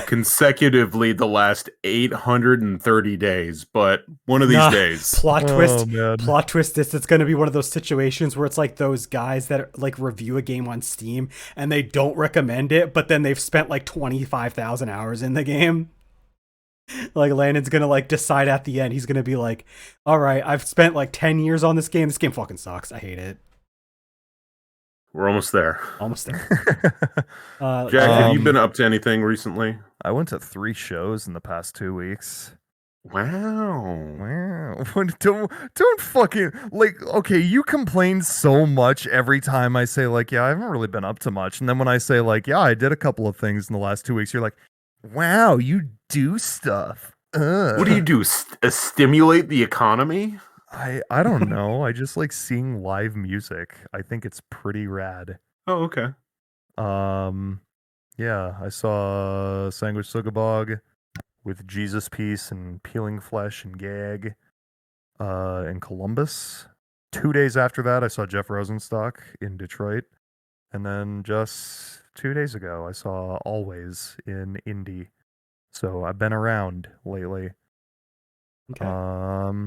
Speaker 3: consecutively the last 830 days, but one of these days.
Speaker 1: Plot twist is it's going to be one of those situations where it's like those guys that like review a game on Steam and they don't recommend it, but then they've spent like 25,000 hours in the game. Like, Landon's gonna like decide at the end, he's gonna be like, all right, I've spent like 10 years on this game fucking sucks, I hate it.
Speaker 3: We're almost there.
Speaker 2: Jack,
Speaker 3: have you been up to anything recently?
Speaker 2: I went to 3 shows in the past 2 weeks.
Speaker 3: Wow.
Speaker 2: Don't fucking, like, okay, you complain so much every time I say, like, yeah, I haven't really been up to much. And then when I say, like, yeah, I did a couple of things in the last 2 weeks, you're like, wow, you do stuff.
Speaker 3: What do you do? Stimulate the economy?
Speaker 2: I don't know. I just like seeing live music. I think it's pretty rad.
Speaker 3: Oh, okay.
Speaker 2: Yeah, I saw Sandwich Sugabog with Jesus Piece and Peeling Flesh and Gag in Columbus. 2 days after that, I saw Jeff Rosenstock in Detroit. And then just 2 days ago, I saw Always in Indy. So I've been around lately.
Speaker 1: Okay.
Speaker 2: Yeah,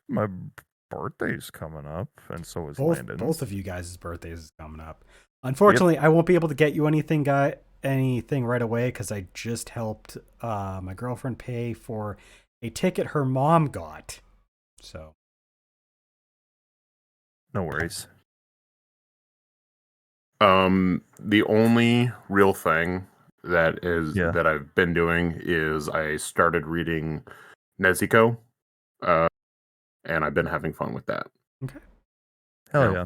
Speaker 2: my birthday's coming up, and so is Landon's.
Speaker 1: Both of you guys' birthdays is coming up. Unfortunately, I won't be able to get you anything right away because I just helped my girlfriend pay for a ticket her mom got. So
Speaker 2: no worries.
Speaker 3: The only real thing that I've been doing is I started reading Nezuko, and I've been having fun with that.
Speaker 1: Okay.
Speaker 2: Hell yeah.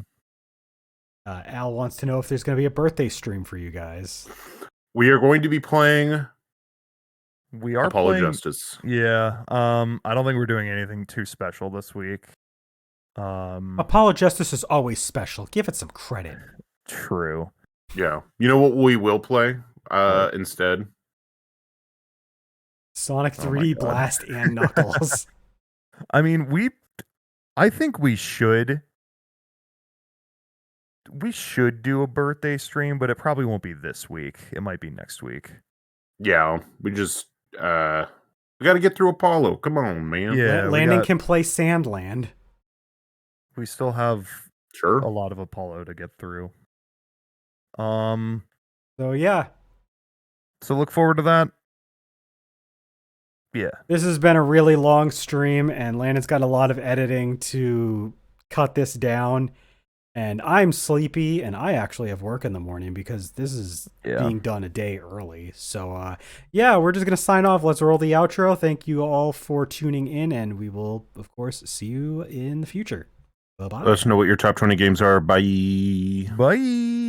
Speaker 1: Al wants to know if there's going to be a birthday stream for you guys.
Speaker 3: We are going to be playing.
Speaker 2: We are
Speaker 3: Apollo
Speaker 2: playing
Speaker 3: Justice.
Speaker 2: Yeah. I don't think we're doing anything too special this week.
Speaker 1: Apollo Justice is always special. Give it some credit.
Speaker 2: True.
Speaker 3: Yeah. You know what we will play instead?
Speaker 1: Sonic 3D Blast and Knuckles.
Speaker 2: I mean, I think we should do a birthday stream, but it probably won't be this week. It might be next week.
Speaker 3: Yeah, we just we got to get through Apollo. Come on, man.
Speaker 2: Yeah,
Speaker 1: Landon can play Sandland.
Speaker 2: We still have a lot of Apollo to get through.
Speaker 1: So yeah.
Speaker 2: So look forward to that. Yeah.
Speaker 1: This has been a really long stream, and Landon's got a lot of editing to cut this down. And I'm sleepy, and I actually have work in the morning because this is being done a day early. So, we're just going to sign off. Let's roll the outro. Thank you all for tuning in, and we will, of course, see you in the future. Bye-bye.
Speaker 3: Let us know what your top 20 games are. Bye.
Speaker 2: Bye.